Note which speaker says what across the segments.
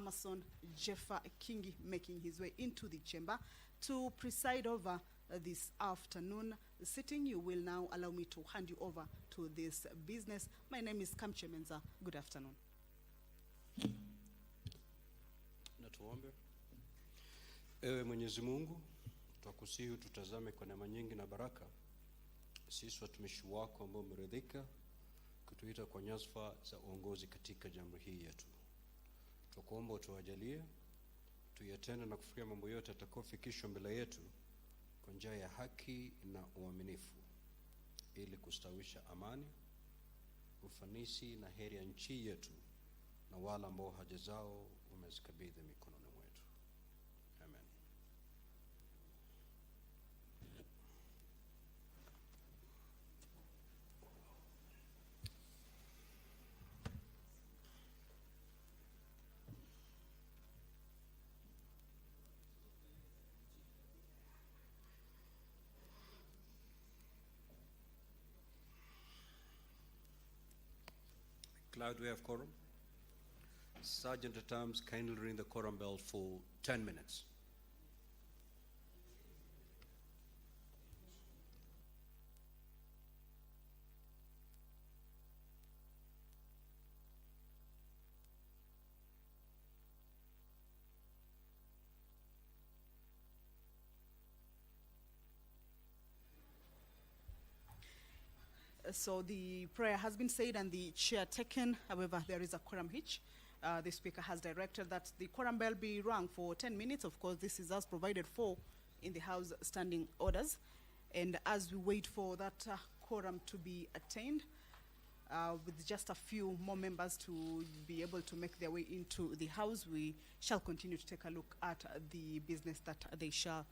Speaker 1: Amason Jeffa Kingi making his way into the chamber to preside over this afternoon sitting. You will now allow me to hand you over to this business. My name is Kamche Menza. Good afternoon.
Speaker 2: Natuombe. Ewe Mwenyezi Mungu, twakusihi tutazame kwa neema nyingi na baraka. Sisi watumishi wako ambao umeridhika kutuita kwa nyadhifa za uongozi katika jamii hii yetu. Tukuomba utuwajalie tuyatende na kufikia mambo yote yatakayofikishwa mbele yetu kwa njia ya haki na uaminifu, ili kustawisha amani, ufanisi na heri ya nchi yetu na wale ambao haja zao umezikabidhi mikononi mwetu. Amen. Cloud, we have quorum. Sergeant at Arms, kindly ring the quorum bell for 10 minutes.
Speaker 1: So the prayer has been said and the chair taken. However, there is a quorum hitch. The speaker has directed that the quorum bell be rung for 10 minutes. Of course, this is as provided for in the House standing orders. And as we wait for that quorum to be attained, with just a few more members to be able to make their way into the House, we shall continue to take a look at the business that they shall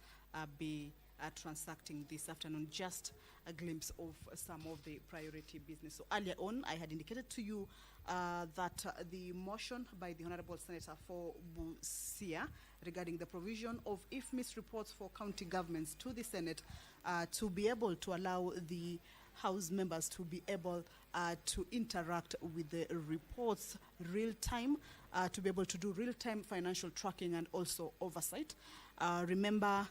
Speaker 1: be transacting this afternoon. Just a glimpse of some of the priority business. So earlier on, I had indicated to you that the motion by the Honorable Senator for Busia regarding the provision of IFMIS reports for county governments to the Senate to be able to allow the House members to be able to interact with the reports real time, to be able to do real-time financial tracking and also oversight. Remember,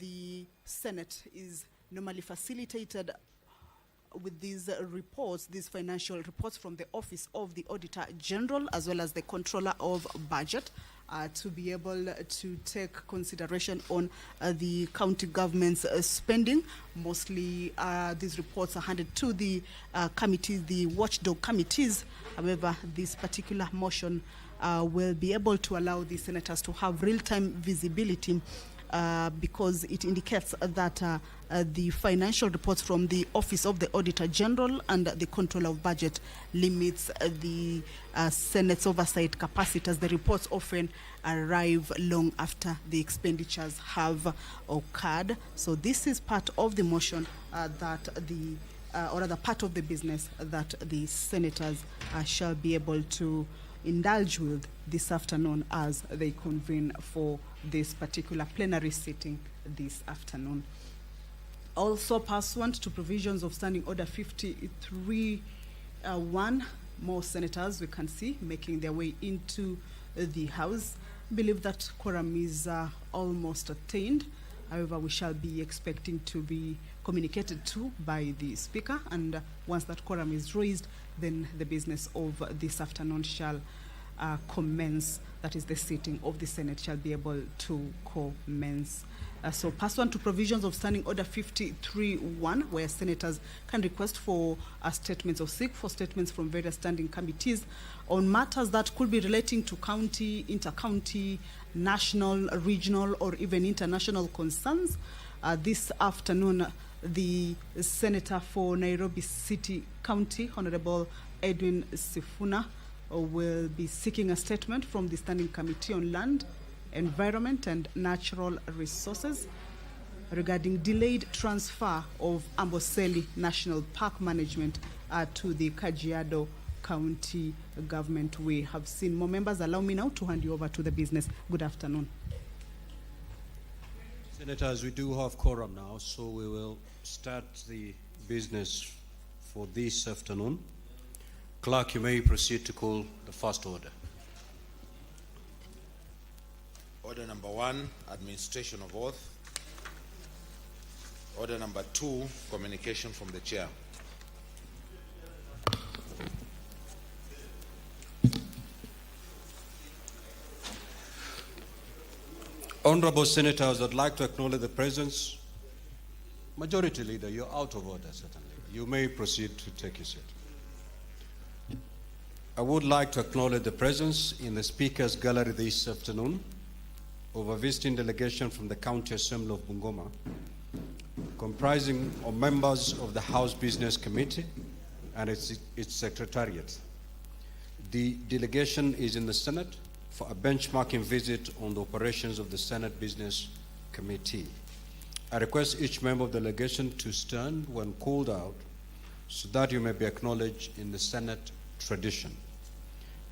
Speaker 1: the Senate is normally facilitated with these reports, these financial reports from the Office of the Auditor General as well as the Controller of Budget to be able to take consideration on the county government's spending. Mostly these reports are handed to the committees, the watchdog committees. However, this particular motion will be able to allow the senators to have real-time visibility because it indicates that the financial reports from the Office of the Auditor General and the Controller of Budget limits the Senate's oversight capacity, as the reports often arrive long after the expenditures have occurred. So this is part of the motion that the, or rather part of the business that the senators shall be able to indulge with this afternoon as they convene for this particular plenary sitting this afternoon. Also pursuant to provisions of Standing Order 53(1), more senators we can see making their way into the House. I believe that quorum is almost attained. However, we shall be expecting to be communicated to by the Speaker, and once that quorum is raised, then the business of this afternoon shall commence. That is, the sitting of the Senate shall be able to commence. So pursuant to provisions of Standing Order 53(1), where senators can request for statements or seek for statements from various standing committees on matters that could be relating to county, inter-county, national, regional, or even international concerns. This afternoon, the Senator for Nairobi City County, Honorable Edwin Sifuna, will be seeking a statement from the Standing Committee on Land, Environment and Natural Resources regarding delayed transfer of Amboseli National Park management to the Kajiado County government. We have seen more members. Allow me now to hand you over to the business. Good afternoon.
Speaker 2: Senators, we do have quorum now, so we will start the business for this afternoon. Clerk, you may proceed to call the first order.
Speaker 3: Order number 1, administration of oath. Order number 2, communication from the chair.
Speaker 2: Honorable Senators, I'd like to acknowledge the presence. Majority Leader, you're out of order, certainly. You may proceed to take your seat. I would like to acknowledge the presence in the Speaker's Gallery this afternoon of a visiting delegation from the County Assembly of Bungoma, comprising of members of the House Business Committee and its Secretariat. The delegation is in the Senate for a benchmarking visit on the operations of the Senate Business Committee. I request each member of the delegation to stand when called out so that you may be acknowledged in the Senate tradition.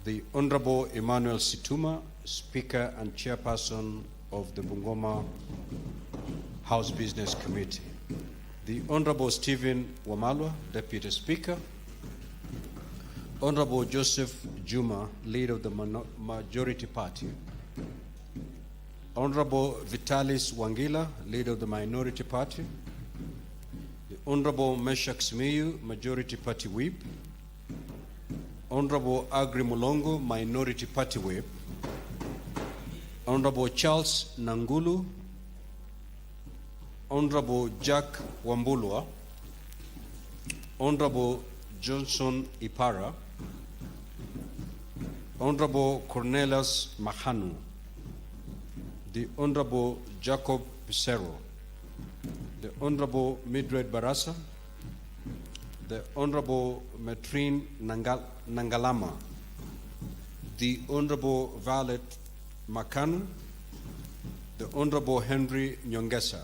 Speaker 2: The Honorable Emmanuel Situma, Speaker and Chairperson of the Bungoma House Business Committee. The Honorable Stephen Wamalwa, Deputy Speaker. Honorable Joseph Juma, Leader of the Majority Party. Honorable Vitalis Wangila, Leader of the Minority Party. The Honorable Meshak Simiyu, Majority Party Whip. Honorable Agri Mulongo, Minority Party Whip. Honorable Charles Nangulu. Honorable Jack Wambulwa. Honorable Johnson Ipara. Honorable Cornelius Mahanu. The Honorable Jacob Pissarro. The Honorable Mildred Barasa. The Honorable Matrine Nangalama. The Honorable Violet Makanu. The Honorable Henry Nyongesa.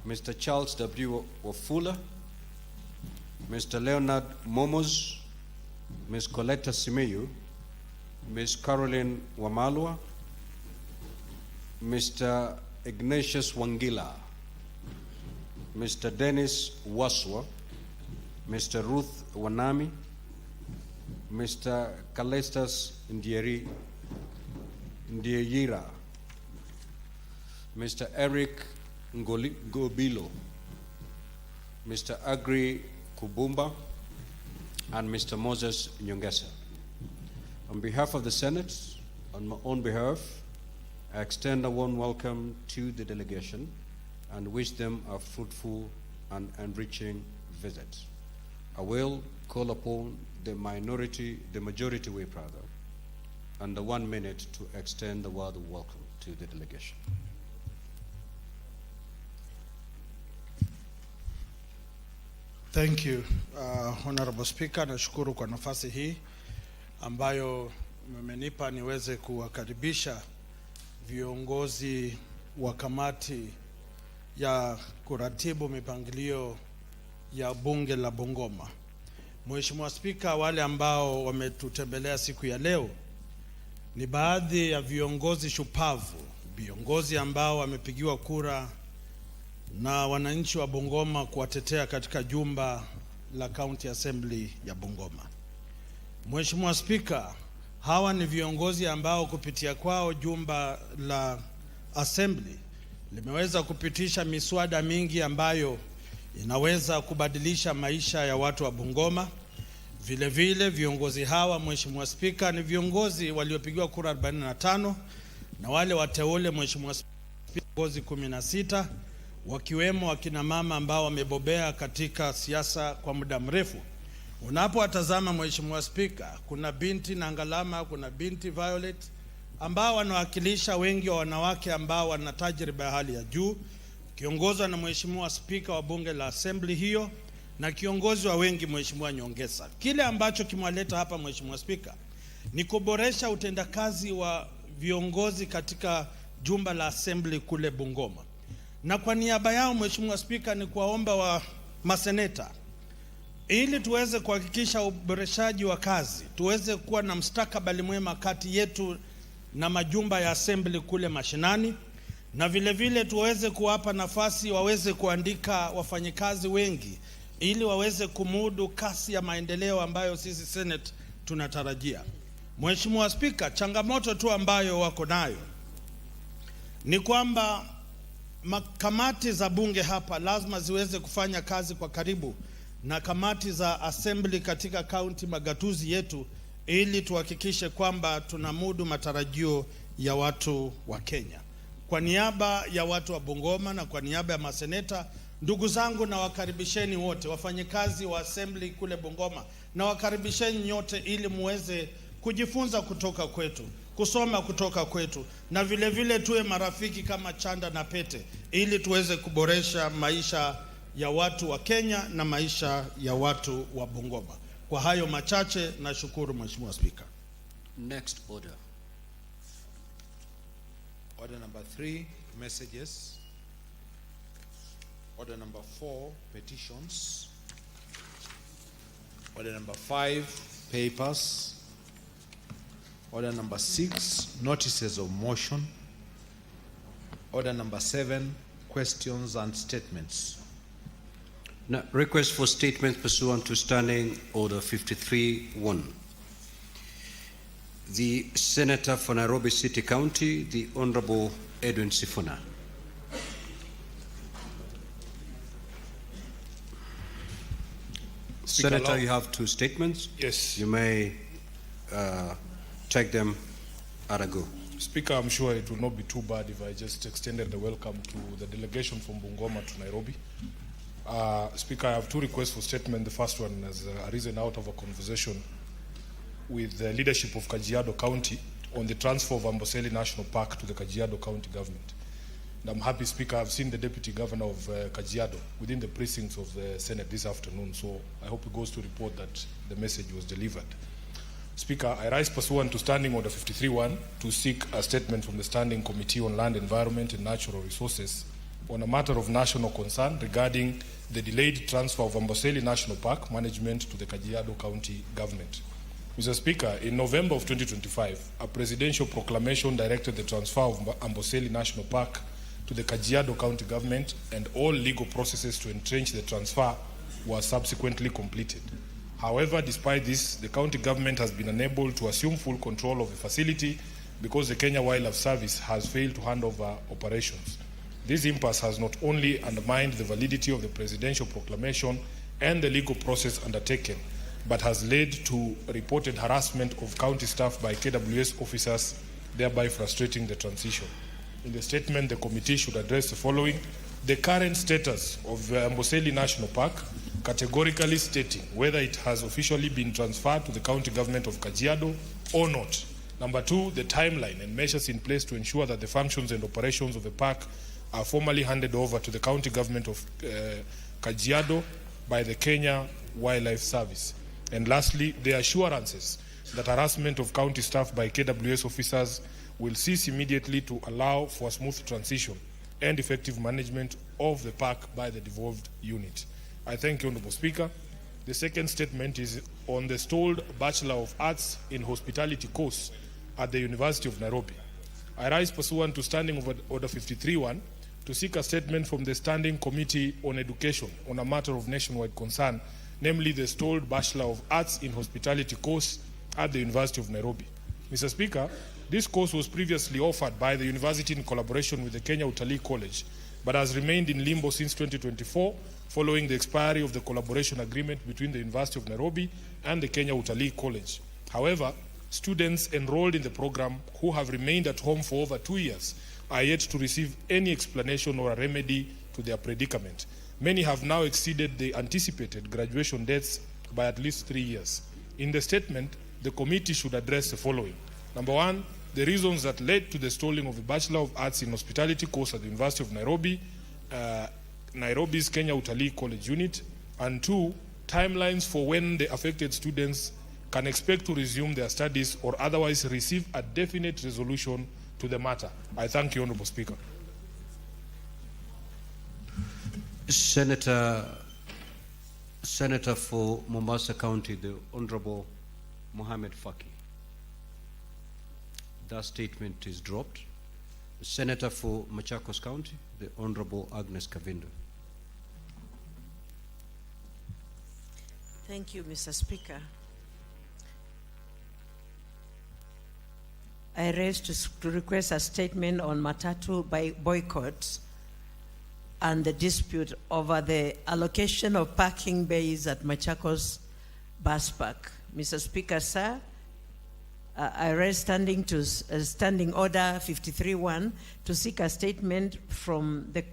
Speaker 2: Mr. Charles W. Wafula. Mr. Leonard Momos. Ms. Coletta Simeyu. Ms. Caroline Wamalwa. Mr. Ignatius Wangila. Mr. Dennis Waswa. Mr. Ruth Wanami. Mr. Kalestas Ndieyira. Mr. Eric Ngobilo. Mr. Agri Kubumba. And Mr. Moses Nyongesa. On behalf of the Senate, on my own behalf, I extend a warm welcome to the delegation and wish them a fruitful and enriching visit. I will call upon the majority whip rather, under 1 minute to extend the word of welcome to the delegation.
Speaker 4: Thank you, Honorable Speaker. Nashukuru kwa nafasi hii ambayo mmenipa niweze kuwakaribisha viongozi wa kamati ya kuratibu mipangilio ya bunge la Bungoma. Mheshimiwa Spika, wale ambao wametutembelea siku ya leo ni baadhi ya viongozi shupavu, viongozi ambao wamepigiwa kura na wananchi wa Bungoma kuwatetea katika jumba la County Assembly ya Bungoma. Mheshimiwa Spika, hawa ni viongozi ambao kupitia kwao jumba la Assembly limeweza kupitisha miswada mingi ambayo inaweza kubadilisha maisha ya watu wa Bungoma. Vile vile viongozi hawa, Mheshimiwa Spika, ni viongozi waliopigiwa kura 45 na wale wateule, Mheshimiwa Spika, viongozi 16 wakiwemo wakina mama ambao wamebobea katika siasa kwa muda mrefu. Unapowatazama Mheshimiwa Spika, kuna binti Nangalama, kuna binti Violet ambao wanawakilisha wengi wa wanawake ambao wana tajriba ya hali ya juu, kiongozwa na Mheshimiwa Spika wa bunge la Assembly hiyo na kiongozi wa wengi Mheshimiwa Nyongesa. Kile ambacho kimewaleta hapa Mheshimiwa Spika ni kuboresha utendakazi wa viongozi katika jumba la Assembly kule Bungoma. Na kwa niaba yao Mheshimiwa Spika ni kuwaomba wa maseneta ili tuweze kuhakikisha uboreshaji wa kazi, tuweze kuwa na mustakabali mwema kati yetu na majumba ya Assembly kule mashinani, na vile vile tuweze kuwapa nafasi waweze kuandika wafanyikazi wengi ili waweze kumudu kasi ya maendeleo ambayo sisi Senate tunatarajia. Mheshimiwa Spika, changamoto tu ambayo wako nayo ni kwamba kamati za bunge hapa lazima ziweze kufanya kazi kwa karibu na kamati za assembly katika county magatuzi yetu, ili tuhakikishe kwamba tunamudu matarajio ya watu wa Kenya. Kwa niaba ya watu wa Bungoma na kwa niaba ya maseneta, ndugu zangu, na wakaribisheni wote wafanyikazi wa assembly kule Bungoma, na wakaribisheni nyote ili muweze kujifunza kutoka kwetu, kusoma kutoka kwetu, na vile vile tuwe marafiki kama chanda na pete, ili tuweze kuboresha maisha ya watu wa Kenya na maisha ya watu wa Bungoma. Kwa hayo machache, nashukuru Mheshimiwa Spika.
Speaker 2: Next order.
Speaker 3: Order number 3, messages. Order number 4, petitions. Order number 5, papers. Order number 6, notices of motion. Order number 7, questions and statements.
Speaker 2: Now, request for statements pursuant to Standing Order 53-1. The Senator for Nairobi City County, the Honorable Edwin Sifuna. Senator, you have 2 statements.
Speaker 5: Yes.
Speaker 2: You may take them at a go.
Speaker 5: Speaker, I'm sure it will not be too bad if I just extended the welcome to the delegation from Bungoma to Nairobi. Speaker, I have 2 requests for statement. The first one has arisen out of a conversation with the leadership of Kajiado County on the transfer of Amboseli National Park to the Kajiado County government. And I'm happy, Speaker, I've seen the Deputy Governor of Kajiado within the precincts of the Senate this afternoon, so I hope he goes to report that the message was delivered. Speaker, I rise pursuant to Standing Order 53-1 to seek a statement from the Standing Committee on Land, Environment and Natural Resources on a matter of national concern regarding the delayed transfer of Amboseli National Park management to the Kajiado County government. Mr. Speaker, in November of 2025, a presidential proclamation directed the transfer of Amboseli National Park to the Kajiado County government, and all legal processes to entrench the transfer were subsequently completed. However, despite this, the county government has been unable to assume full control of the facility because the Kenya Wildlife Service has failed to hand over operations. This impasse has not only undermined the validity of the presidential proclamation and the legal process undertaken, but has led to reported harassment of county staff by KWS officers, thereby frustrating the transition. In the statement, the committee should address the following: the current status of Amboseli National Park, categorically stating whether it has officially been transferred to the county government of Kajiado or not. Number 2, the timeline and measures in place to ensure that the functions and operations of the park are formally handed over to the county government of Kajiado by the Kenya Wildlife Service. And lastly, the assurances that harassment of county staff by KWS officers will cease immediately to allow for a smooth transition and effective management of the park by the devolved unit. I thank you, Honorable Speaker. The second statement is on the stalled Bachelor of Arts in Hospitality course at the University of Nairobi. I rise pursuant to Standing Order 53-1 to seek a statement from the Standing Committee on Education on a matter of nationwide concern, namely the stalled Bachelor of Arts in Hospitality course at the University of Nairobi. Mr. Speaker, this course was previously offered by the university in collaboration with the Kenya Utalii College, but has remained in limbo since 2024 following the expiry of the collaboration agreement between the University of Nairobi and the Kenya Utalii College. However, students enrolled in the program who have remained at home for over 2 years are yet to receive any explanation or a remedy to their predicament. Many have now exceeded the anticipated graduation dates by at least 3 years. In the statement, the committee should address the following. Number 1, the reasons that led to the stalling of the Bachelor of Arts in Hospitality course at the University of Nairobi, Nairobi's Kenya Utalii College unit, and 2, timelines for when the affected students can expect to resume their studies or otherwise receive a definite resolution to the matter. I thank you, Honorable Speaker.
Speaker 2: Senator for Mombasa County, the Honorable Mohamed Faki. That statement is dropped. The Senator for Machakos County, the Honorable Agnes Kavinda.
Speaker 6: Thank you, Mr. Speaker. I raised to request a statement on Matatu boycott and the dispute over the allocation of parking bays at Machakos bus park. Mr. Speaker, sir, I raised standing order 53-1 to seek a statement from the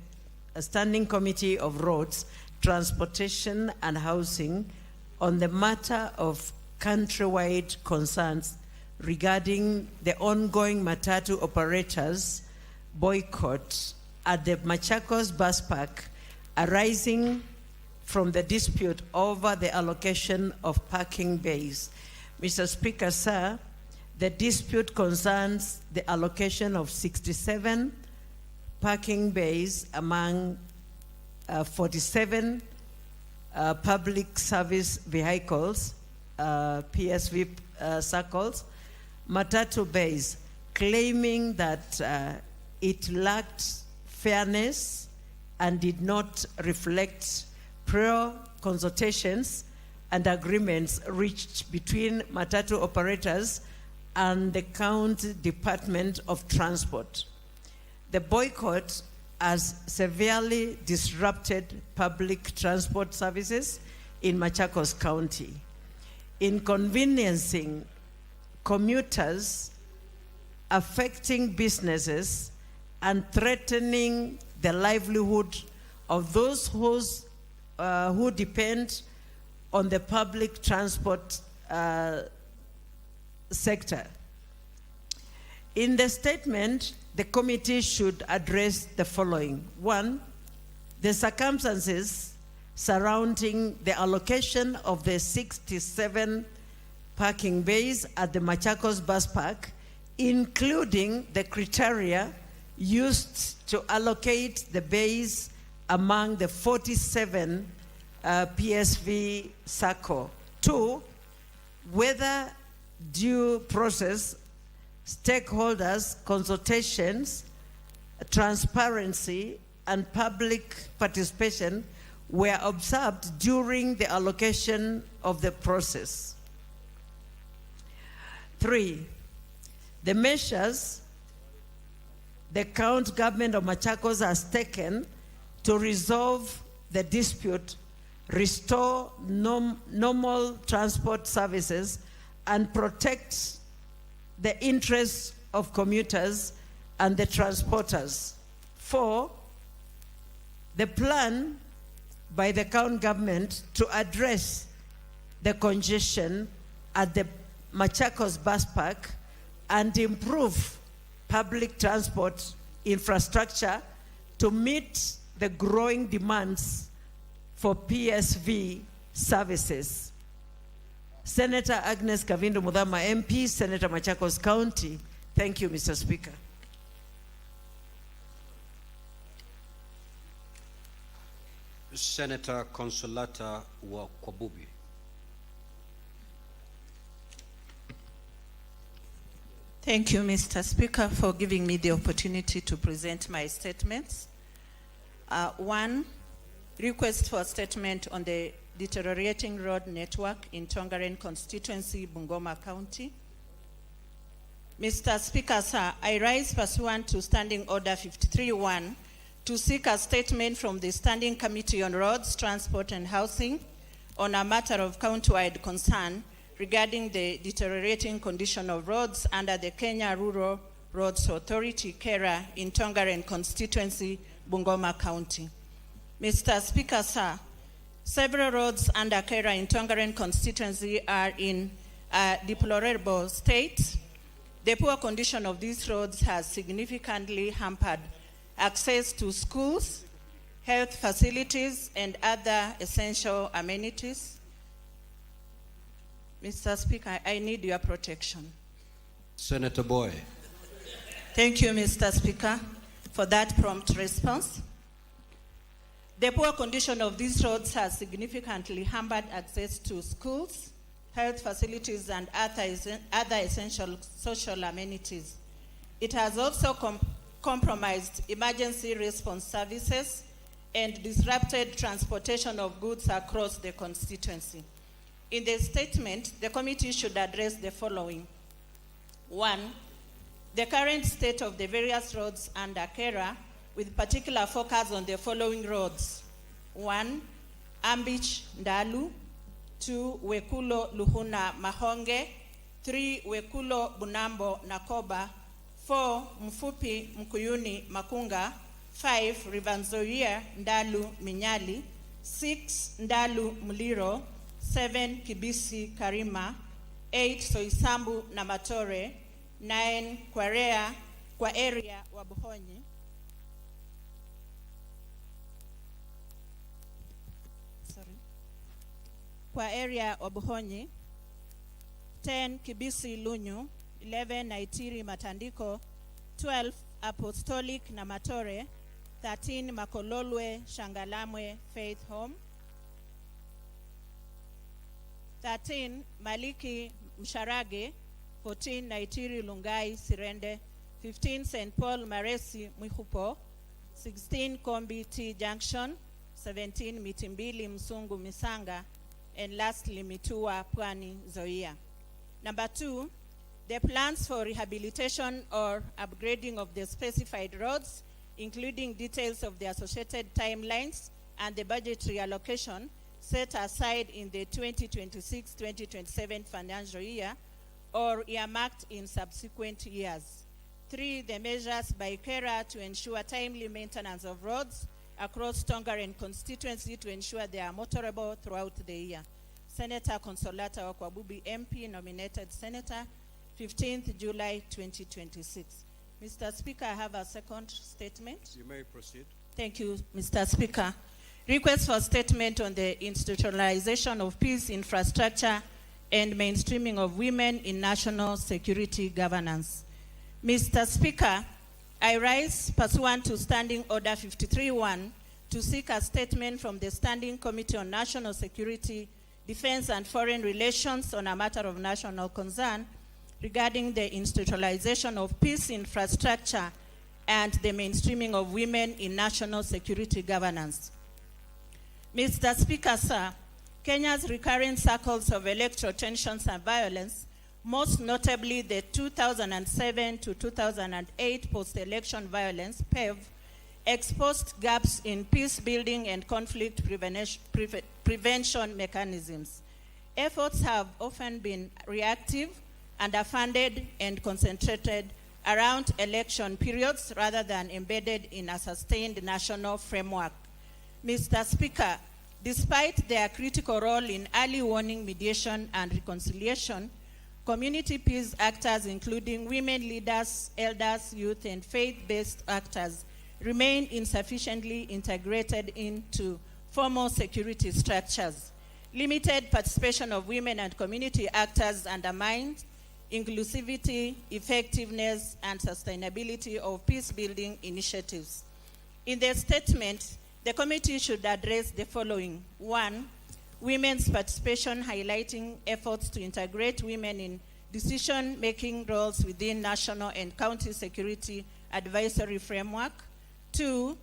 Speaker 6: Standing Committee of Roads, Transportation and Housing on the matter of countrywide concerns regarding the ongoing Matatu operators boycott at the Machakos bus park arising from the dispute over the allocation of parking bays. Mr. Speaker, sir, the dispute concerns the allocation of 67 parking bays among 47 public service vehicles, PSV circles, Matatu bays, claiming that it lacked fairness and did not reflect prior consultations and agreements reached between Matatu operators and the County Department of Transport. The boycott has severely disrupted public transport services in Machakos County, inconveniencing commuters, affecting businesses, and threatening the livelihood of those who depend on the public transport sector. In the statement, the committee should address the following. 1, the circumstances surrounding the allocation of the 67 parking bays at the Machakos bus park, including the criteria used to allocate the bays among the 47 PSV circle. 2, whether due process, stakeholders, consultations, transparency, and public participation were observed during the allocation of the process. 3, the measures the county government of Machakos has taken to resolve the dispute, restore normal transport services, and protect the interests of commuters and the transporters. 4, the plan by the county government to address the congestion at the Machakos bus park and improve public transport infrastructure to meet the growing demands for PSV services. Senator Agnes Kavindo Mudhama, MP, Senator Machakos County. Thank you, Mr. Speaker.
Speaker 2: Senator Consolata wa Kwabubi.
Speaker 7: Thank you, Mr. Speaker, for giving me the opportunity to present my statements. 1, request for a statement on the deteriorating road network in Tongaren constituency, Bungoma County. Mr. Speaker, sir, I rise pursuant to Standing Order 53-1 to seek a statement from the Standing Committee on Roads, Transport and Housing on a matter of county-wide concern regarding the deteriorating condition of roads under the Kenya Rural Roads Authority, KERA, in Tongaren constituency, Bungoma County. Mr. Speaker, sir, several roads under KERA in Tongaren constituency are in a deplorable state. The poor condition of these roads has significantly hampered access to schools, health facilities, and other essential amenities. Mr. Speaker, I need your protection.
Speaker 2: Senator Boy.
Speaker 7: Thank you, Mr. Speaker, for that prompt response. The poor condition of these roads has significantly hampered access to schools, health facilities, and other essential social amenities. It has also compromised emergency response services and disrupted transportation of goods across the constituency. In the statement, the committee should address the following. 1, the current state of the various roads under KERA, with particular focus on the following roads. 1. Ambich Ndalu. 2. Wekulo Luhuna Mahonge. 3. Wekulo Bunambo Nakoba. 4. Mfupi Mkuyuni Makunga. 5. Rivanzoia Ndalu Minyali. 6. Ndalu Muliro. 7. Kibisi Karima. 8. Soisambu na Matore. 9. Kwarea kwa area wa Buhonyi. Kwa area wa Buhonyi. 10. Kibisi Lunyu. 11. Naitiri Matandiko. 12. Apostolic na Matore. 13. Makololwe Shangalamwe Faith Home. 13. Maliki Msharage. 14. Naitiri Lungai Sirende. 15. St. Paul Maresi Mwihupo. 16. Kombi T Junction. 17. Mitimbili Msungu Misanga. And lastly, Mitua Pwani Zoia. Number 2, the plans for rehabilitation or upgrading of the specified roads, including details of the associated timelines and the budgetary allocation set aside in the 2026-2027 financial year or earmarked in subsequent years. 3, the measures by KERA to ensure timely maintenance of roads across Tongaren constituency to ensure they are motorable throughout the year. Senator Consolata Wakwabubi MP, nominated Senator, 15th July 2026. Mr. Speaker, I have a second statement.
Speaker 2: You may proceed.
Speaker 7: Thank you, Mr. Speaker. Request for statement on the institutionalization of peace infrastructure and mainstreaming of women in national security governance. Mr. Speaker, I rise pursuant to Standing Order 53-1 to seek a statement from the Standing Committee on National Security, Defense and Foreign Relations on a matter of national concern regarding the institutionalization of peace infrastructure and the mainstreaming of women in national security governance. Mr. Speaker, sir, Kenya's recurring cycles of electoral tensions and violence, most notably the 2007 to 2008 post-election violence, PEV, exposed gaps in peace building and conflict prevention mechanisms. Efforts have often been reactive, underfunded, and concentrated around election periods rather than embedded in a sustained national framework. Mr. Speaker, despite their critical role in early warning, mediation, and reconciliation, community peace actors, including women leaders, elders, youth, and faith-based actors, remain insufficiently integrated into formal security structures. Limited participation of women and community actors undermines inclusivity, effectiveness, and sustainability of peace-building initiatives. In their statement, the committee should address the following. 1, women's participation, highlighting efforts to integrate women in decision-making roles within national and county security advisory framework. 2,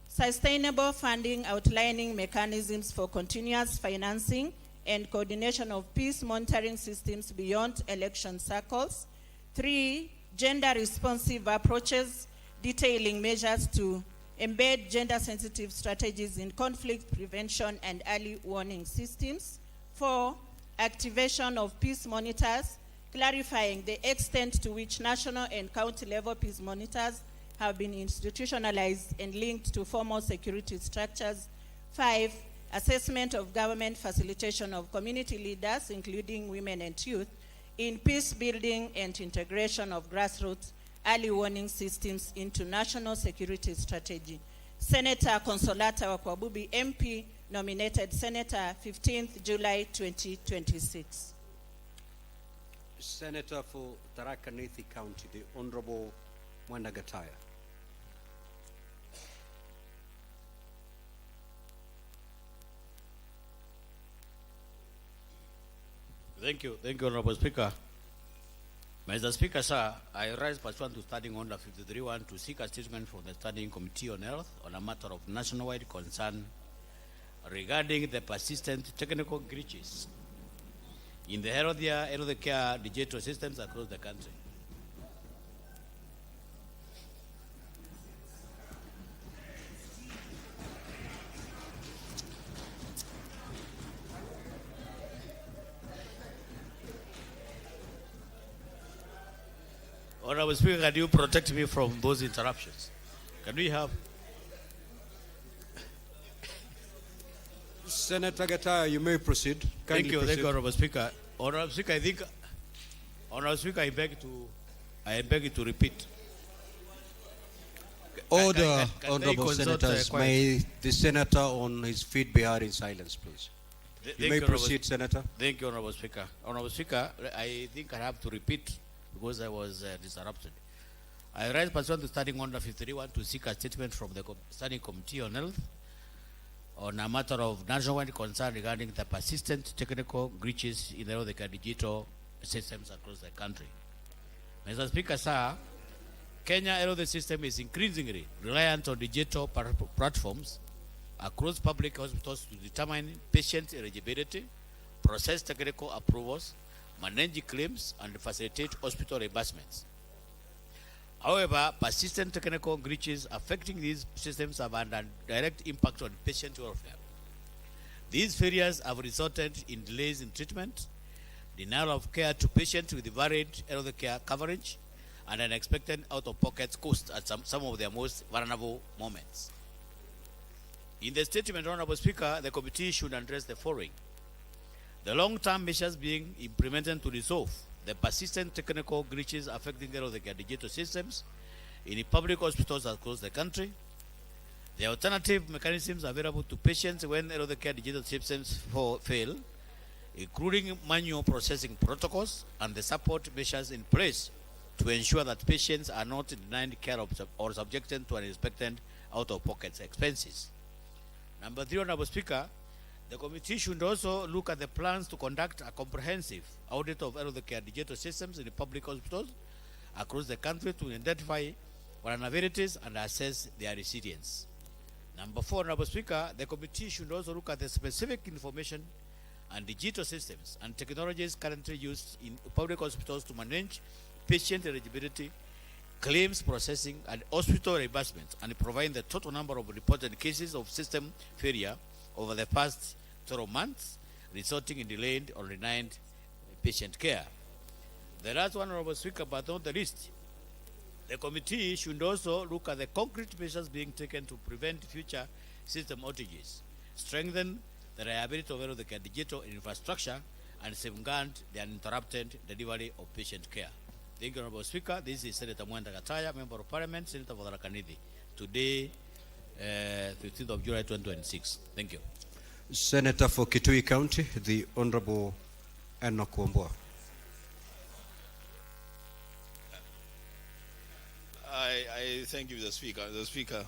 Speaker 7: sustainable funding, outlining mechanisms for continuous financing and coordination of peace monitoring systems beyond election cycles. 3, gender-responsive approaches, detailing measures to embed gender-sensitive strategies in conflict prevention and early warning systems. 4, activation of peace monitors, clarifying the extent to which national and county-level peace monitors have been institutionalized and linked to formal security structures. 5, assessment of government facilitation of community leaders, including women and youth, in peace building and integration of grassroots early warning systems into national security strategy. Senator Consolata Wakwabubi MP, nominated Senator, 15th July 2026.
Speaker 2: Senator for Tharaka Nithi County, the Honorable Mwenda Gataya.
Speaker 8: Thank you, Honorable Speaker. Mr. Speaker, sir, I rise pursuant to Standing Order 53-1 to seek a statement from the Standing Committee on Health on a matter of nationwide concern regarding the persistent technical glitches in the healthcare digital systems across the country. Honorable Speaker, can you protect me from those interruptions? Can we have?
Speaker 2: Senator Gataya, you may proceed.
Speaker 8: Thank you,
Speaker 2: Proceed.
Speaker 8: Honorable Speaker. Honorable Speaker, Honorable Speaker, I beg you to repeat.
Speaker 2: Order,
Speaker 8: can
Speaker 2: honorable
Speaker 8: they consult,
Speaker 2: senators.
Speaker 8: quiet?
Speaker 2: May the senator on his feet be heard in silence, please. You may proceed, Senator.
Speaker 8: Thank you, Honorable Speaker. Honorable Speaker, I think I have to repeat because I was disrupted. I rise pursuant to Standing Order 51 to seek a statement from the Standing Committee on Health on a matter of nationwide concern regarding the persistent technical glitches in the digital systems across the country. Mr. Speaker, sir, Kenya health system is increasingly reliant on digital platforms across public hospitals to determine patient eligibility, process technical approvals, manage claims, and facilitate hospital reimbursements. However, persistent technical glitches affecting these systems have had a direct impact on patient welfare. These failures have resulted in delays in treatment, denial of care to patients with varied health care coverage, and unexpected out-of-pocket costs at some of their most vulnerable moments. In the statement, Honorable Speaker, the committee should address the following: the long-term measures being implemented to resolve the persistent technical glitches affecting the digital systems in public hospitals across the country, the alternative mechanisms available to patients when healthcare digital systems fail, including manual processing protocols, and the support measures in place to ensure that patients are not denied care or subjected to unexpected out-of-pocket expenses. Number 3, Honorable Speaker, the committee should also look at the plans to conduct a comprehensive audit of healthcare digital systems in the public hospitals across the country to identify vulnerabilities and assess their resilience. Number 4, Honorable Speaker, the committee should also look at the specific information and digital systems and technologies currently used in public hospitals to manage patient eligibility, claims processing, and hospital reimbursements, and provide the total number of reported cases of system failure over the past 12 months, resulting in delayed or denied patient care. The last one, Honorable Speaker, but not the least, the committee should also look at the concrete measures being taken to prevent future system outages, strengthen the reliability of the digital infrastructure, and safeguard the uninterrupted delivery of patient care. Thank you, Honorable Speaker. This is Senator Mwenda Gataya, Member of Parliament, Senator for Tharaka Nithi. Today, 15th of July 2026. Thank you.
Speaker 2: Senator for Kitui County, the Honorable Enoch Wambua.
Speaker 9: I thank you, the Speaker. The Speaker,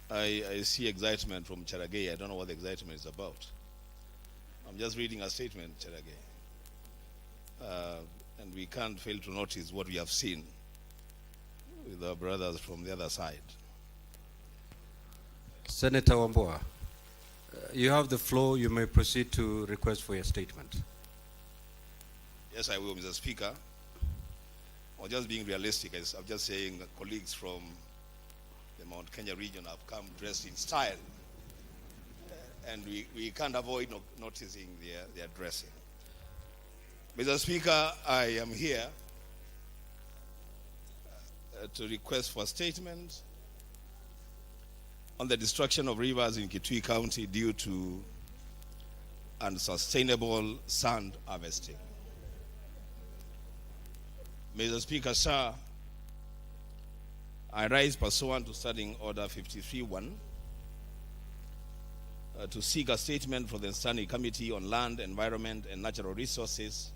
Speaker 9: I see excitement from Cherargei. I don't know what the excitement is about. I'm just reading a statement, Cherargei. And we can't fail to notice what we have seen with our brothers from the other side.
Speaker 2: Senator Wambua, you have the floor. You may proceed to request for your statement.
Speaker 9: Yes, I will, Mr. Speaker. Or just being realistic, I'm just saying that colleagues from the Mount Kenya region have come dressed in style. And we can't avoid noticing their dressing. Mr. Speaker, I am here to request for a statement on the destruction of rivers in Kitui County due to unsustainable sand harvesting. Mr. Speaker, sir, I rise pursuant to Standing Order 53-1 to seek a statement from the Standing Committee on Land, Environment, and Natural Resources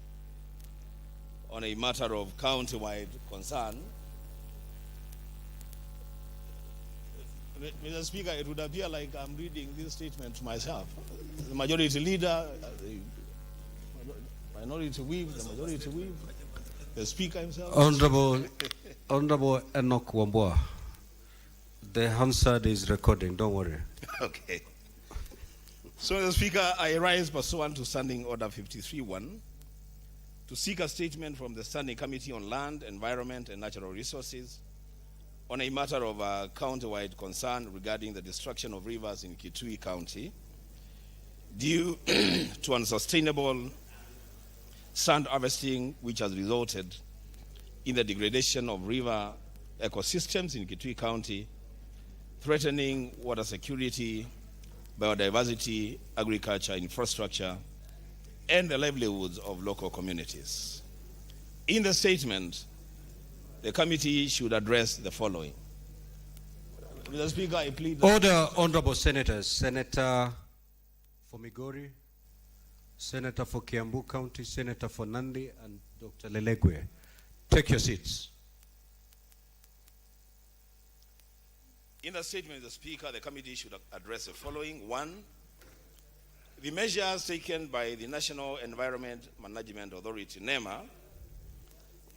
Speaker 9: on a matter of county-wide concern. Mr. Speaker, it would appear like I'm reading this statement to myself. The majority leader, the minority whip, the majority whip, the Speaker himself.
Speaker 2: Honorable Enoch Wambua, the Hansard is recording, don't worry.
Speaker 9: Okay. So, Mr. Speaker, I rise pursuant to Standing Order 53-1 to seek a statement from the Standing Committee on Land, Environment, and Natural Resources on a matter of county-wide concern regarding the destruction of rivers in Kitui County due to unsustainable sand harvesting, which has resulted in the degradation of river ecosystems in Kitui County, threatening water security, biodiversity, agriculture, infrastructure, and the livelihoods of local communities. In the statement, the committee should address the following. Mr. Speaker, I plead that...
Speaker 2: Order, honorable senators. Senator for Migori, Senator for Kiambu County, Senator for Nandi, and Dr. Lelegwe. Take your seats.
Speaker 9: In the statement, Mr. Speaker, the committee should address the following. 1, the measures taken by the National Environment Management Authority, NEMA,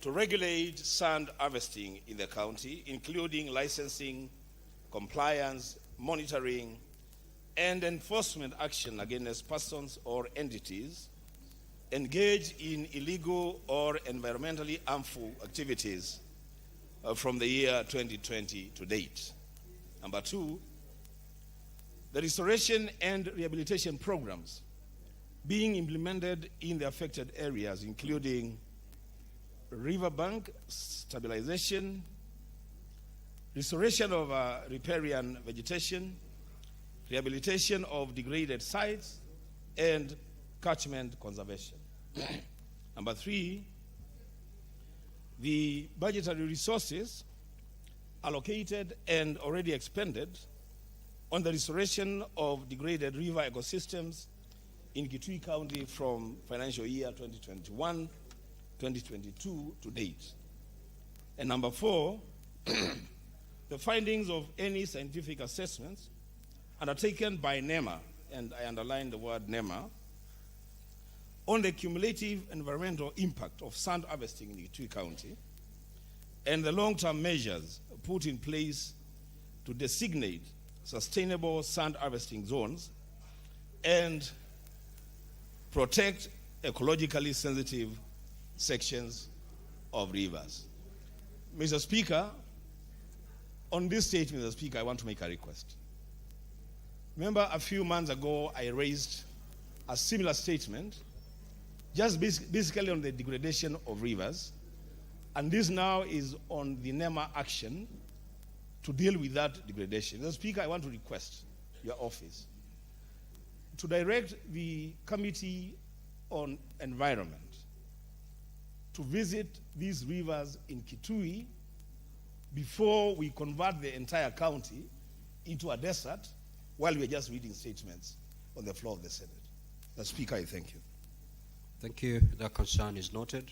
Speaker 9: to regulate sand harvesting in the county, including licensing, compliance, monitoring, and enforcement action against persons or entities engaged in illegal or environmentally harmful activities from the year 2020 to date. Number 2, the restoration and rehabilitation programs being implemented in the affected areas, including riverbank stabilization, restoration of riparian vegetation, rehabilitation of degraded sites, and catchment conservation. Number 3, the budgetary resources allocated and already expended on the restoration of degraded river ecosystems in Kitui County from financial year 2021-2022 to date. And number 4, the findings of any scientific assessments undertaken by NEMA, and I underline the word NEMA, on the cumulative environmental impact of sand harvesting in Kitui County, and the long-term measures put in place to designate sustainable sand harvesting zones and protect ecologically sensitive sections of rivers. Mr. Speaker, on this statement, Mr. Speaker, I want to make a request. Remember, a few months ago, I raised a similar statement, just basically on the degradation of rivers, and this now is on the NEMA action to deal with that degradation. Mr. Speaker, I want to request your office to direct the Committee on Environment to visit these rivers in Kitui before we convert the entire county into a desert while we're just reading statements on the floor of the Senate. Mr. Speaker, I thank you.
Speaker 2: Thank you. That concern is noted.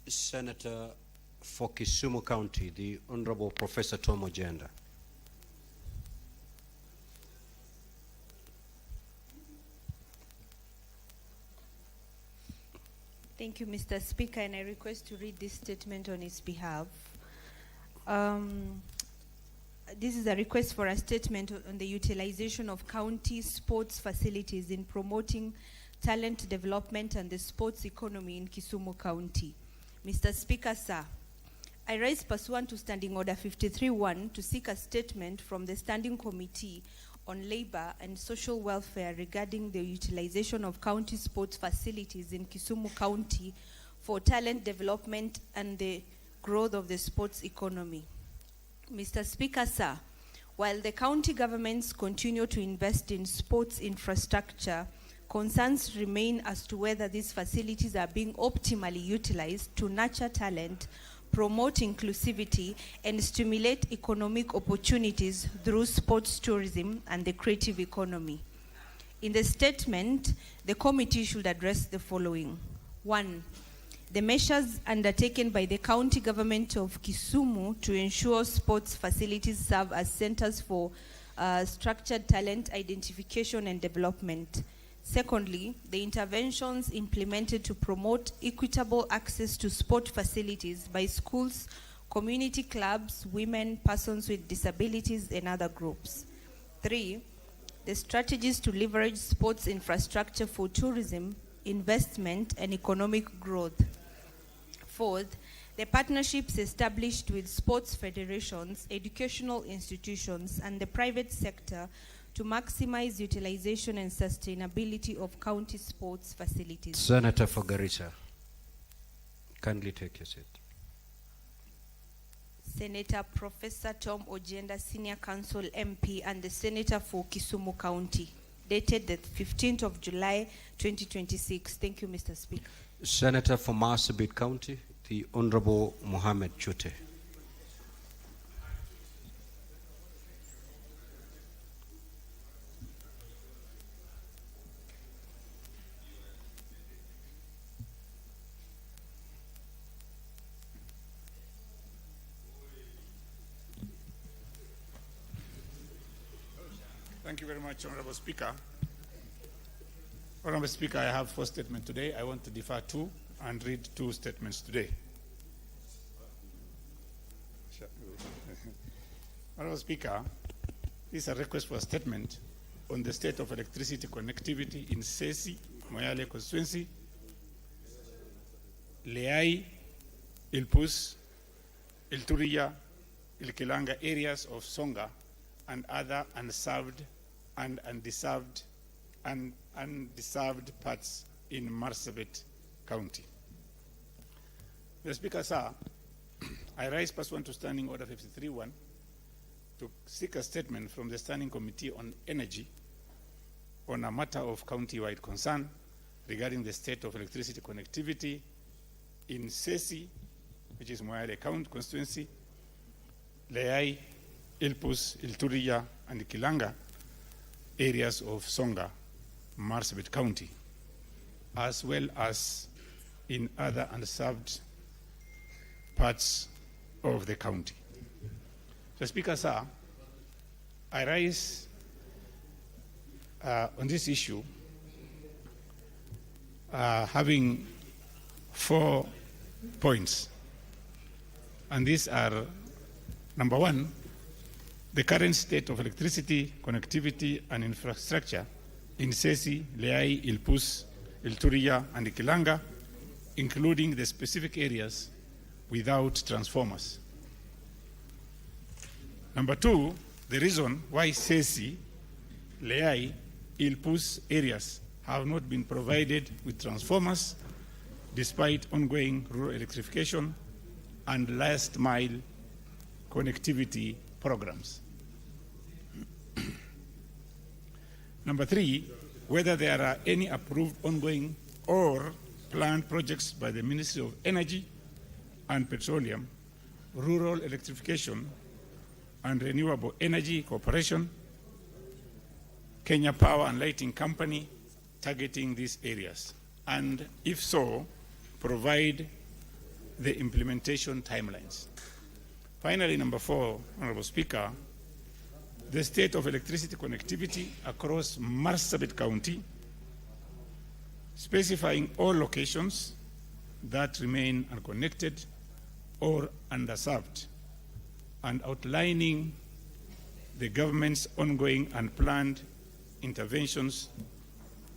Speaker 2: Senator for Kisumu County, the Honorable Professor Tom Ojenda.
Speaker 10: Thank you, Mr. Speaker, and I request to read this statement on his behalf. This is a request for a statement on the utilization of county sports facilities in promoting talent development and the sports economy in Kisumu County. Mr. Speaker, sir, I rise pursuant to Standing Order 53-1 to seek a statement from the Standing Committee on Labor and Social Welfare regarding the utilization of county sports facilities in Kisumu County for talent development and the growth of the sports economy. Mr. Speaker, sir, while the county governments continue to invest in sports infrastructure, concerns remain as to whether these facilities are being optimally utilized to nurture talent, promote inclusivity, and stimulate economic opportunities through sports tourism and the creative economy. In the statement, the committee should address the following. 1, the measures undertaken by the county government of Kisumu to ensure sports facilities serve as centers for structured talent identification and development. Secondly, the interventions implemented to promote equitable access to sport facilities by schools, community clubs, women, persons with disabilities, and other groups. 3, the strategies to leverage sports infrastructure for tourism, investment, and economic growth. 4th, the partnerships established with sports federations, educational institutions, and the private sector to maximize utilization and sustainability of county sports facilities.
Speaker 2: Senator for Garissa, kindly take your seat.
Speaker 10: Senator Professor Tom Ojienda, Senior Council MP and the Senator for Kisumu County, dated the 15th of July 2026. Thank you, Mr. Speaker.
Speaker 2: Senator for Marsabit County, the Honorable Mohammed Chute.
Speaker 11: Thank you very much, Honorable Speaker. Honorable Speaker, I have 4 statements today. I want to defer 2 and read 2 statements today. Honorable Speaker, this is a request for a statement on the state of electricity connectivity in Sesi, Moyale constituency, Leai, Ilpus, Ilturia, Ilkilanga areas of Songa and other unserved and undeserved parts in Marsabit County. Mr. Speaker, sir, I rise pursuant to Standing Order 53.1 to seek a statement from the Standing Committee on Energy on a matter of county-wide concern regarding the state of electricity connectivity in Sesi, which is Moyale County constituency, Leai, Ilpus, Ilturia, and Kilanga areas of Songa, Marsabit County, as well as in other unserved parts of the county. So, Speaker, sir, I rise on this issue having 4 points. And these are, number 1, the current state of electricity, connectivity, and infrastructure in Sesi, Leai, Ilpus, Ilturia, and Kilanga, including the specific areas without transformers. Number 2, the reason why Sesi, Leai, Ilpus areas have not been provided with transformers despite ongoing rural electrification and last mile connectivity programs. Number 3, whether there are any approved ongoing or planned projects by the Ministry of Energy and Petroleum, Rural Electrification and Renewable Energy Corporation, Kenya Power and Lighting Company targeting these areas, and if so, provide the implementation timelines. Finally, number 4, Honorable Speaker, the state of electricity connectivity across Marsabit County, specifying all locations that remain unconnected or underserved, and outlining the government's ongoing and planned interventions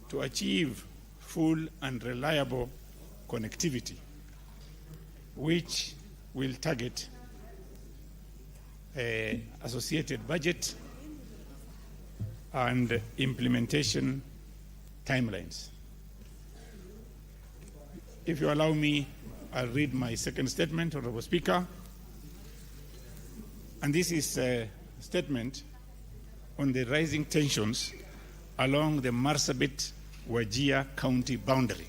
Speaker 11: to achieve full and reliable connectivity, which will target associated budget and implementation timelines. If you allow me, I'll read my second statement, Honorable Speaker. And this is a statement on the rising tensions along the Marsabit-Wajir County boundary.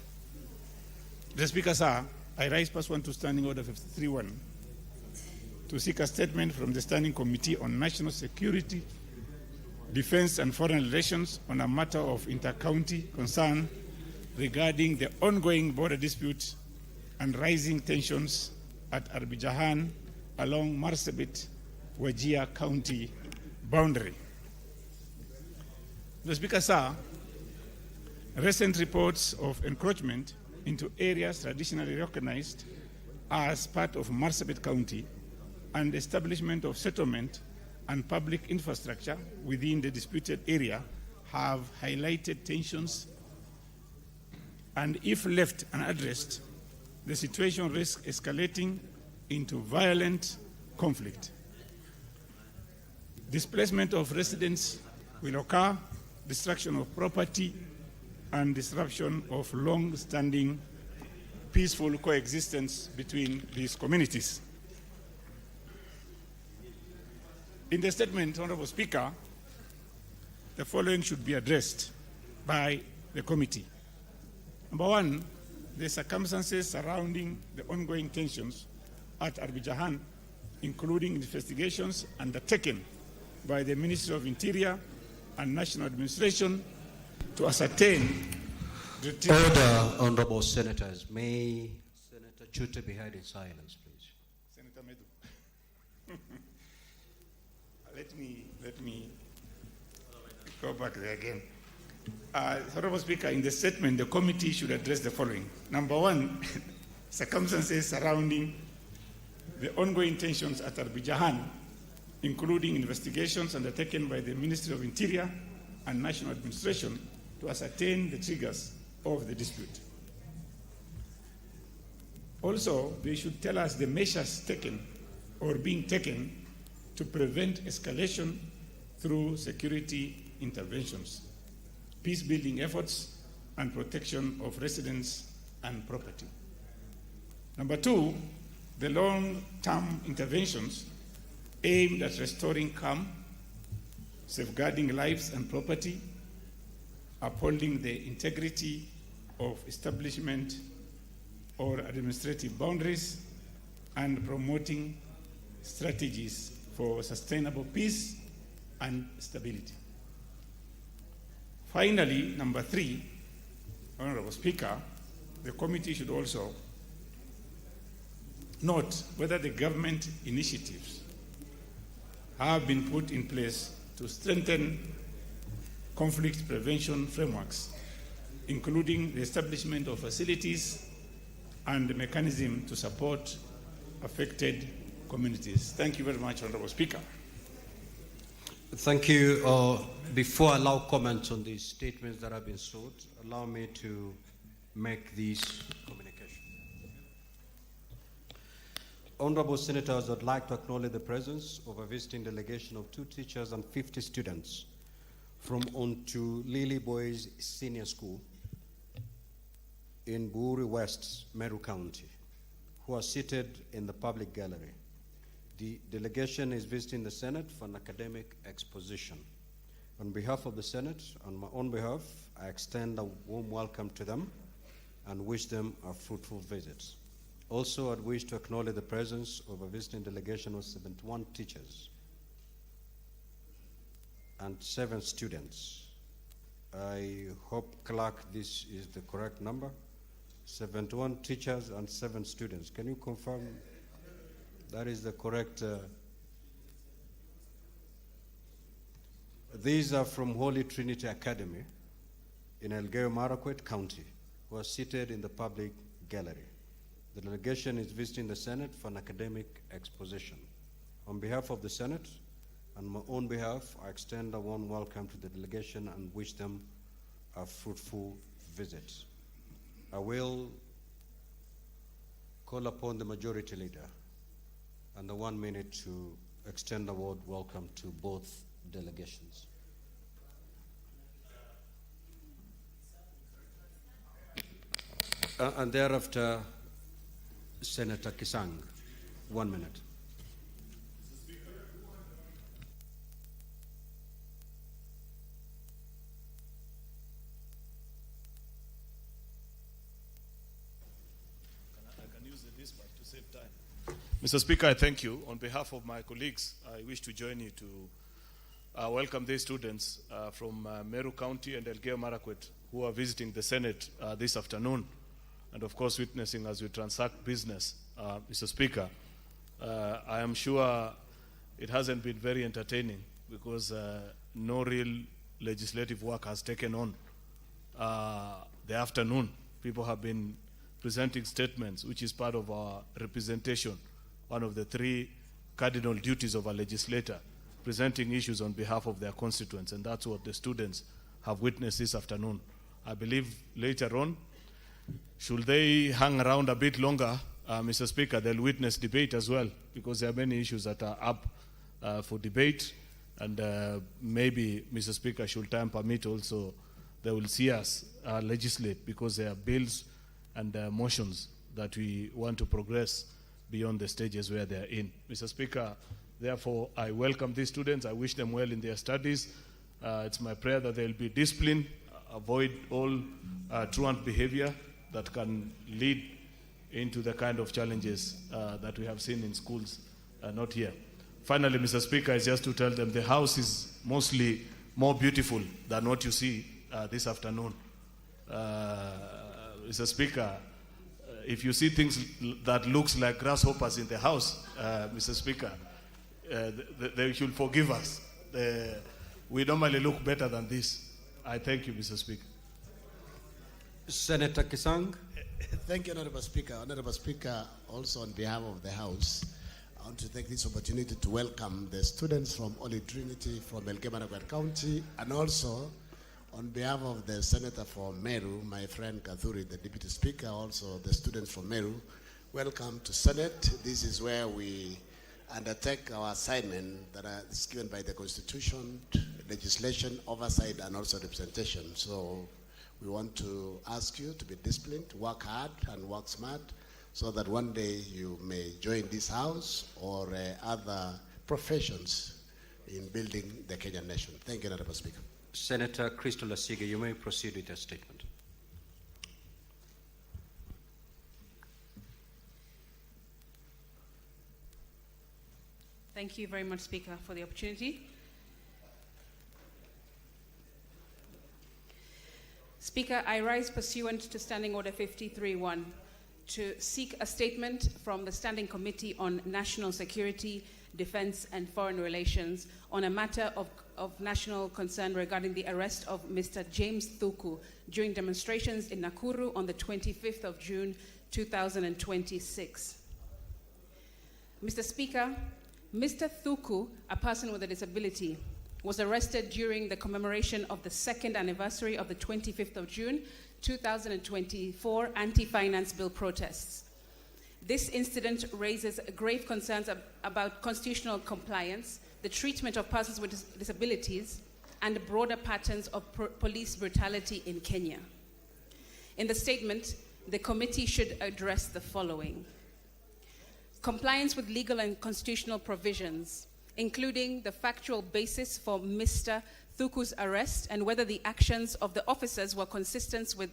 Speaker 11: Mr. Speaker, sir, I rise pursuant to Standing Order 53.1 to seek a statement from the Standing Committee on National Security, Defense and Foreign Relations on a matter of inter-county concern regarding the ongoing border dispute and rising tensions at Arbijahan along Marsabit-Wajir County boundary. Mr. Speaker, sir, recent reports of encroachment into areas traditionally recognized as part of Marsabit County and establishment of settlement and public infrastructure within the disputed area have highlighted tensions, and if left unaddressed, the situation risks escalating into violent conflict. Displacement of residents will occur, destruction of property, and disruption of long-standing peaceful coexistence between these communities. In the statement, Honorable Speaker, the following should be addressed by the committee. Number one, the circumstances surrounding the ongoing tensions at Arbijahan, including investigations undertaken by the Ministry of Interior and National Administration to ascertain the...
Speaker 2: Order, honorable senators. May Senator Chute be heard in silence, please.
Speaker 11: Senator Medu. Let me go back there again. Honorable Speaker, in the statement, the committee should address the following. Number one, circumstances surrounding the ongoing tensions at Arbijahan, including investigations undertaken by the Ministry of Interior and National Administration to ascertain the triggers of the dispute. Also, they should tell us the measures taken or being taken to prevent escalation through security interventions, peace-building efforts, and protection of residents and property. Number two, the long-term interventions aimed at restoring calm, safeguarding lives and property, upholding the integrity of establishment or administrative boundaries, and promoting strategies for sustainable peace and stability. Finally, number three, Honorable Speaker, the committee should also note whether the government initiatives have been put in place to strengthen conflict prevention frameworks, including the establishment of facilities and the mechanism to support affected communities. Thank you very much, Honorable Speaker.
Speaker 2: Thank you. Before I allow comments on these statements that have been sought, allow me to make these communications. Honorable Senators, I'd like to acknowledge the presence of a visiting delegation of 2 teachers and 50 students from Onto Lily Boys Senior School in Buri West, Meru County, who are seated in the public gallery. The delegation is visiting the Senate for an academic exposition. On behalf of the Senate, on my own behalf, I extend a warm welcome to them and wish them a fruitful visit. Also, I'd wish to acknowledge the presence of a visiting delegation of 71 teachers and 7 students. I hope, clerk, this is the correct number. 71 teachers and 7 students. Can you confirm that is the correct? These are from Holy Trinity Academy in Elgeyo Marakwet County, who are seated in the public gallery. The delegation is visiting the Senate for an academic exposition. On behalf of the Senate and my own behalf, I extend a warm welcome to the delegation and wish them a fruitful visit. I will call upon the majority leader and the 1 minute to extend a word welcome to both delegations. And thereafter, Senator Kisang, 1 minute.
Speaker 5: Mr. Speaker, I thank you. On behalf of my colleagues, I wish to join you to welcome these students from Meru County and Elgeyo Marakwet who are visiting the Senate this afternoon and, of course, witnessing as we transact business. Mr. Speaker, I am sure it hasn't been very entertaining because no real legislative work has taken on the afternoon. People have been presenting statements, which is part of our representation, one of the 3 cardinal duties of a legislator, presenting issues on behalf of their constituents, and that's what the students have witnessed this afternoon. I believe later on, should they hang around a bit longer, Mr. Speaker, they'll witness debate as well, because there are many issues that are up for debate, and maybe, Mr. Speaker, should time permit also, they will see us legislate, because there are bills and motions that we want to progress beyond the stages where they are in. Mr. Speaker, Therefore, I welcome these students. I wish them well in their studies. It's my prayer that they'll be disciplined, avoid all truant behavior that can lead into the kind of challenges that we have seen in schools, not here. Finally, Mr. Speaker, is just to tell them the house is mostly more beautiful than what you see this afternoon. Mr. Speaker, if you see things that looks like grasshoppers in the house, Mr. Speaker, they should forgive us. We normally look better than this. I thank you, Mr. Speaker.
Speaker 2: Senator Kisang.
Speaker 12: Thank you, Honorable Speaker. Honorable Speaker, also on behalf of the House, I want to take this opportunity to welcome the students from Holy Trinity from Elgeyo-Marakwet County, and also on behalf of the Senator from Meru, my friend Kathuri, the Deputy Speaker, also the students from Meru, welcome to Senate. This is where we undertake our assignment that is given by the Constitution, legislation, oversight, and also representation. So we want to ask you to be disciplined, work hard, and work smart, so that one day you may join this House or other professions in building the Kenyan nation. Thank you, Honorable Speaker.
Speaker 2: Senator Crystal Asige, you may proceed with your statement.
Speaker 13: Thank you very much, Speaker, for the opportunity. Speaker, I rise pursuant to Standing Order 53-1 to seek a statement from the Standing Committee on National Security, Defense and Foreign Relations on a matter of national concern regarding the arrest of Mr. James Thuku during demonstrations in Nakuru on the 25th of June 2026. Mr. Speaker, Mr. Thuku, a person with a disability, was arrested during the commemoration of the second anniversary of the 25th of June 2024 anti-finance bill protests. This incident raises grave concerns about constitutional compliance, the treatment of persons with disabilities, and broader patterns of police brutality in Kenya. In the statement, the committee should address the following: compliance with legal and constitutional provisions, including the factual basis for Mr. Thuku's arrest and whether the actions of the officers were consistent with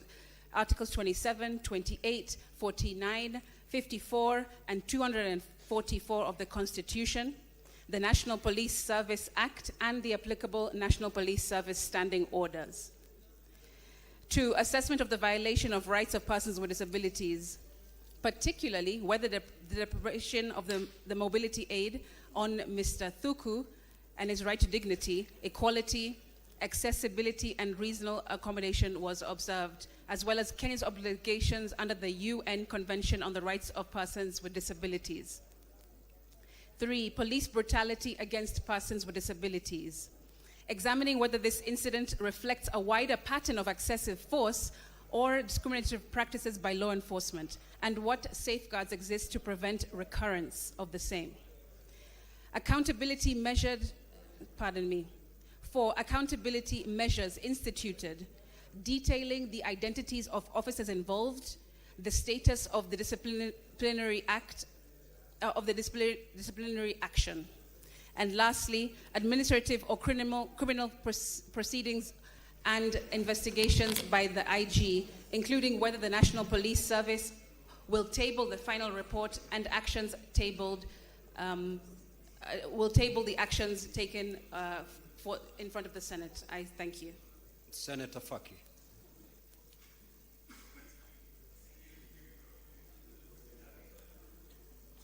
Speaker 13: Articles 27, 28, 49, 54, and 244 of the Constitution, the National Police Service Act, and the applicable National Police Service standing orders. 2, assessment of the violation of rights of persons with disabilities, particularly whether the deprivation of the mobility aid on Mr. Thuku and his right to dignity, equality, accessibility, and reasonable accommodation was observed, as well as Kenya's obligations under the UN Convention on the Rights of Persons with Disabilities. 3, police brutality against persons with disabilities, examining whether this incident reflects a wider pattern of excessive force or discriminatory practices by law enforcement, and what safeguards exist to prevent recurrence of the same. Accountability measured, 4, accountability measures instituted, detailing the identities of officers involved, the status of the disciplinary act, of the disciplinary action. And lastly, administrative or criminal proceedings and investigations by the IG, including whether the National Police Service will table the final report and actions tabled, will table the actions taken in front of the Senate. I thank you.
Speaker 2: Senator Faki.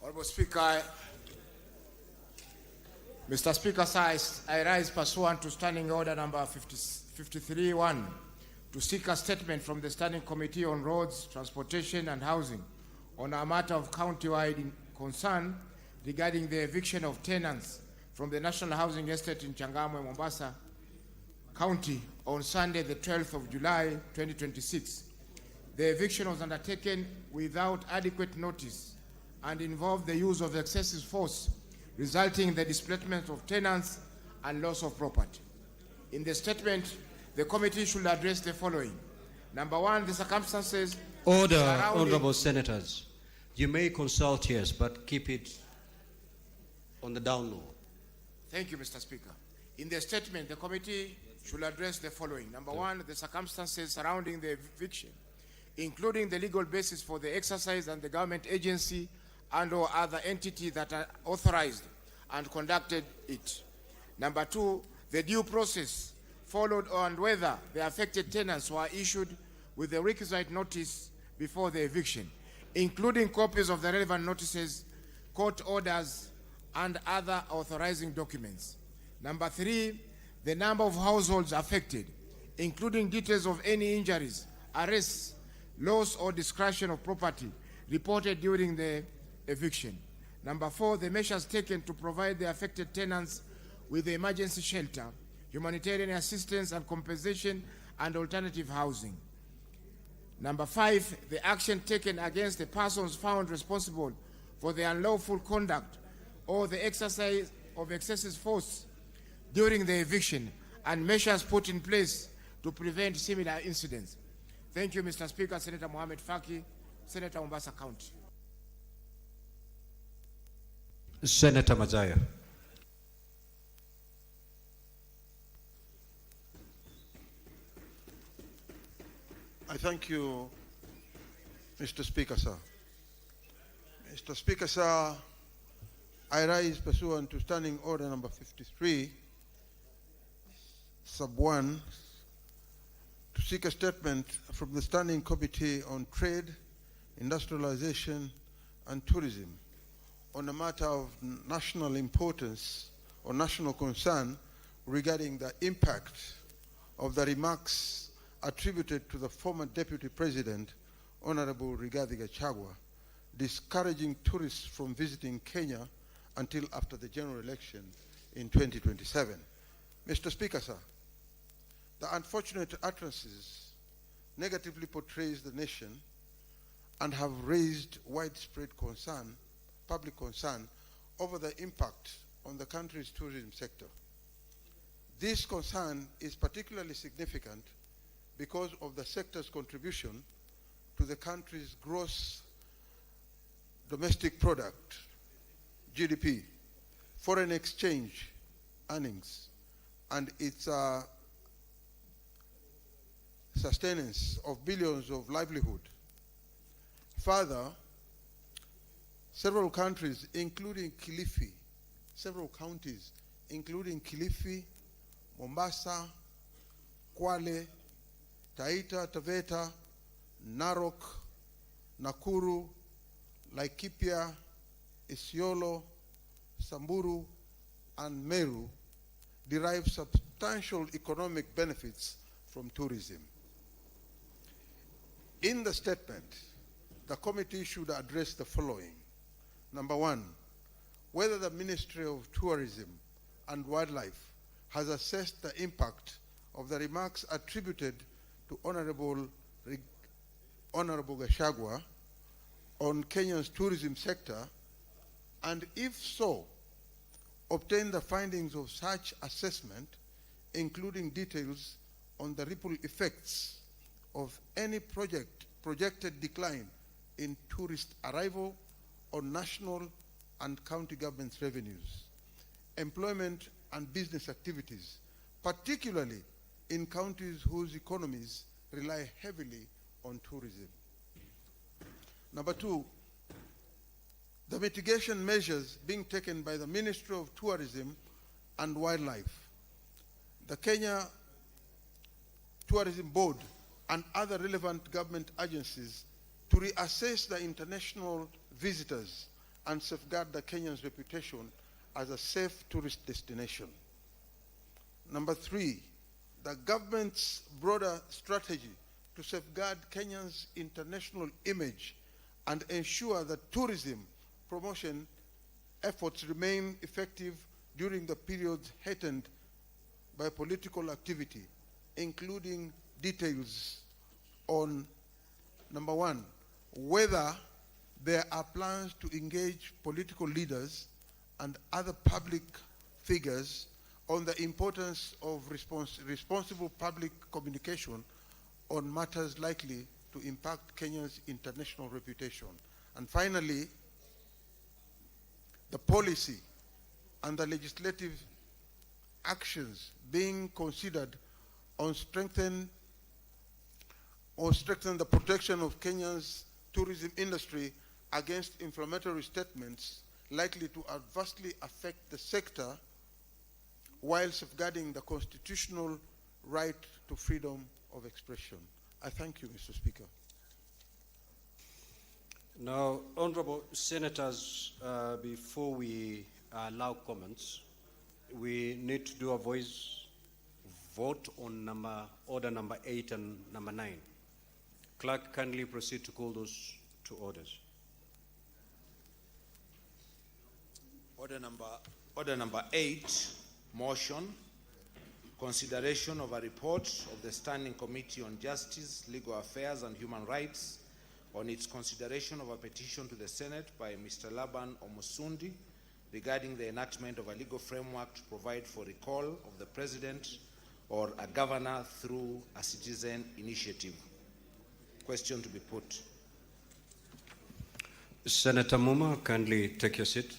Speaker 14: Honorable Speaker, Mr. Speaker, I rise pursuant to Standing Order number 53-1 to seek a statement from the Standing Committee on Roads, Transportation and Housing on a matter of county-wide concern regarding the eviction of tenants from the National Housing Estate in Changamwe, Mombasa County on Sunday, the 12th of July, 2026. The eviction was undertaken without adequate notice and involved the use of excessive force, resulting in the displacement of tenants and loss of property. In the statement, the committee should address the following. Number 1, the circumstances.
Speaker 2: Order, honorable senators. You may consult, yes, but keep it on the down low.
Speaker 14: Thank you, Mr. Speaker. In their statement, the committee should address the following. Number one, the circumstances surrounding the eviction, including the legal basis for the exercise and the government agency and or other entity that are authorized and conducted it. Number two, the due process followed and whether the affected tenants were issued with the requisite notice before the eviction, including copies of the relevant notices, court orders, and other authorizing documents. Number three, the number of households affected, including details of any injuries, arrests, loss or destruction of property reported during the eviction. Number four, the measures taken to provide the affected tenants with the emergency shelter, humanitarian assistance and compensation, and alternative housing. Number five, the action taken against the persons found responsible for the unlawful conduct or the exercise of excessive force during the eviction, and measures put in place to prevent similar incidents. Thank you, Mr. Speaker. Senator Mohamed Faki, Senator Mombasa County.
Speaker 2: Senator Majaya.
Speaker 15: I thank you, Mr. Speaker, sir. Mr. Speaker, sir, I rise pursuant to Standing Order number 53, sub 1, to seek a statement from the Standing Committee on Trade, Industrialization, and Tourism on a matter of national importance or national concern regarding the impact of the remarks attributed to the former Deputy President, Honorable Rigathi Gachagua, discouraging tourists from visiting Kenya until after the general election in 2027. Mr. Speaker, sir, the unfortunate utterances negatively portrays the nation and have raised widespread concern, public concern, over the impact on the country's tourism sector. This concern is particularly significant because of the sector's contribution to the country's gross domestic product, GDP, foreign exchange earnings, and its sustenance of billions of livelihood. Further, several countries, including Kilifi, several counties, including Kilifi, Mombasa, Kwale, Taita Taveta, Narok, Nakuru, Laikipia, Isiolo, Samburu, and Meru derive substantial economic benefits from tourism. In the statement, the committee should address the following. Number one, whether the Ministry of Tourism and Wildlife has assessed the impact of the remarks attributed to Honorable Gachagua on Kenya's tourism sector, and if so, obtain the findings of such assessment, including details on the ripple effects of any projected decline in tourist arrival on national and county government's revenues, employment and business activities, particularly in counties whose economies rely heavily on tourism. Number two, the mitigation measures being taken by the Ministry of Tourism and Wildlife, the Kenya Tourism Board, and other relevant government agencies to reassess the international visitors and safeguard the Kenyan's reputation as a safe tourist destination. Number three, the government's broader strategy to safeguard Kenya's international image and ensure that tourism promotion efforts remain effective during the periods heightened by political activity, including details on, number one, whether there are plans to engage political leaders and other public figures on the importance of responsible public communication on matters likely to impact Kenya's international reputation. And finally, the policy and the legislative actions being considered on strengthen the protection of Kenya's tourism industry against inflammatory statements likely to adversely affect the sector while safeguarding the constitutional right to freedom of expression. I thank you, Mr. Speaker.
Speaker 2: Now, honorable senators, before we allow comments, we need to do a voice vote on order number 8 and number 9. Clerk, kindly proceed to call those two orders.
Speaker 3: Order number 8, motion, consideration of a report of the Standing Committee on Justice, Legal Affairs and Human Rights on its consideration of a petition to the Senate by Mr. Laban Omusundi regarding the enactment of a legal framework to provide for recall of the President or a governor through a citizen initiative. Question to be put.
Speaker 2: Senator Muma, kindly take your seat.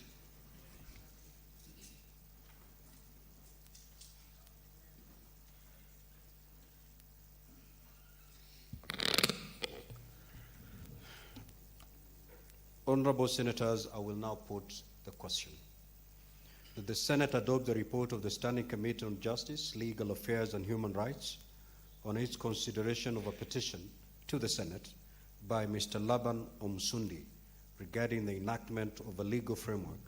Speaker 2: Honorable senators, I will now put the question. That the Senate adopt the report of the Standing Committee on Justice, Legal Affairs and Human Rights on its consideration of a petition to the Senate by Mr. Laban Omusundi regarding the enactment of a legal framework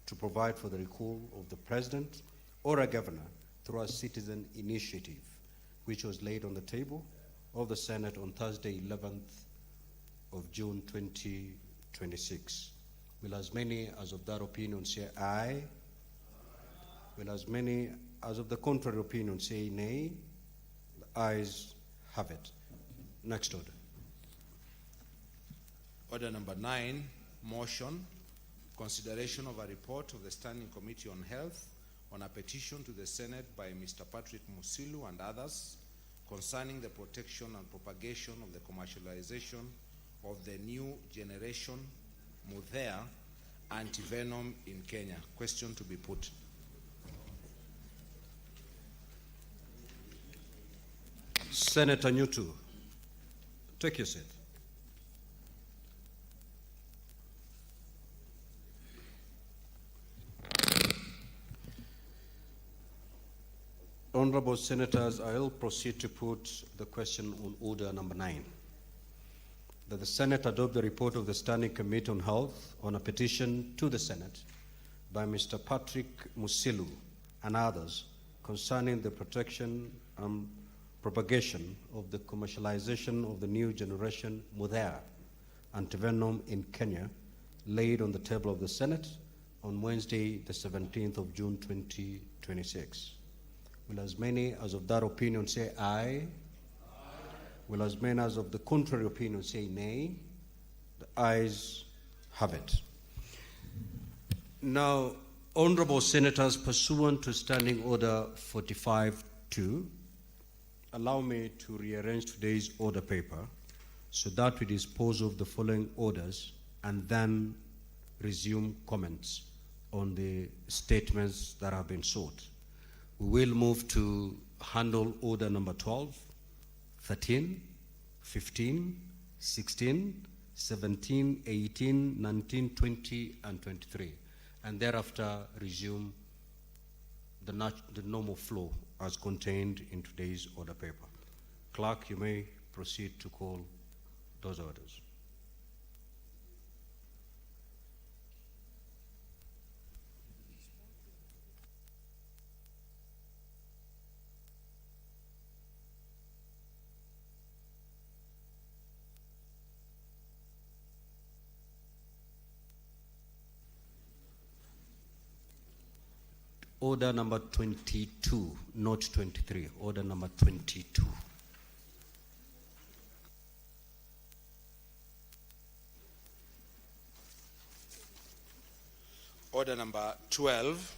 Speaker 2: to provide for the recall of the President or a governor through a citizen initiative, which was laid on the table of the Senate on Thursday, 11th of June 2026. Will as many as of that opinion say aye? Will as many as of the contrary opinion say nay? The ayes have it. Next order.
Speaker 3: Order number 9, motion, consideration of a report of the Standing Committee on Health on a petition to the Senate by Mr. Patrick Musilu and others concerning the protection and propagation of the commercialization of the new generation Mudhea antivenom in Kenya. Question to be put.
Speaker 2: Senator Nyutu, take your seat. Honorable senators, I will proceed to put the question on order number 9. That the Senate adopt the report of the Standing Committee on Health on a petition to the Senate by Mr. Patrick Musilu and others concerning the protection and propagation of the commercialization of the new generation Mudhea antivenom in Kenya, laid on the table of the Senate on Wednesday, the 17th of June 2026. Will as many as of that opinion say aye? Will as many as of the contrary opinion say nay? The ayes have it. Now, honorable senators, pursuant to Standing Order 45-2, allow me to rearrange today's order paper so that we dispose of the following orders and then resume comments on the statements that have been sought. We will move to handle order number 12, 13, 15, 16, 17, 18, 19, 20, and 23, and thereafter resume the normal flow as contained in today's order paper. Clerk, you may proceed to call those orders. Order number 22, not 23. Order number 22.
Speaker 3: Order number 12,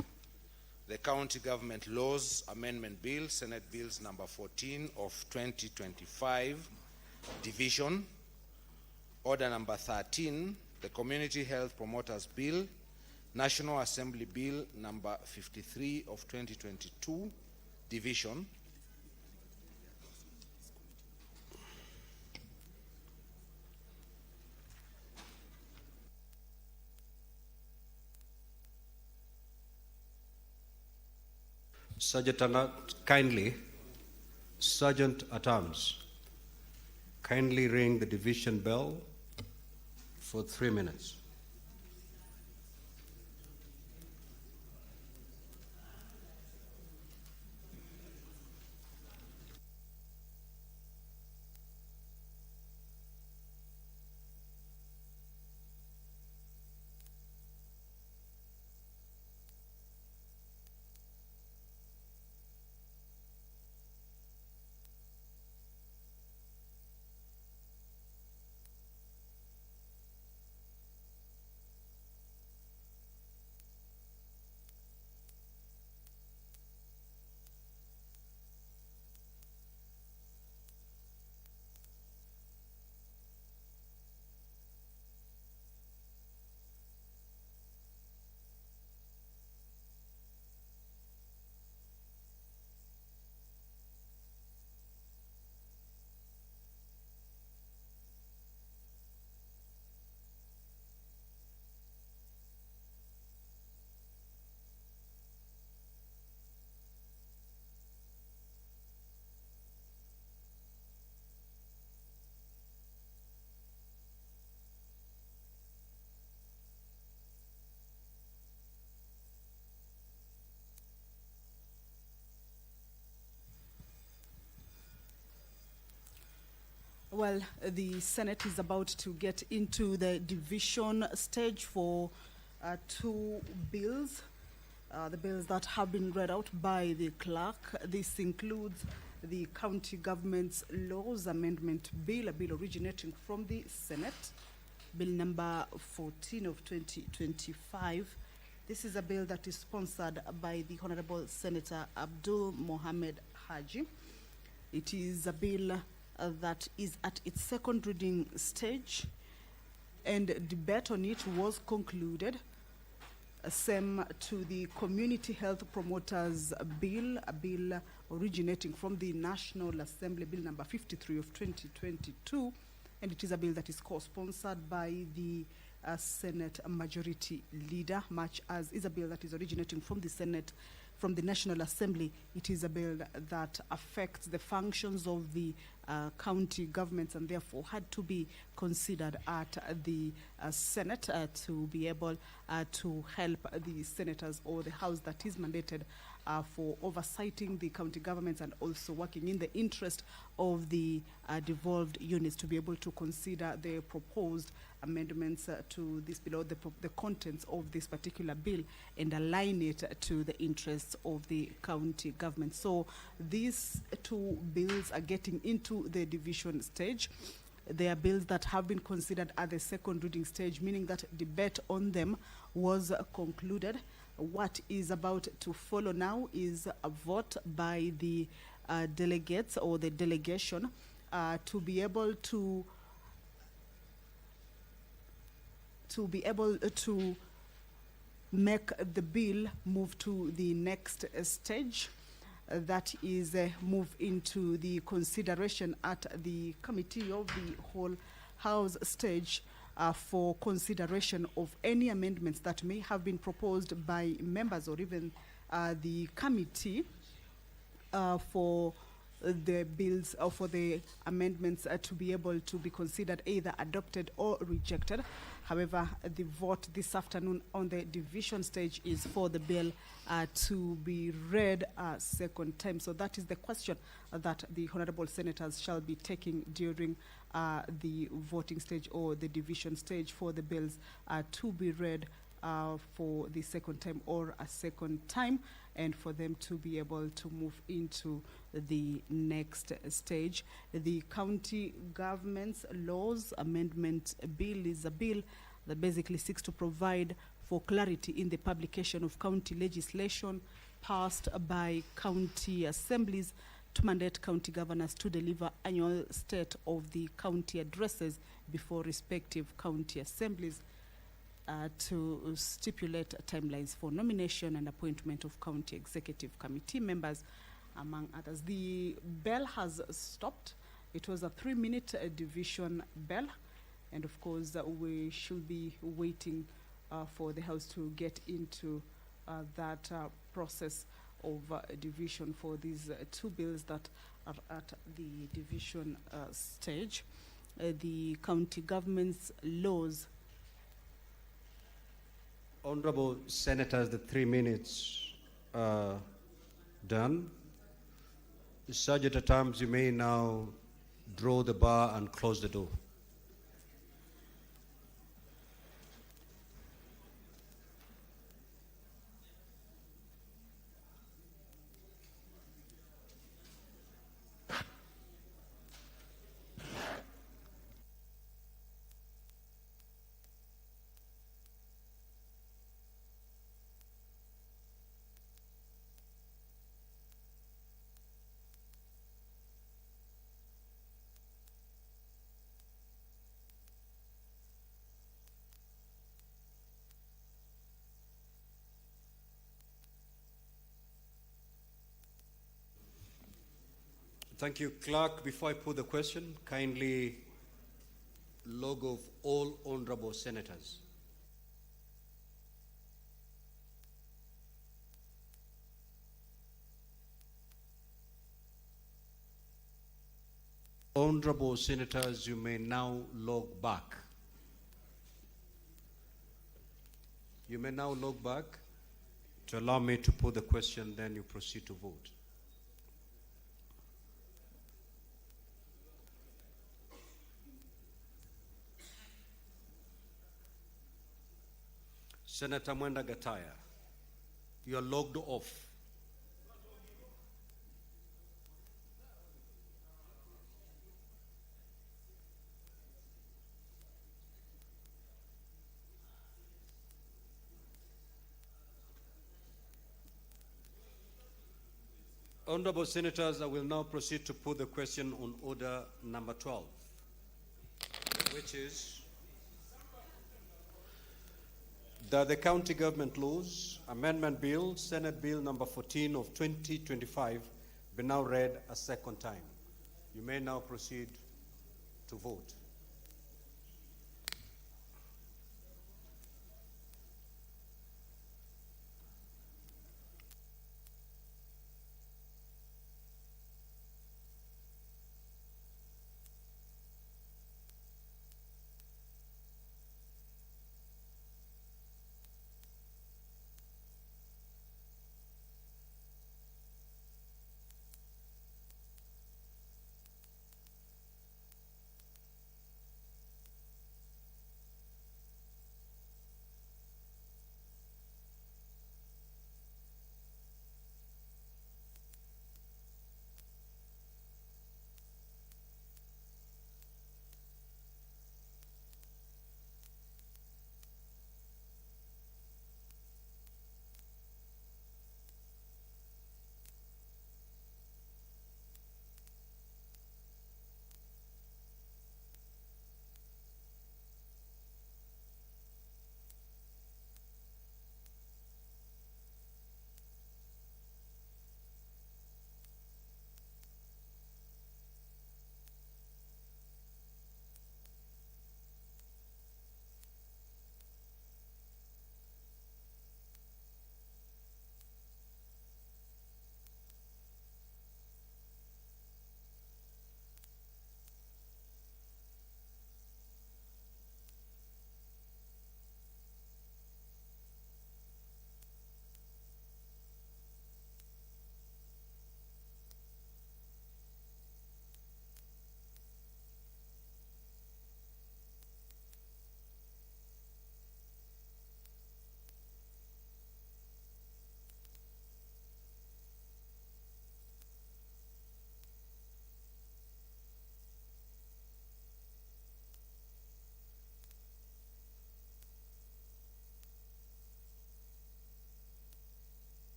Speaker 3: the County Government Laws Amendment Bill, Senate Bills number 14 of 2025, Division. Order number 13, the Community Health Promoters Bill National Assembly Bill number 53 of 2022, division.
Speaker 2: Sergeant at Arms, kindly ring the division bell for 3 minutes.
Speaker 1: Well, the Senate is about to get into the division stage for two bills, the bills that have been read out by the clerk. This includes the County Government's Laws Amendment Bill, a bill originating from the Senate, Bill number 14 of 2025. This is a bill that is sponsored by the Honorable Senator Abdul Mohamed Haji. It is a bill that is at its second reading stage, and debate on it was concluded. Same to the Community Health Promoters Bill, a bill originating from the National Assembly, Bill number 53 of 2022, and it is a bill that is co-sponsored by the Senate Majority Leader, much as is a bill that is originating from the Senate, from the National Assembly. It is a bill that affects the functions of the county governments, and therefore had to be considered at the Senate to be able to help the senators or the House that is mandated for oversighting the county governments and also working in the interest of the devolved units to be able to consider the proposed amendments to this bill, or the contents of this particular bill, and align it to the interests of the county government. So these two bills are getting into the division stage. They are bills that have been considered at the second reading stage, meaning that debate on them was concluded. What is about to follow now is a vote by the delegates or the delegation to be able to make the bill move to the next stage. That is move into the consideration at the Committee of the Whole House stage for consideration of any amendments that may have been proposed by members or even the committee for the bills or for the amendments to be able to be considered either adopted or rejected. However, the vote this afternoon on the division stage is for the bill to be read a second time. So that is the question that the honorable senators shall be taking during the voting stage or the division stage for the bills to be read for the second time or a second time, and for them to be able to move into the next stage. The County Government's Laws Amendment Bill is a bill that basically seeks to provide for clarity in the publication of county legislation passed by county assemblies to mandate county governors to deliver annual state of the county addresses before respective county assemblies. to stipulate timelines for nomination and appointment of county executive committee members, among others. The bell has stopped. It was a 3-minute division bell, and of course we should be waiting for the House to get into that process of division for these 2 bills that are at the division stage. The county government's laws.
Speaker 2: Honorable Senators, the 3 minutes done. Sergeant at Arms, you may now draw the bar and close the door. Thank you, Clerk. Before I put the question, kindly log of all honorable senators. Honorable senators, you may now log back. You may now log back to allow me to put the question, then you proceed to vote. Senator Mwenda Gataya, you are logged off. Honorable Senators, I will now proceed to put the question on order number 12, which is that the County Government Laws Amendment Bill, Senate Bill number 14 of 2025, be now read a second time. You may now proceed to vote.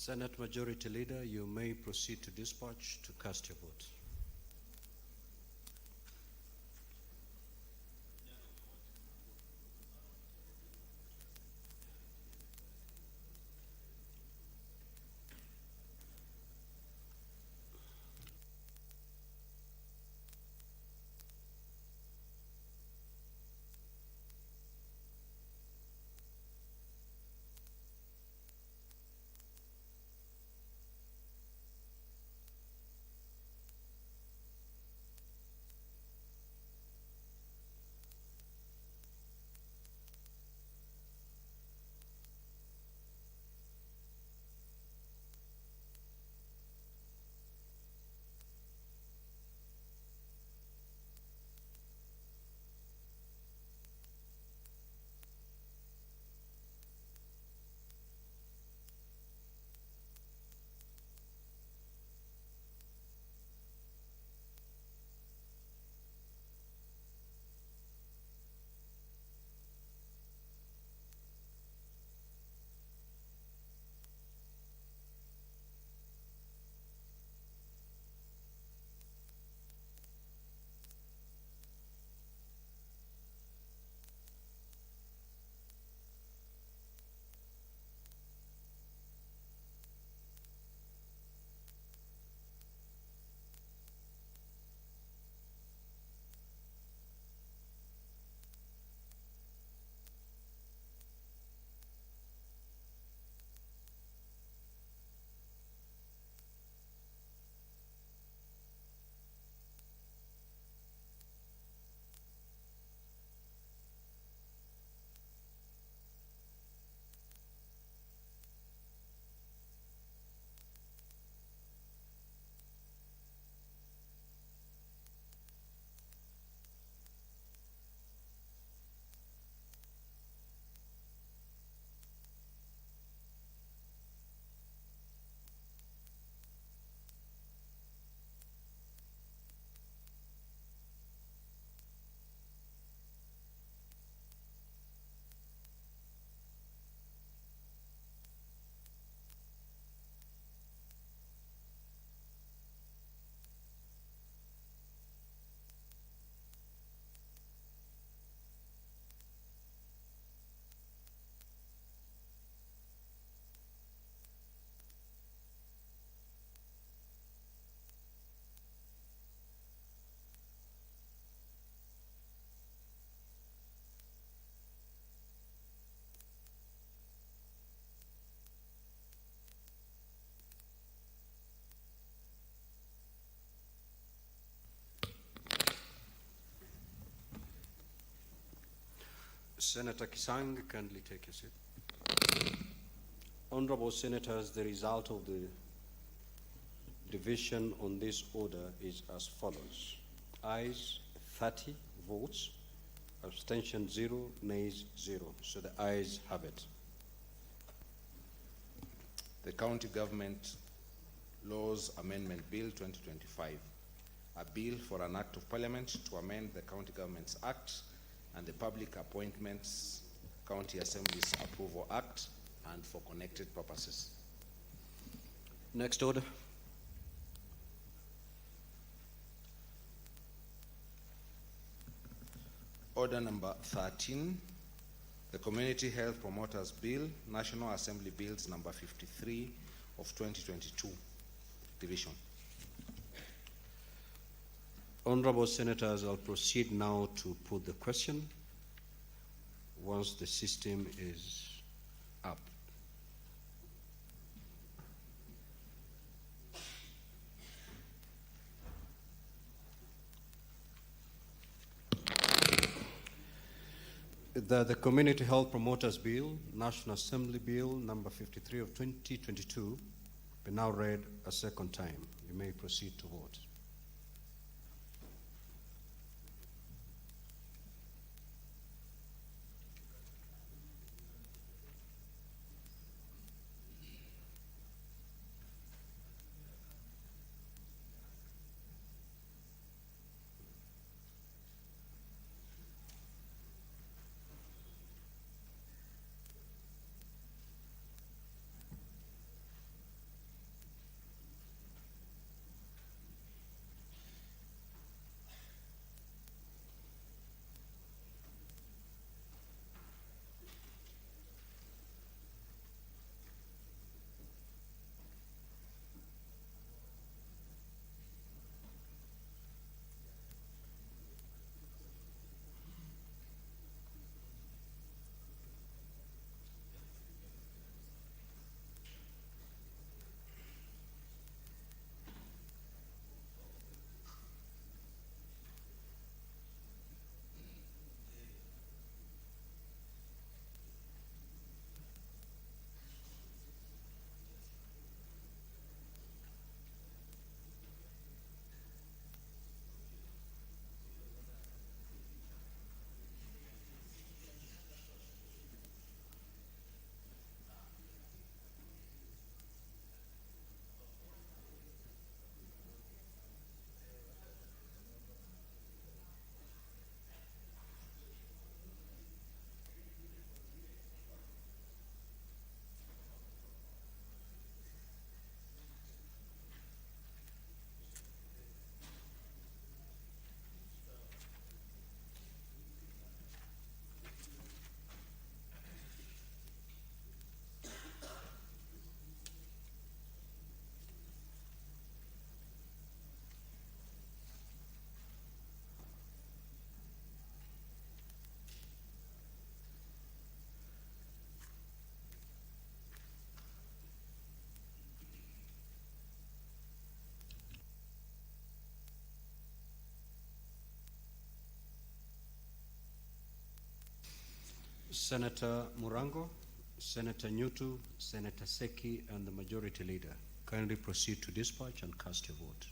Speaker 2: Senate Majority Leader, you may proceed to dispatch to cast your vote. Senator Kisang, kindly take your seat. Honorable Senators, the result of the division on this order is as follows. Ayes 30 votes, abstention 0, nays 0. So the ayes have it.
Speaker 3: The County Government Laws Amendment Bill 2025, a bill for an Act of Parliament to amend the County Governments Act and the Public Appointments County Assemblies Approval Act and for connected purposes.
Speaker 2: Next order.
Speaker 3: Order number 13, the Community Health Promoters Bill, National Assembly Bills number 53 of 2022, division.
Speaker 2: Honorable Senators, I'll proceed now to put the question once the system is up. The Community Health Promoters Bill, National Assembly Bill number 53 of 2022, be now read a second time. You may proceed to vote. Senator Murango, Senator Nyutu, Senator Seki, and the Majority Leader. Kindly proceed to dispatch and cast your vote.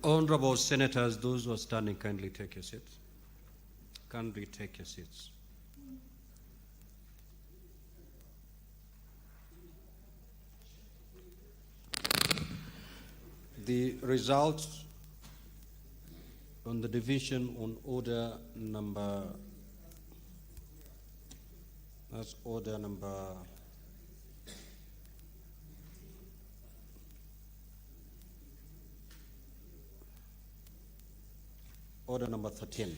Speaker 2: Honorable Senators, those who are standing, kindly take your seats. Kindly take your seats. The results on the division on order number, that's order number Order number 13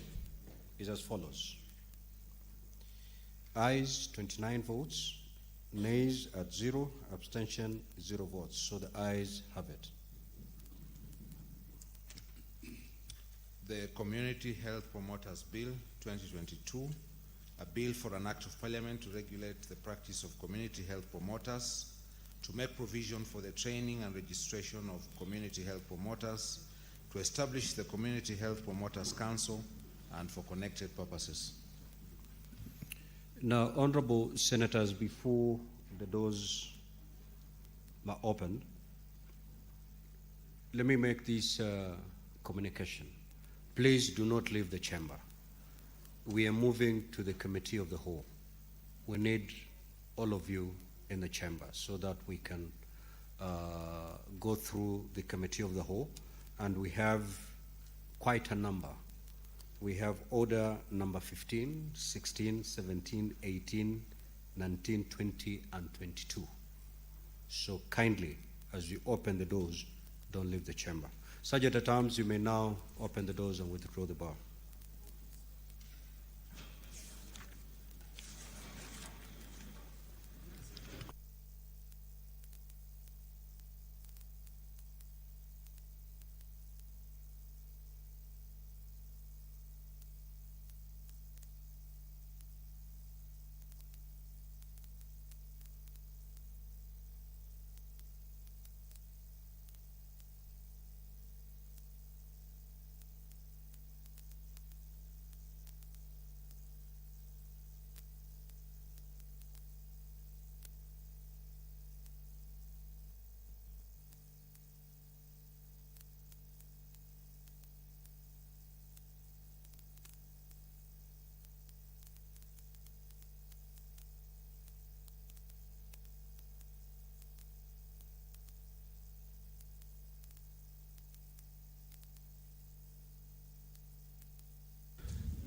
Speaker 2: is as follows. Ayes 29 votes, nays at 0, abstention 0 votes. So the ayes have it.
Speaker 3: The Community Health Promoters Bill 2022, a bill for an act of parliament to regulate the practice of community health promoters, to make provision for the training and registration of community health promoters, to establish the Community Health Promoters Council, and for connected purposes.
Speaker 2: Now, honorable senators, before the doors are opened, let me make this communication. Please do not leave the chamber. We are moving to the committee of the whole. We need all of you in the chamber so that we can go through the committee of the whole. And we have quite a number. We have order number 15, 16, 17, 18, 19, 20, and 22. So kindly, as you open the doors, don't leave the chamber. Sergeant at Arms, you may now open the doors and withdraw the bar.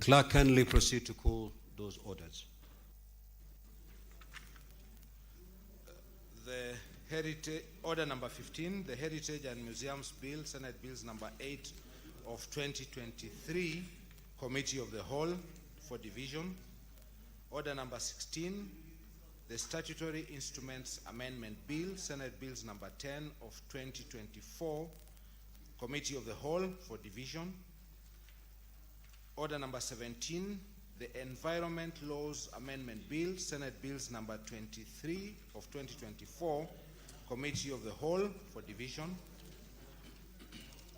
Speaker 2: clerk kindly proceed to call those orders.
Speaker 3: The Heritage, Order number 15, the Heritage and Museums Bill, Senate Bills number 8 of 2023, Committee of the Whole for division. Order number 16, the Statutory Instruments Amendment Bill, Senate Bills number 10 of 2024, Committee of the Whole for division. Order number 17, the Environment Laws Amendment Bill, Senate Bills number 23 of 2024, Committee of the Whole for division.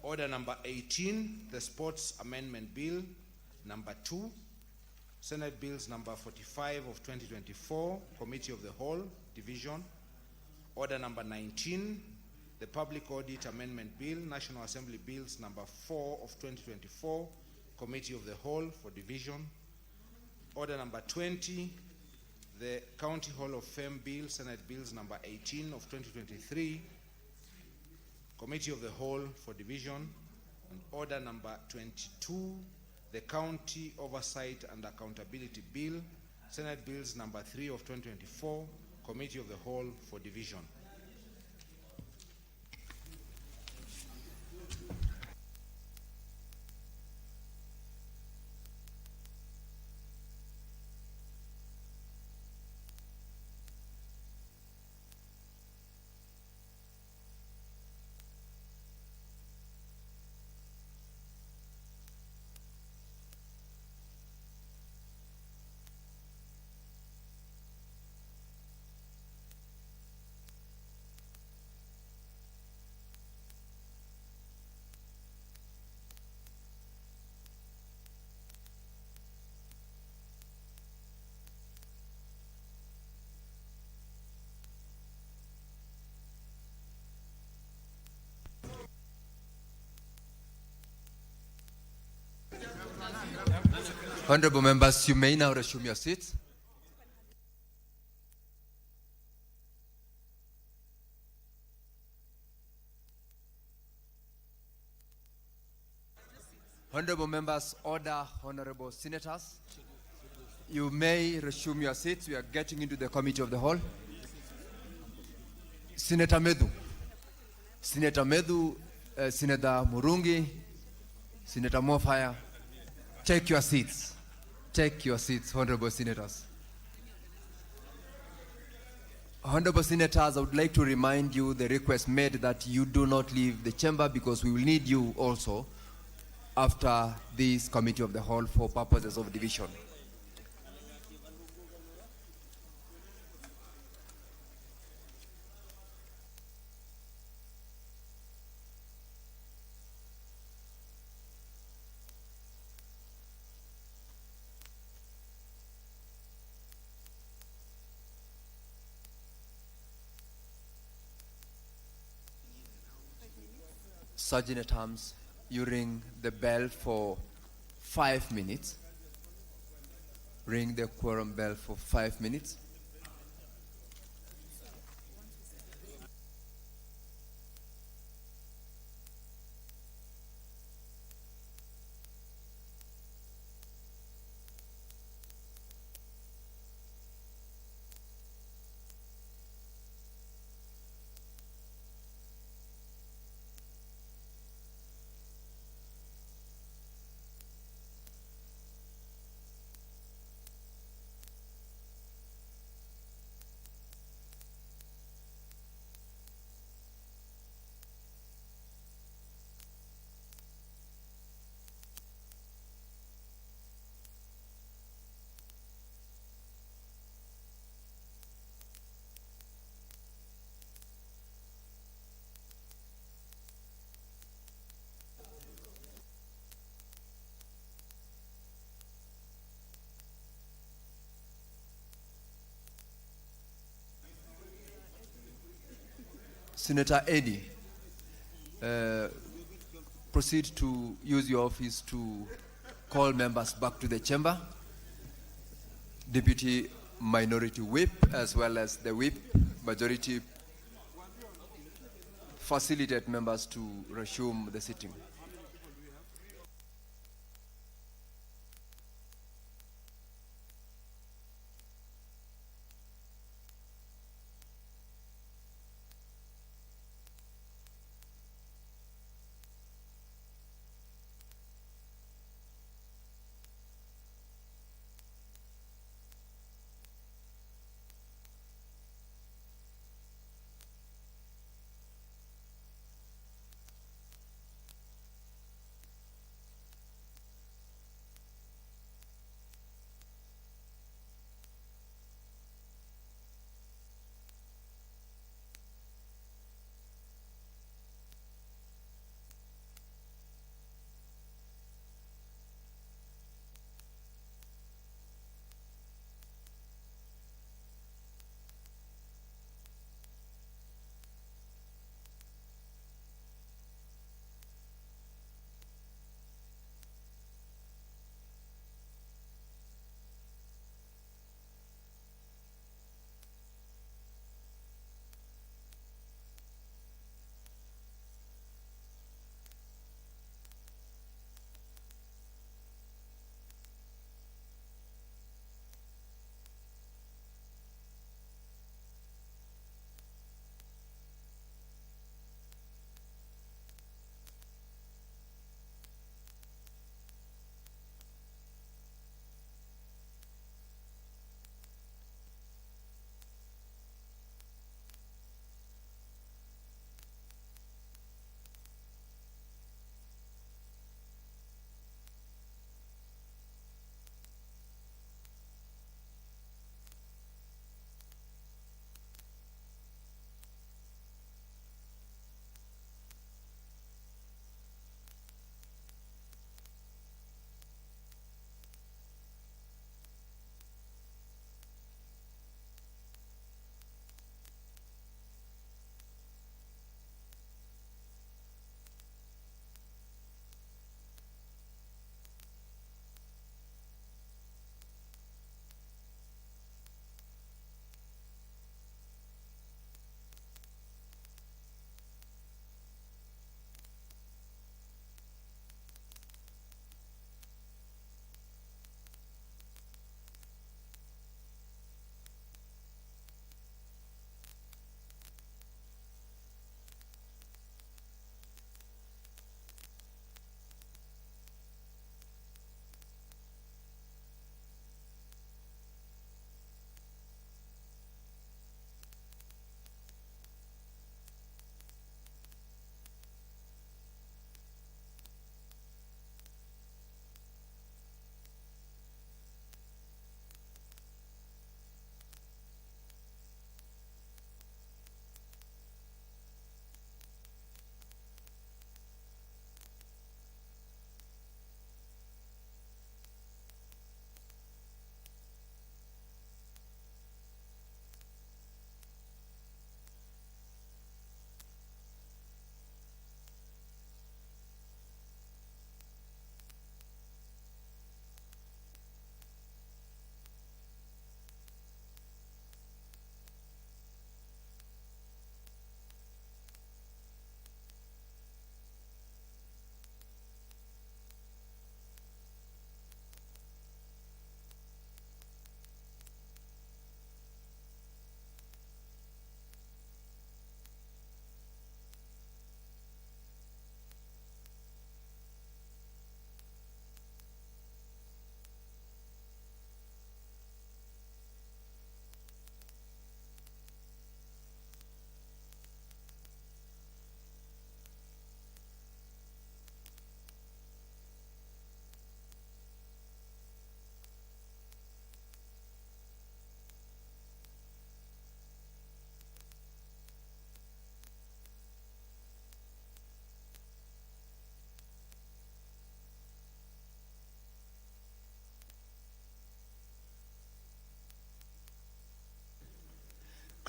Speaker 3: Order number 18, the Sports Amendment Bill number 2, Senate Bills number 45 of 2024, Committee of the Whole, division. Order number 19, the Public Audit Amendment Bill, National Assembly Bills number 4 of 2024, Committee of the Whole for division. Order number 20, the County Hall of Fame Bill, Senate Bills number 18 of 2023, Committee of the Whole for division. And order number 22, the County Oversight and Accountability Bill, Senate Bills number 3 of 2024, Committee of the Whole for division.
Speaker 16: Honorable members, you may now resume your seats. Honorable members, order, honorable senators. You may resume your seats. We are getting into the Committee of the Whole. Senator Medu. Senator Medu, Senator Murungi, Senator Mofaya, take your seats. Take your seats, honorable senators. Honorable senators, I would like to remind you the request made that you do not leave the chamber because we will need you also after this Committee of the Whole for purposes of division. Sergeant at Arms, you ring the bell for 5 minutes. Ring the quorum bell for 5 minutes. Senator Eddy, proceed to use your office to call members back to the chamber. Deputy Minority Whip as well as the Whip Majority facilitate members to resume the sitting.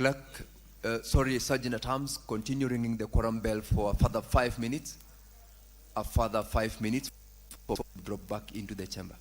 Speaker 16: Clerk, Sergeant at Arms, continue ringing the quorum bell for a further 5 minutes. A further 5 minutes for drop back into the chamber.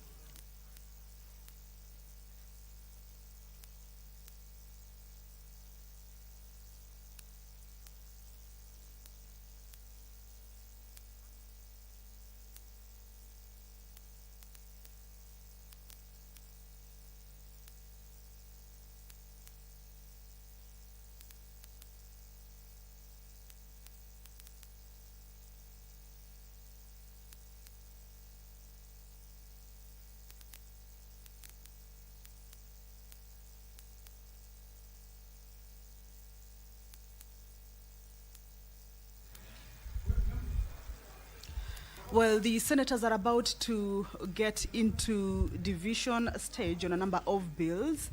Speaker 1: Well, the senators are about to get into division stage on a number of bills.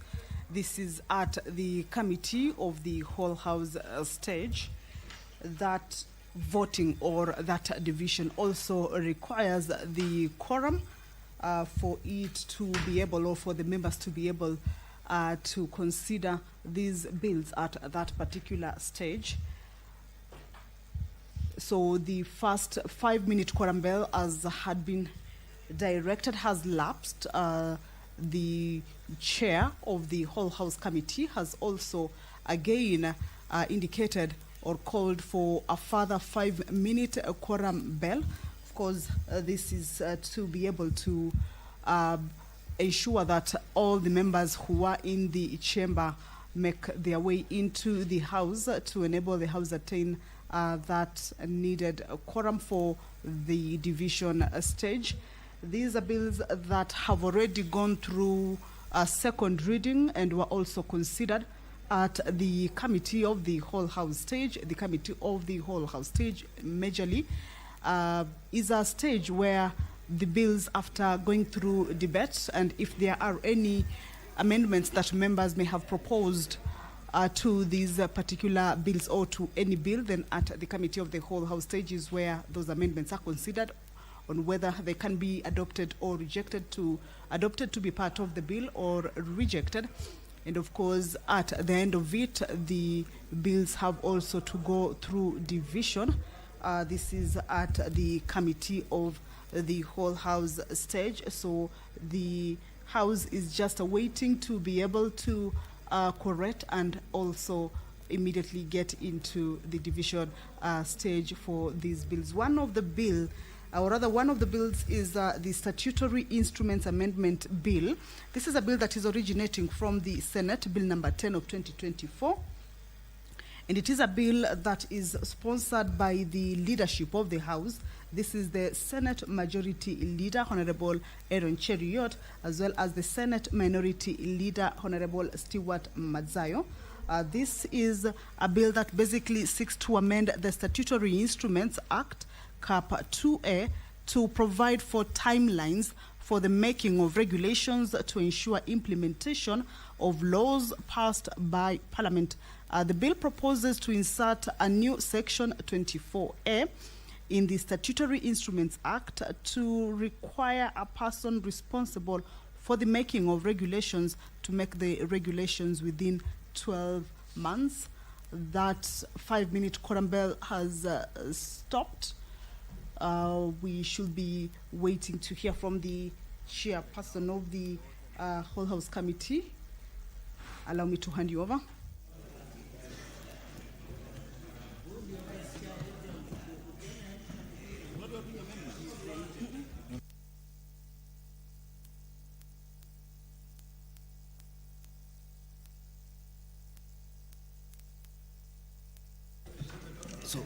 Speaker 1: This is at the committee of the whole house stage. That voting or that division also requires the quorum for it to be able, or for the members to be able to consider these bills at that particular stage. So the first 5-minute quorum bell, as had been directed, has lapsed. The chair of the whole house committee has also again indicated or called for a further 5-minute quorum bell. Of course, this is to be able to ensure that all the members who are in the chamber make their way into the house to enable the house attain that needed quorum for the division stage. These are bills that have already gone through a second reading and were also considered at the committee of the whole house stage. The committee of the whole house stage majorly is a stage where the bills, after going through debate, and if there are any amendments that members may have proposed to these particular bills or to any bill, then at the committee of the whole house stage is where those amendments are considered on whether they can be adopted or rejected, adopted to be part of the bill or rejected. And of course, at the end of it, the bills have also to go through division. This is at the committee of the whole house stage. So the house is just waiting to be able to correct and also immediately get into the division stage for these bills. One of the bills is the Statutory Instruments Amendment Bill. This is a bill that is originating from the Senate, Bill number 10 of 2024. And it is a bill that is sponsored by the leadership of the House. This is the Senate Majority Leader, Honorable Aaron Cheriot, as well as the Senate Minority Leader, Honorable Stewart Madzayo. This is a bill that basically seeks to amend the Statutory Instruments Act, Cap 2A, to provide for timelines for the making of regulations to ensure implementation of laws passed by Parliament. The bill proposes to insert a new section 24A in the Statutory Instruments Act to require a person responsible for the making of regulations to make the regulations within 12 months. That 5-minute quorum bell has stopped. We should be waiting to hear from the chairperson of the whole house committee. Allow me to hand you over.
Speaker 16: So,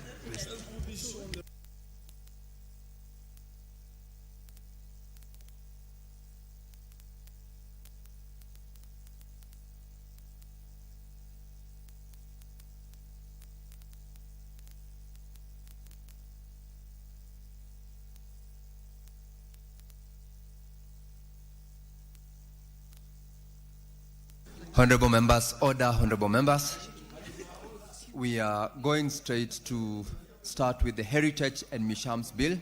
Speaker 16: honorable members, order, honorable members. We are going straight to start with the Heritage and Museums Bill,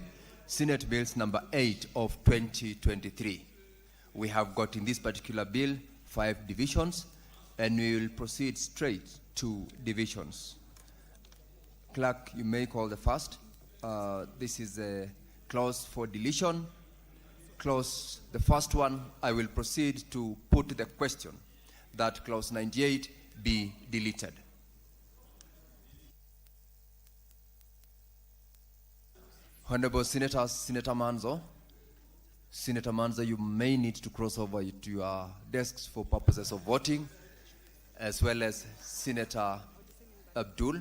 Speaker 16: Senate Bills number 8 of 2023. We have got in this particular bill 5 divisions, and we will proceed straight to divisions. Clerk, you may call the first. This is a clause for deletion. Clause, the first one, I will proceed to put the question that clause 98 be deleted. Honorable Senators, Senator Manzo. Senator Manzo, you may need to cross over to your desks for purposes of voting, as well as Senator Abdul.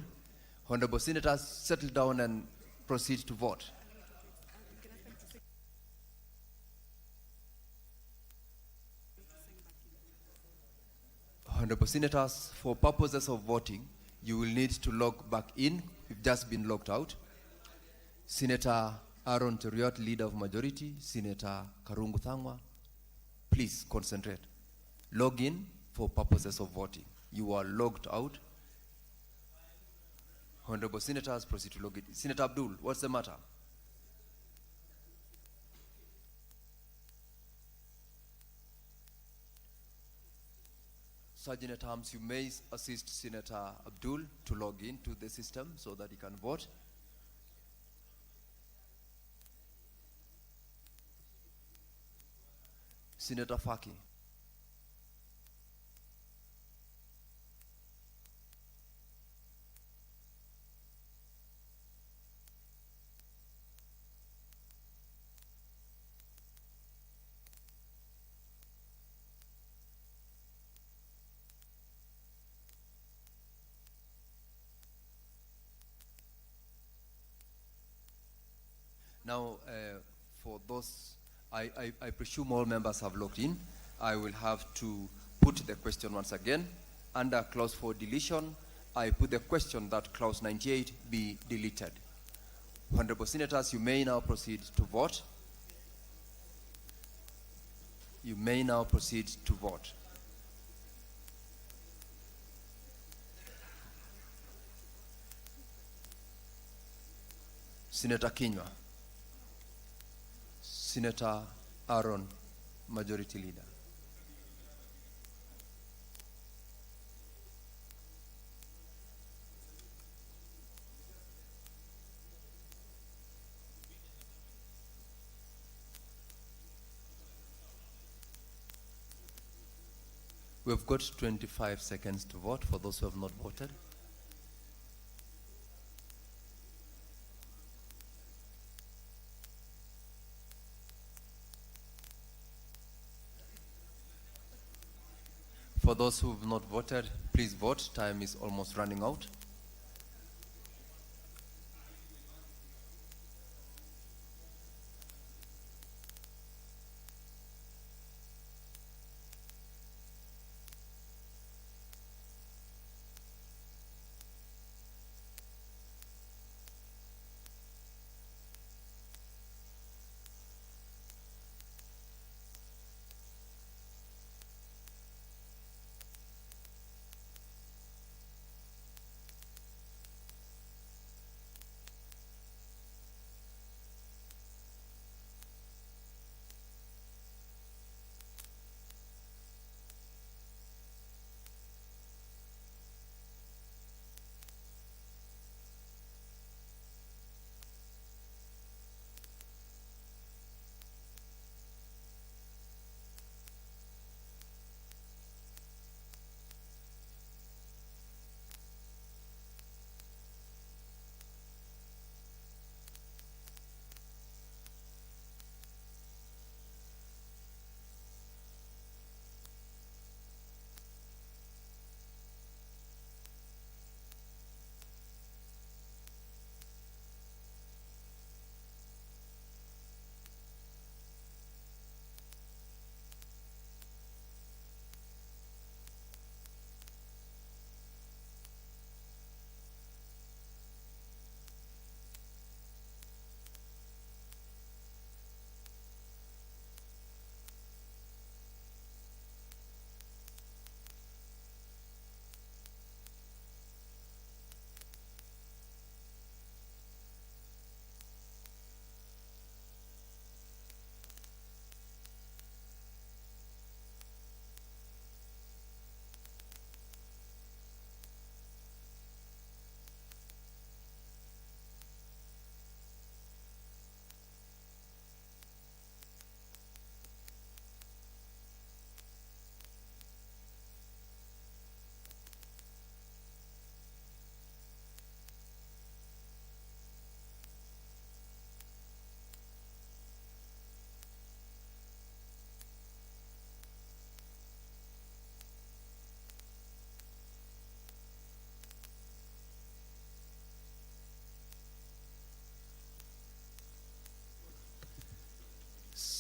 Speaker 16: Honorable Senators, settle down and proceed to vote. Honorable Senators, for purposes of voting, you will need to log back in. You've just been logged out. Senator Aaron Teriot, Leader of Majority, Senator Karungu Thangwa, please concentrate. Log in for purposes of voting. You are logged out. Honorable Senators, proceed to log in. Senator Abdul, what's the matter? Sergeant at Arms, you may assist Senator Abdul to log in to the system so that he can vote. Senator Faki. Now, for those, I presume all members have logged in. I will have to put the question once again. Under clause for deletion, I put the question that clause 98 be deleted. Honorable Senators, you may now proceed to vote. You may now proceed to vote. Senator Kinywa. Senator Aaron, Majority Leader. We've got 25 seconds to vote for those who have not voted. For those who have not voted, please vote. Time is almost running out.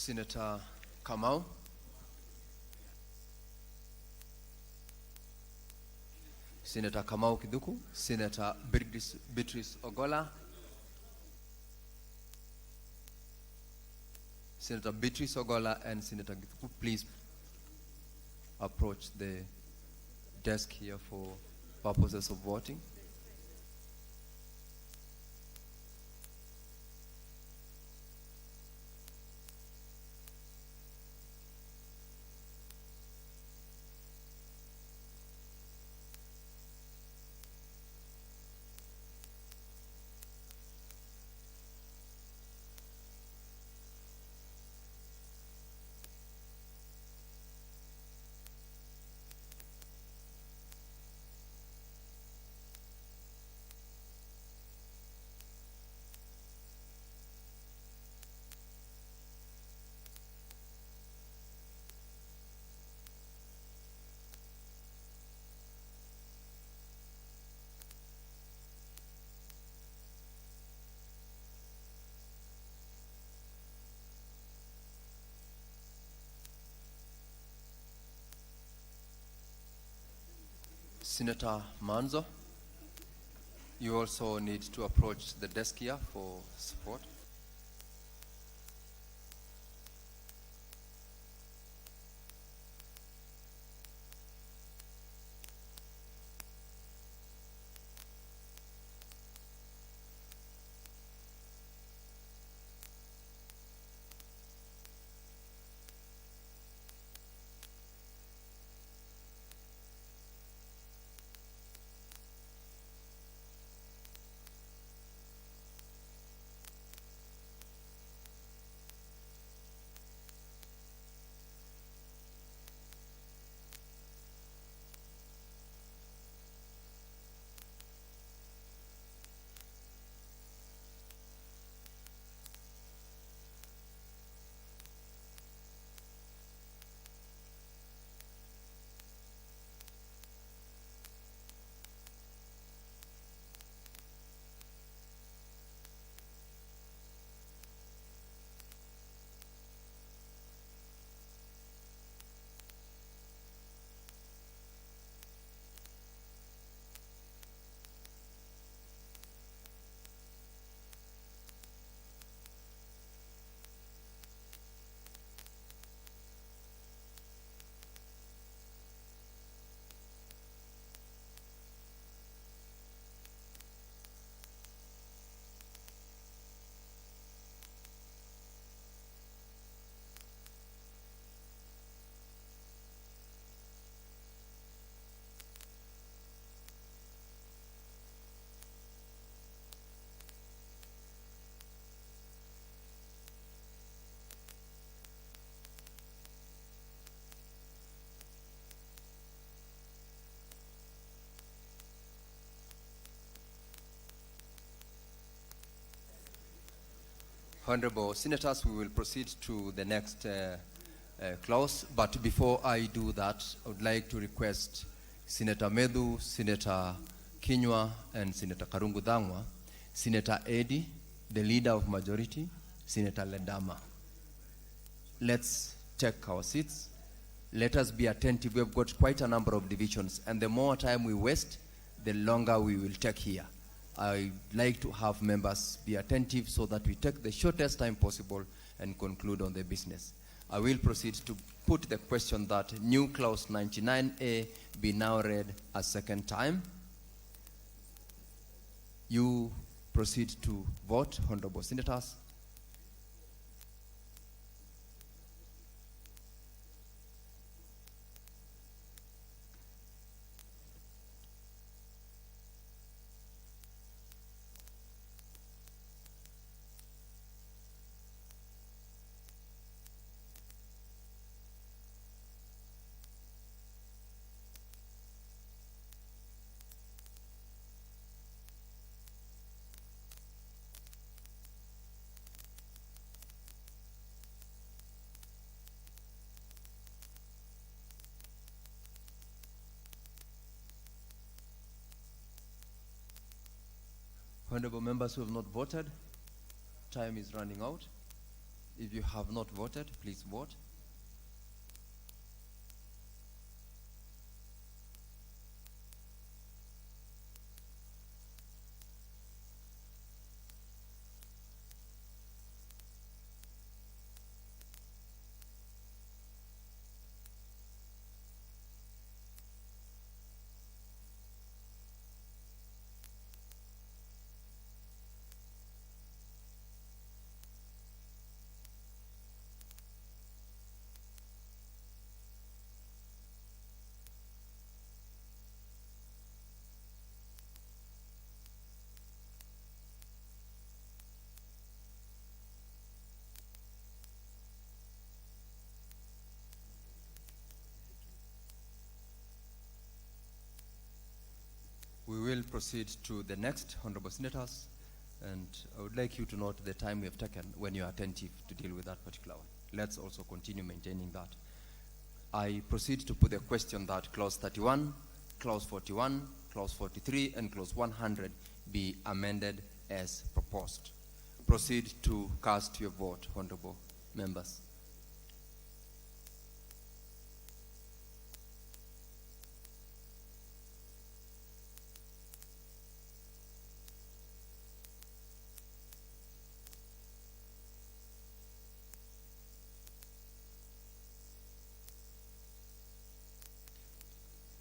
Speaker 16: Senator Kamau. Senator Kamau Kiduku, Senator Beatrice Ogola, Senator Beatrice Ogola and Senator Kiduku, please approach the desk here for purposes of voting. Senator Manzo, you also need to approach the desk here for support. Honorable Senators, we will proceed to the next clause, but before I do that, I would like to request Senator Medu, Senator Kinywa, and Senator Karungu Dhangwa, Senator Eddy, the leader of majority, Senator Ledama. Let's take our seats. Let us be attentive. We have got quite a number of divisions, and the more time we waste, the longer we will take here. I'd like to have members be attentive so that we take the shortest time possible and conclude on the business. I will proceed to put the question that new clause 99A be now read a second time. You proceed to vote, Honorable Senators. Honorable members who have not voted, time is running out. If you have not voted, please vote. We will proceed to the next, Honorable Senators, and I would like you to note the time we have taken when you are attentive to deal with that particular one. Let's also continue maintaining that. I proceed to put the question that Clause 31, Clause 41, Clause 43, and Clause 100 be amended as proposed. Proceed to cast your vote, Honorable Members.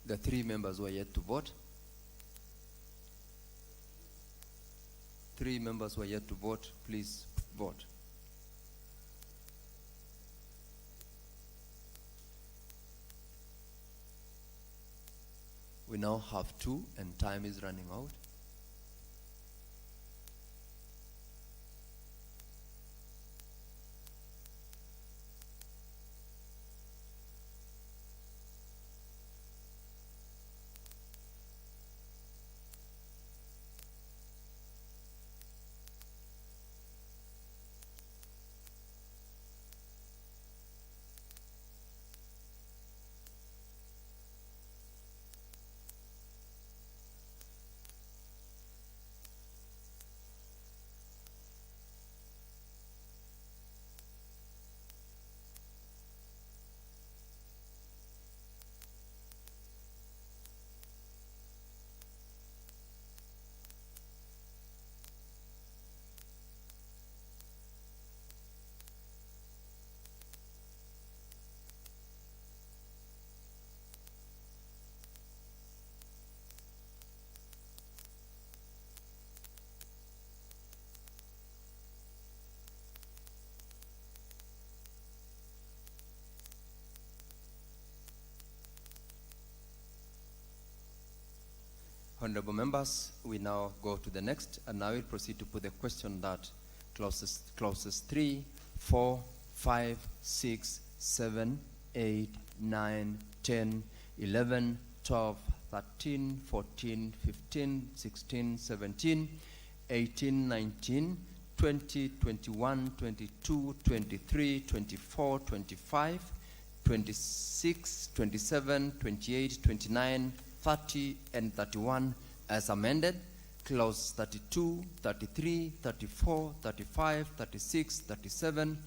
Speaker 16: The 3 members who are yet to vote. 3 members who are yet to vote, please vote. We now have 2 and time is running out. Honorable members, we now go to the next, and now we'll proceed to put the question that clauses 3, 4, 5, 6, 7, 8, 9, 10, 11, 12, 13, 14, 15, 16, 17, 18, 19, 20, 21, 22, 23, 24, 25, 26, 27, 28, 29, 30 and 31 as amended. Clause 32, 33, 34, 35, 36, 37,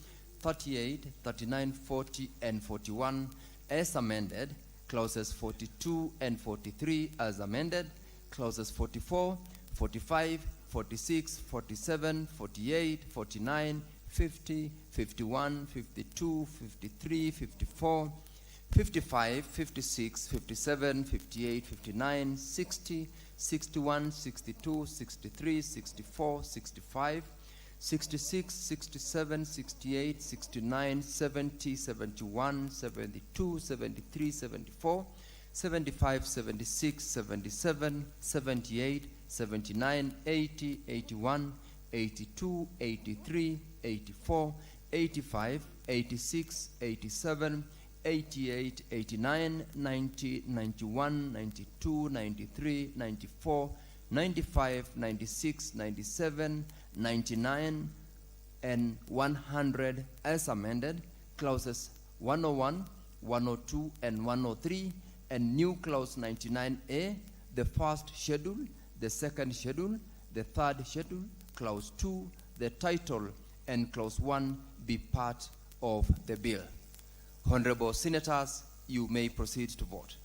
Speaker 16: 38, 39, 40 and 41 as amended. Clauses 42 and 43 as amended. Clauses 44, 45, 46, 47, 48, 49, 50, 51, 52, 53, 54, 55, 56, 57, 58, 59, 60, 61, 62, 63, 64, 65, 66, 67, 68, 69, 70, 71, 72, 73, 74, 75, 76, 77, 78, 79, 80, 81, 82, 83, 84, 85, 86, 87, 88, 89, 90, 91, 92, 93, 94, 95, 96, 97, 99, and 100 as amended. Clauses 101, 102, and 103, and new clause 99A, the first schedule, the second schedule, the third schedule, clause 2, the title, and clause 1 be part of the bill. Honorable Senators, you may proceed to vote.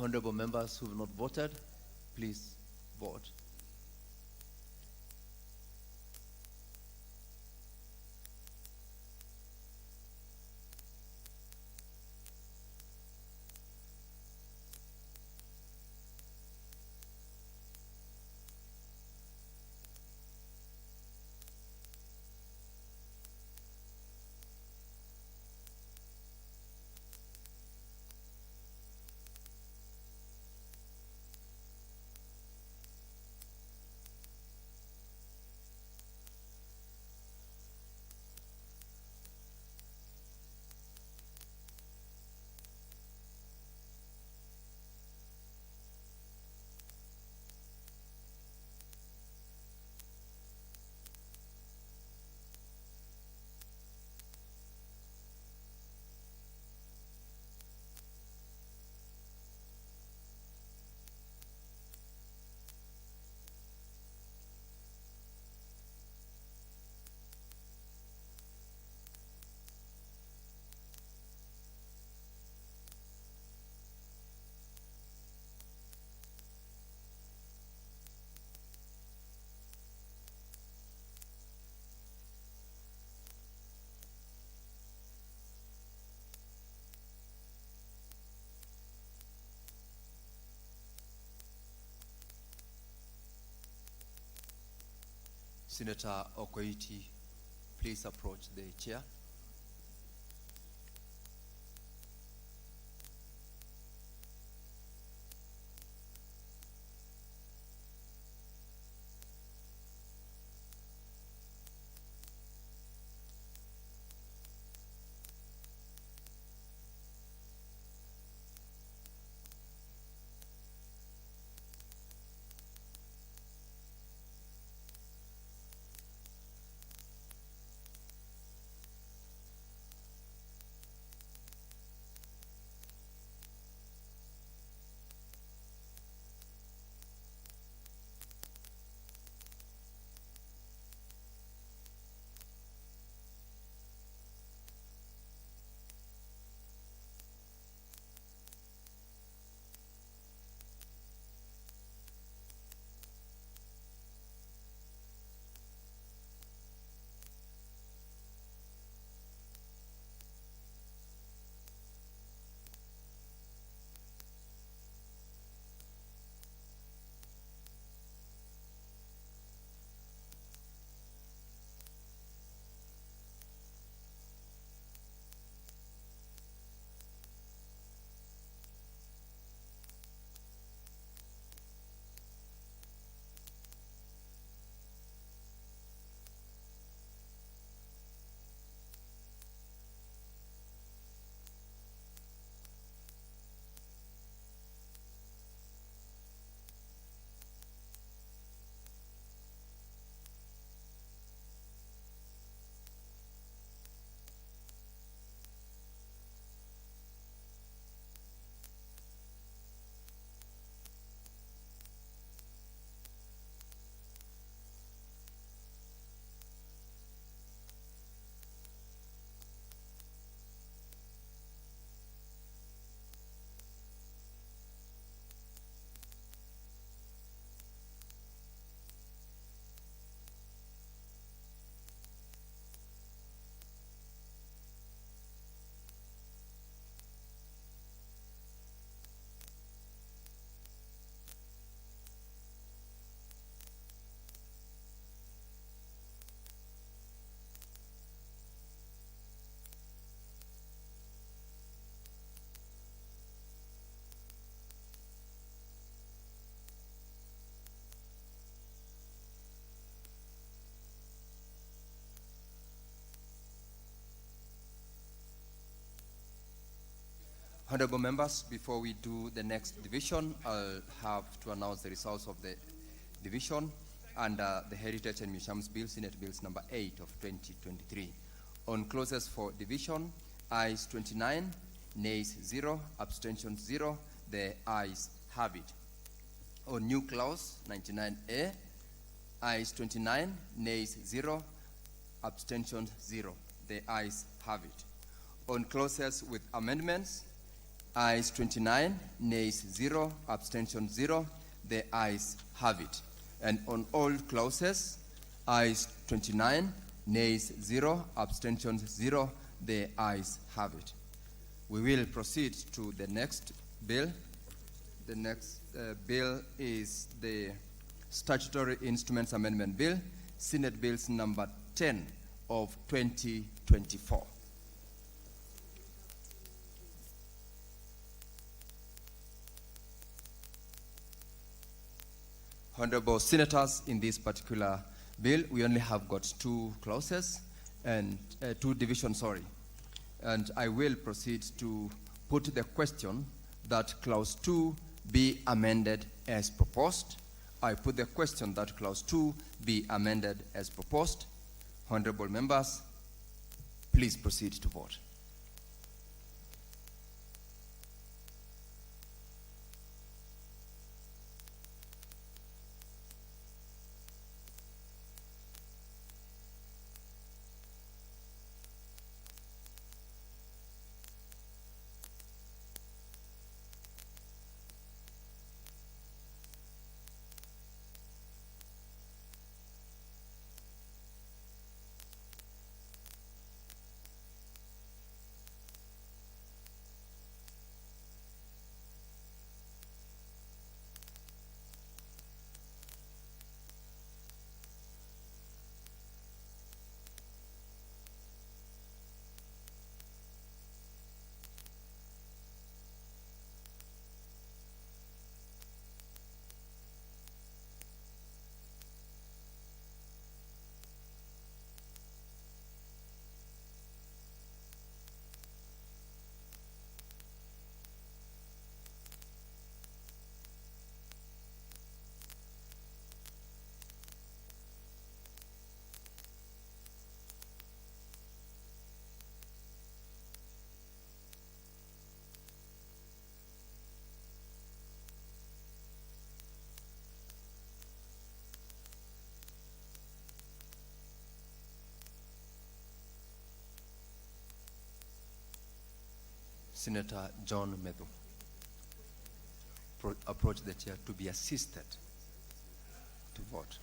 Speaker 16: Honorable members who have not voted, please vote. Senator Okoiti, please approach the chair. Honorable members, before we do the next division, I'll have to announce the results of the division under the Heritage and Museums Bill, Senate Bills number 8 of 2023. On clauses for division, ayes 29, nays 0, abstentions 0. The ayes have it. On new clause 99A, ayes 29, nays 0, abstentions 0. The ayes have it. On clauses with amendments, ayes 29, nays 0, abstentions 0. The ayes have it. And on all clauses, ayes 29, nays 0, abstentions 0. The ayes have it. We will proceed to the next bill. The next bill is the Statutory Instruments Amendment Bill, Senate Bills number 10 of 2024. Honorable Senators, in this particular bill, we only have got two clauses and two divisions, sorry. And I will proceed to put the question that clause 2 be amended as proposed. I put the question that clause 2 be amended as proposed. Honorable members, please proceed to vote. Senator John Medhu approach the chair to be assisted to vote.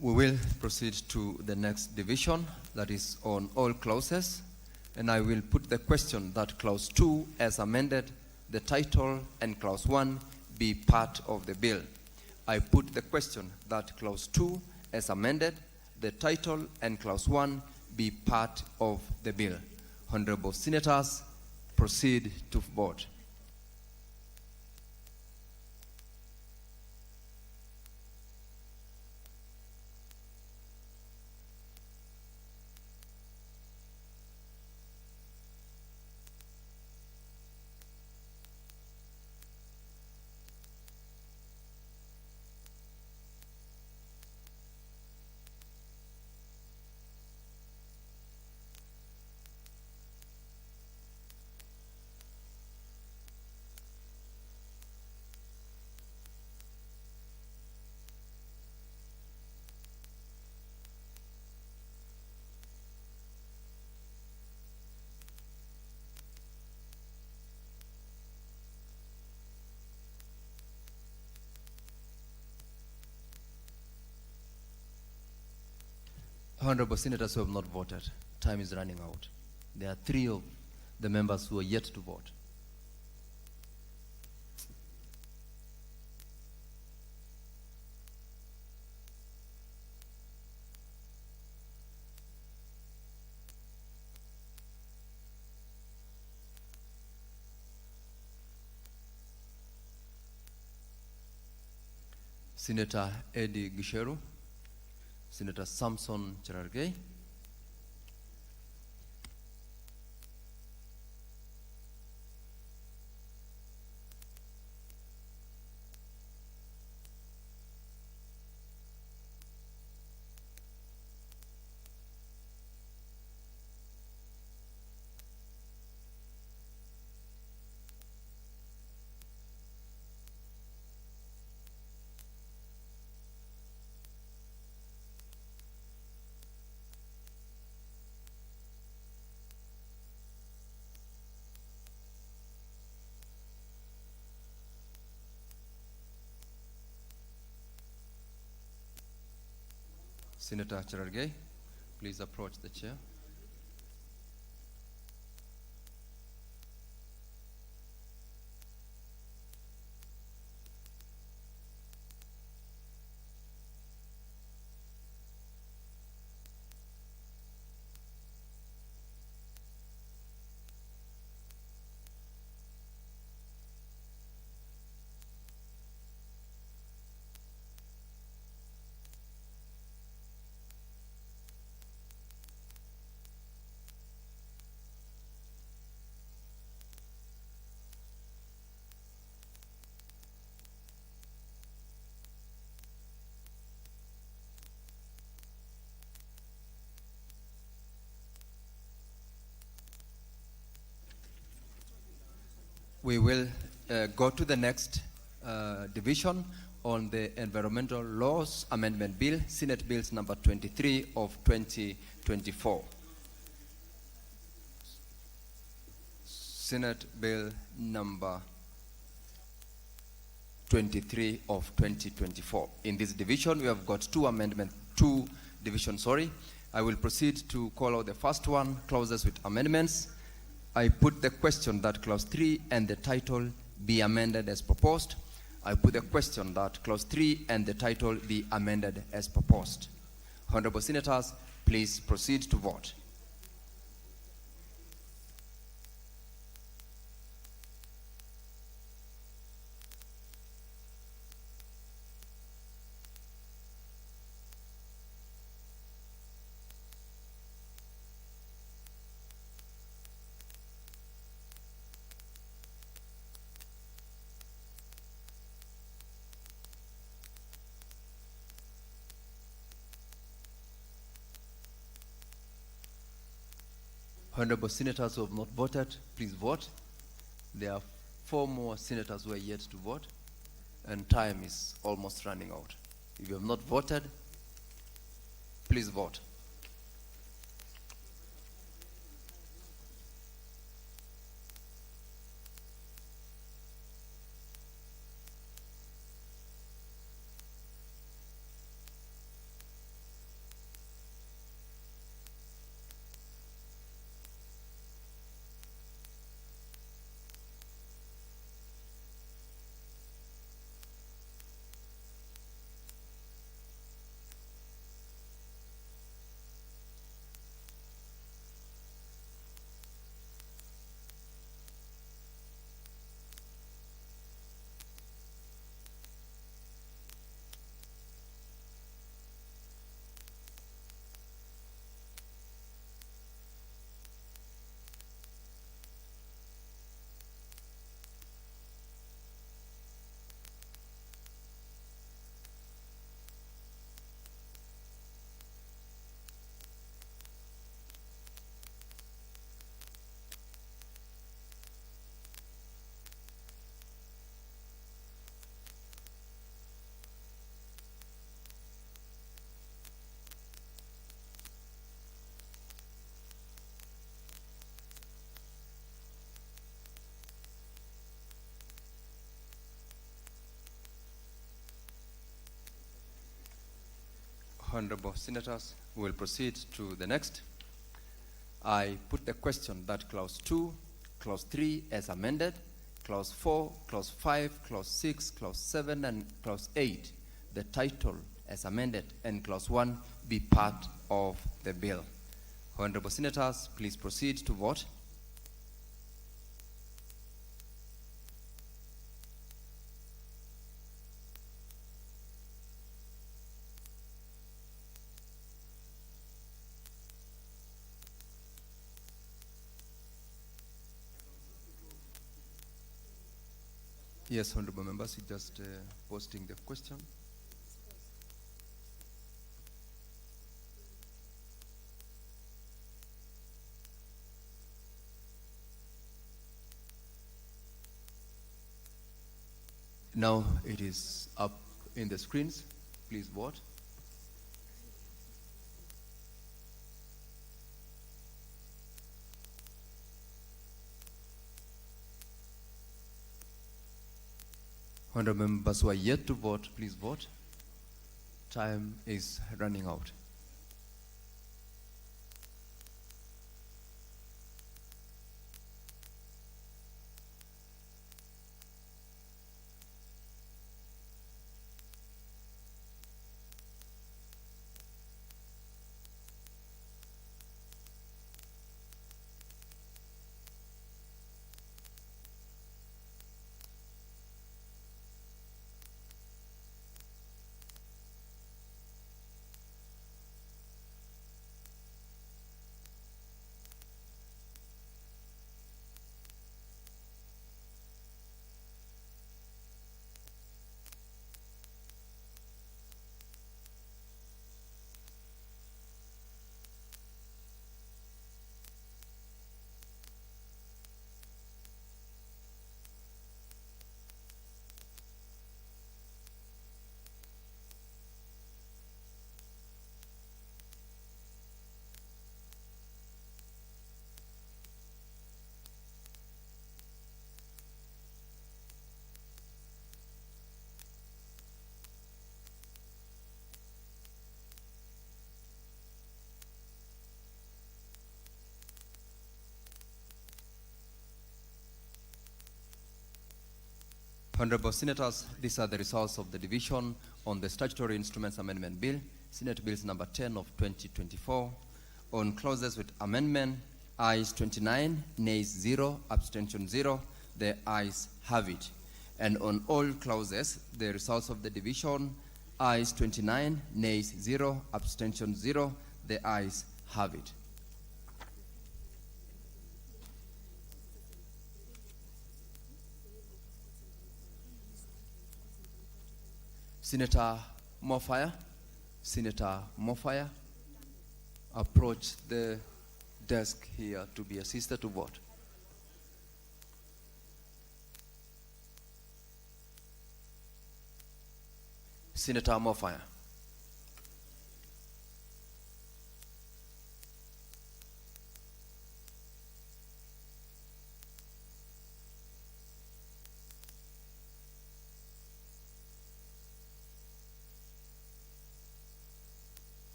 Speaker 16: We will proceed to the next division, that is on all clauses, and I will put the question that clause 2 as amended, the title, and clause 1 be part of the bill. I put the question that clause 2 as amended, the title, and clause 1 be part of the bill. Honorable Senators, proceed to vote. Honorable senators who have not voted, time is running out. There are 3 of the members who are yet to vote. Senator Eddie Gisheru, Senator Samson Cherargei, Senator Cherargei, please approach the chair. We will go to the next division on the Environmental Laws Amendment Bill, Senate Bills number 23 of 2024. Senate Bill number 23 of 2024. In this division, we have got two divisions. I will proceed to call out the first one, clauses with amendments. I put the question that clause 3 and the title be amended as proposed. I put the question that clause 3 and the title be amended as proposed. Honorable senators, please proceed to vote. Honorable senators who have not voted, please vote. There are 4 more senators who are yet to vote, and time is almost running out. If you have not voted, please vote. Honorable Senators, we will proceed to the next. I put the question that Clause 2, Clause 3 as amended, Clause 4, Clause 5, Clause 6, Clause 7, and Clause 8, the title as amended, and Clause 1 be part of the bill. Honorable Senators, please proceed to vote. Yes, honorable members, you just posting the question. Now it is up in the screens. Please vote. Honorable members who are yet to vote, please vote. Time is running out. Honorable Senators, these are the results of the division on the Statutory Instruments Amendment Bill, Senate Bills number 10 of 2024. On clauses with amendment, ayes 29, nays 0, abstention 0. The ayes have it. And on all clauses, the results of the division, ayes 29, nays 0, abstention 0. The ayes have it. Senator Mofire, approach the desk here to be assisted to vote. Senator Mofire.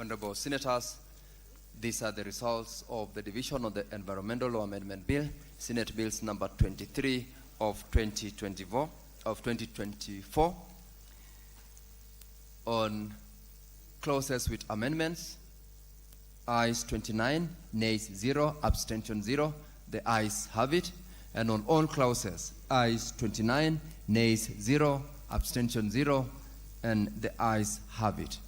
Speaker 16: Honorable Senators, these are the results of the division of the Environmental Law Amendment Bill, Senate Bills number 23 of 2024. On clauses with amendments, ayes 29, nays 0, abstention 0. The ayes have it. And on all clauses, ayes 29, nays 0, abstention 0, and the ayes have it.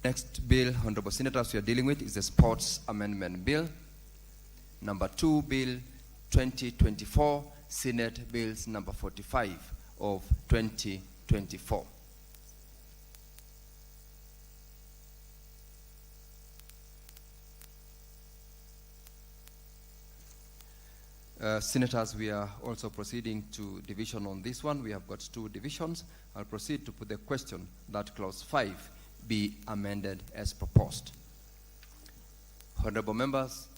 Speaker 16: Next bill, Honorable Senators, we are dealing with is the Sports Amendment Bill, number 2, Bill 2024, Senate Bills number 45 of 2024. Senators, we are also proceeding to division on this one. We have got 2 divisions. I'll proceed to put the question that Clause 5 be amended as proposed. Honorable members,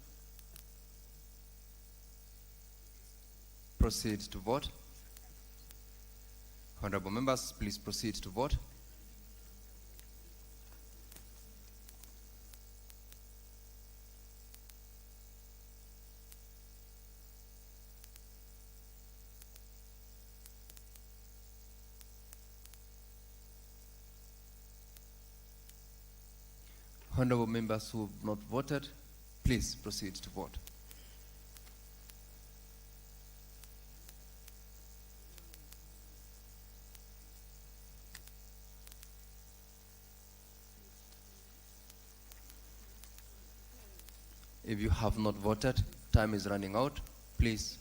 Speaker 16: proceed to vote. Honorable members, please proceed to vote. Honorable members who have not voted, please proceed to vote. If you have not voted, time is running out. Please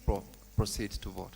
Speaker 16: proceed to vote.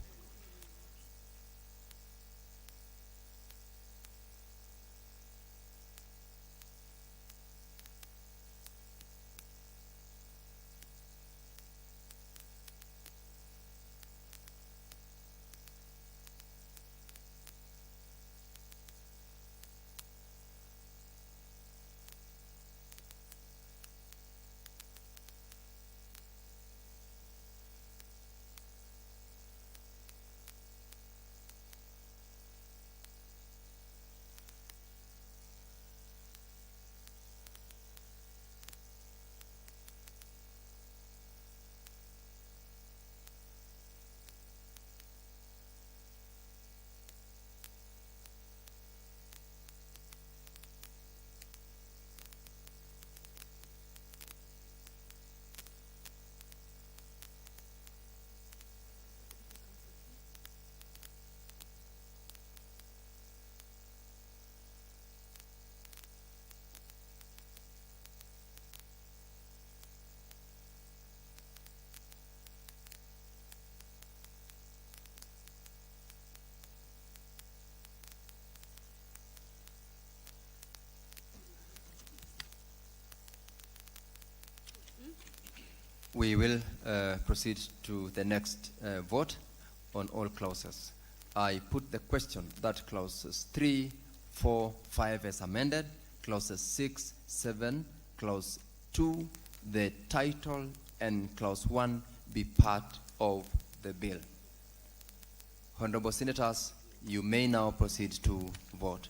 Speaker 16: We will proceed to the next vote on all clauses. I put the question that clauses 3, 4, 5 as amended, clauses 6, 7, clause 2, the title, and clause 1 be part of the bill. Honorable Senators, you may now proceed to vote.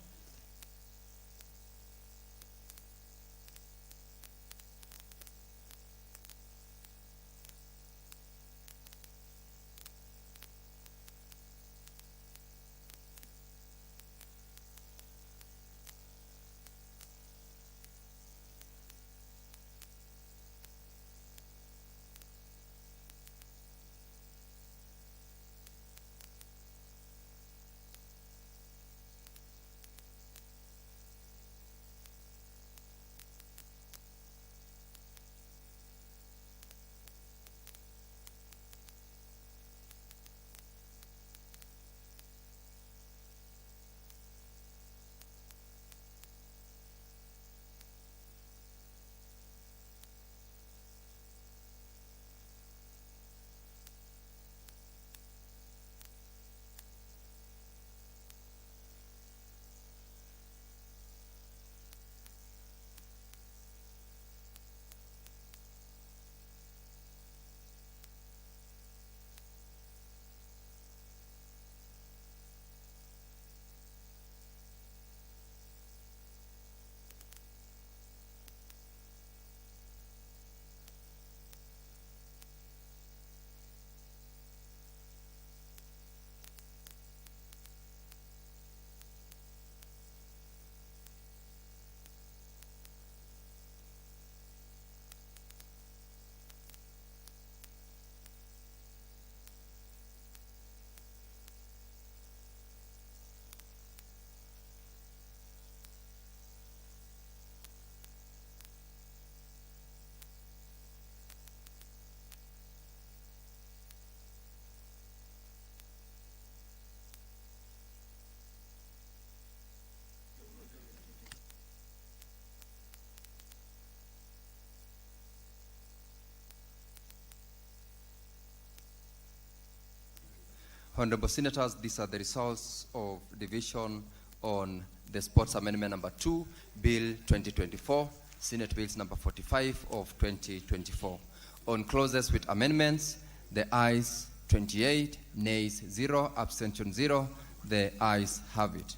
Speaker 16: Honorable Senators, these are the results of division on the Sports Amendment number 2, Bill 2024, Senate Bills number 45 of 2024. On clauses with amendments, the ayes 28, nays 0, abstention 0. The ayes have it.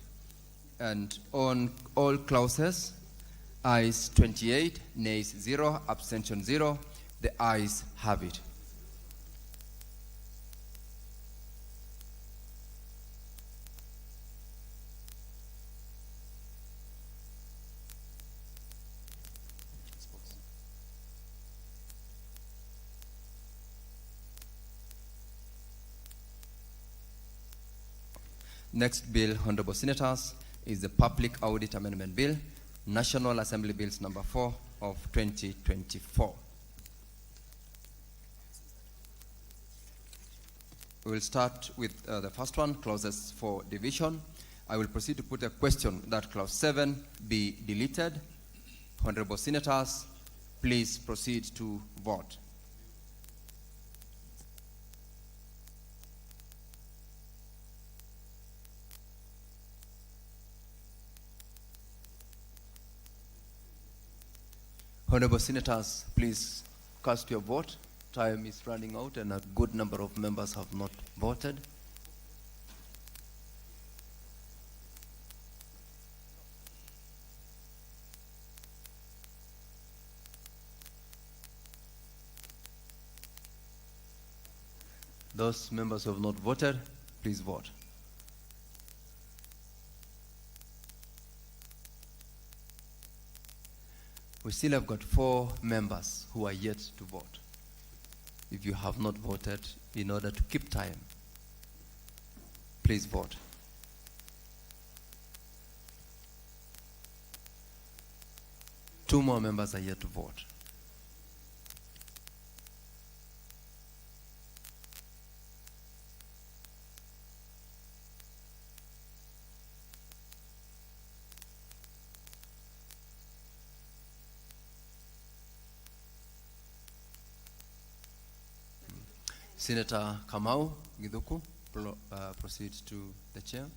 Speaker 16: And on all clauses, ayes 28, nays 0, abstention 0. The ayes have it. Next bill, Honorable Senators, is the Public Audit Amendment Bill, National Assembly Bills number 4 of 2024. We will start with the first one, clauses for division. I will proceed to put a question that clause 7 be deleted. Honorable Senators, please proceed to vote. Honorable Senators, please cast your vote. Time is running out and a good number of members have not voted. Those members who have not voted, please vote. We still have got 4 members who are yet to vote. If you have not voted, in order to keep time, please vote. Two more members are yet to vote. Senator Kamau Giduku, proceed to the chair.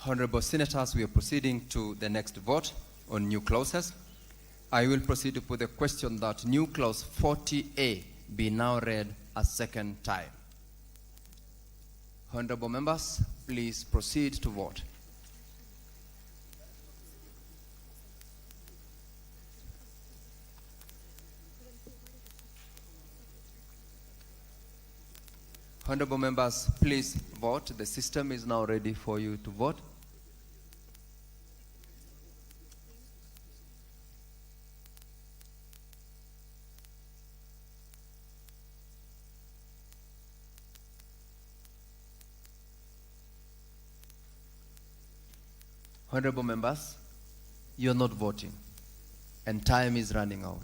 Speaker 16: Honorable Senators, we are proceeding to the next vote on new clauses. I will proceed to put the question that new clause 40A be now read a second time. Honorable members, please proceed to vote. Honorable members, please vote. The system is now ready for you to vote. Honorable members, you're not voting, and time is running out.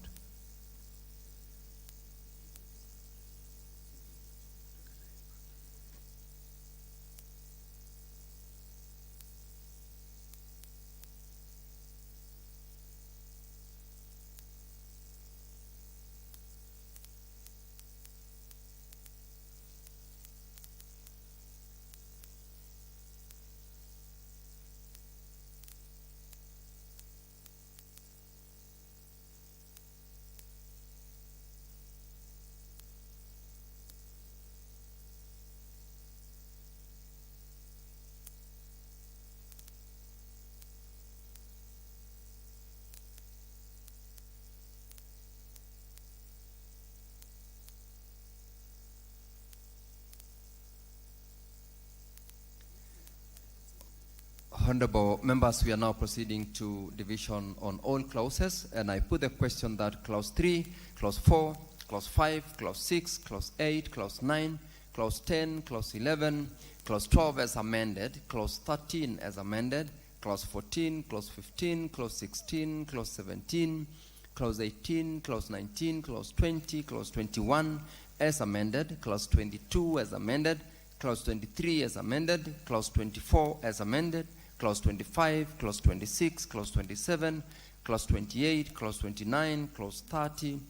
Speaker 16: Honorable members, we are now proceeding to division on all clauses, and I put the question that clause 3, clause 4, clause 5, clause 6, clause 8, clause 9, clause 10, clause 11, clause 12 as amended, clause 13 as amended, clause 14, clause 15, clause 16, clause 17, clause 18, clause 19, clause 20, clause 21 as amended, clause 22 as amended, clause 23 as amended, clause 24 as amended, clause 25, clause 26, clause 27, clause 28, clause 29, clause 30,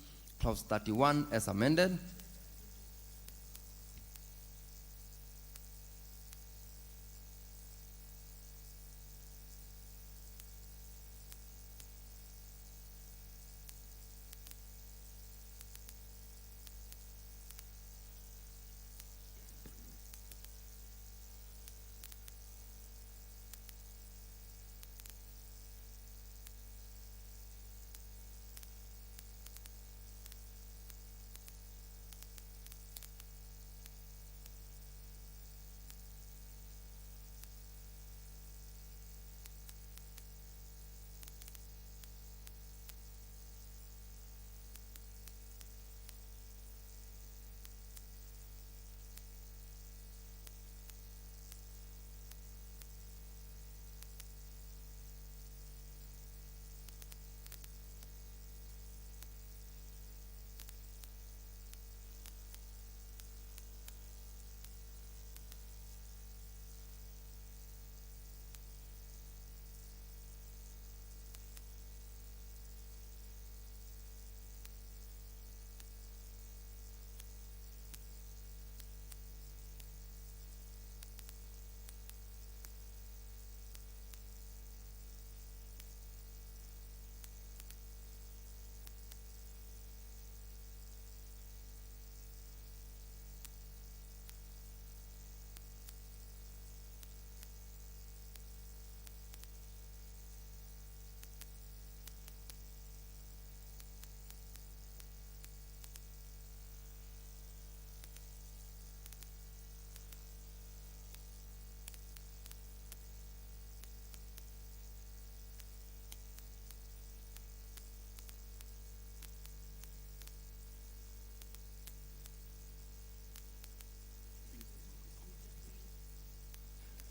Speaker 16: clause 31 as amended.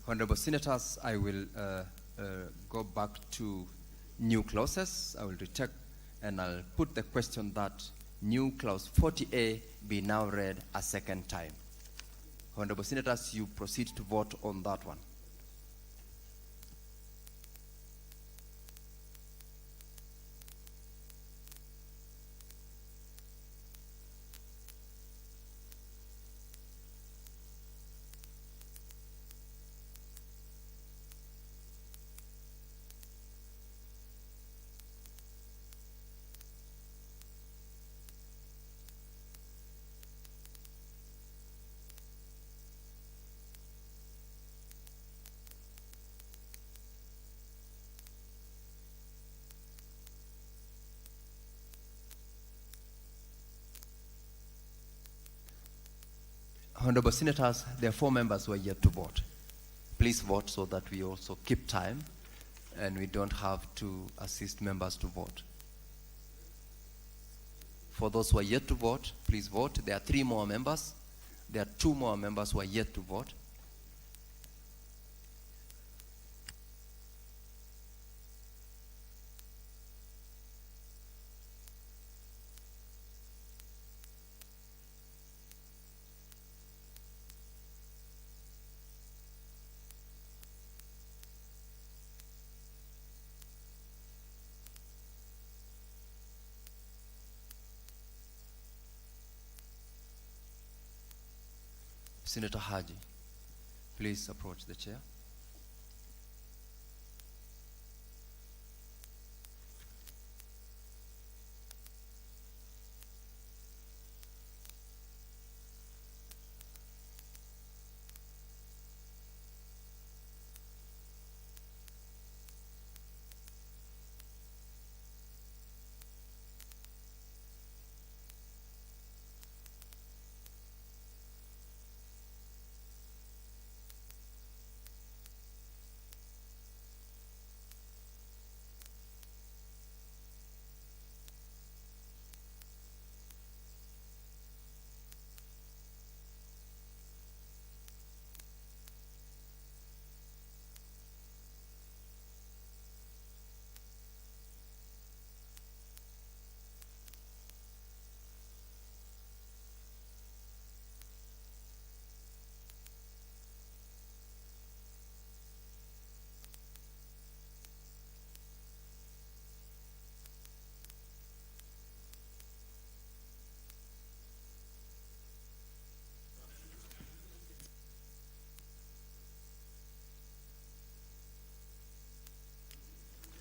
Speaker 16: Honorable Senators, I will go back to new clauses. I will recheck and I'll put the question that new clause 40A be now read a second time. Honorable Senators, you proceed to vote on that one. Honorable Senators, there are 4 members who are yet to vote. Please vote so that we also keep time and we don't have to assist members to vote. For those who are yet to vote, please vote. There are 3 more members. There are 2 more members who are yet to vote. Senator Haji, please approach the chair.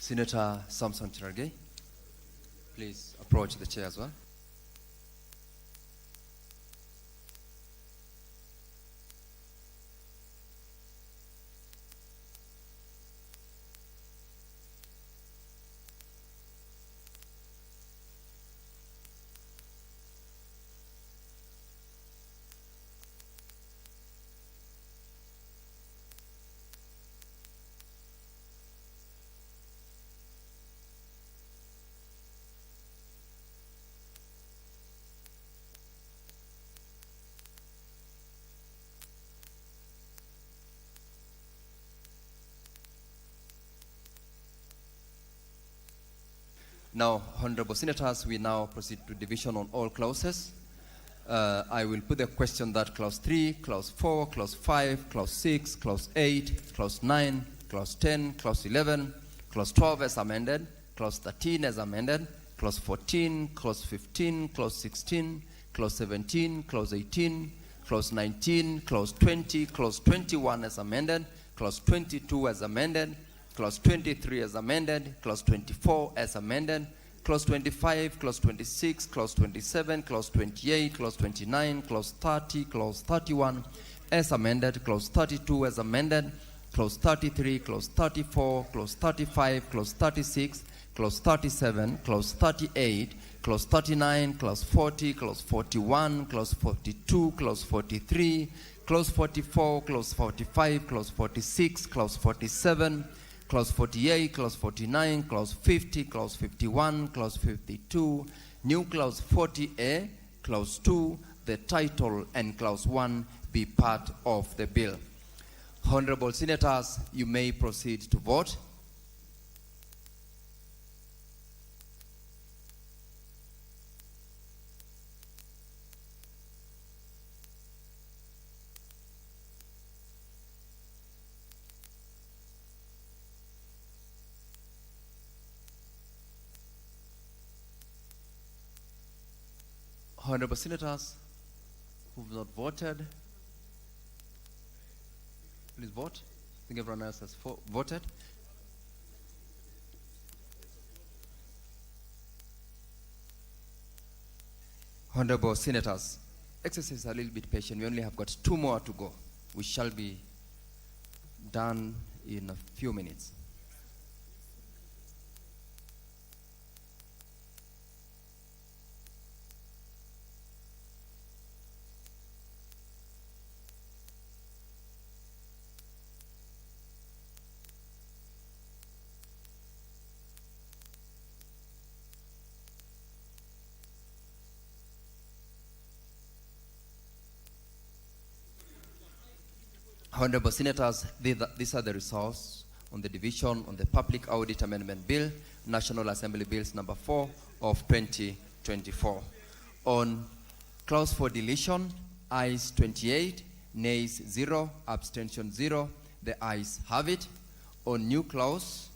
Speaker 16: Senator Samson Cherargei, please approach the chair as well. Now, Honorable Senators, we now proceed to division on all clauses. I will put the question that clause 3, clause 4, clause 5, clause 6, clause 8, clause 9, clause 10, clause 11, clause 12 as amended, clause 13 as amended, clause 14, clause 15, clause 16, clause 17, clause 18, clause 19, clause 20, clause 21 as amended, clause 22 as amended, clause 23 as amended, clause 24 as amended, clause 25, clause 26, clause 27, clause 28, clause 29, clause 30, clause 31 as amended, clause 32 as amended, clause 33, clause 34, clause 35, clause 36, clause 37, clause 38, clause 39, clause 40, clause 41, clause 42, clause 43, clause 44, clause 45, clause 46, clause 47, clause 48, clause 49, clause 50, clause 51, clause 52, new clause 40A, clause 2, the title, and clause 1 be part of the bill. Honorable Senators, you may proceed to vote. Honorable Senators who have not voted, please vote. I think everyone else has voted. Honorable Senators, exercise a little bit patient. We only have got 2 more to go. We shall be done in a few minutes. Honorable Senators, these are the results on the division on the Public Audit Amendment Bill, National Assembly Bills number 4 of 2024. On clause for deletion, ayes 28, nays 0, abstention 0. The ayes have it. On new clause,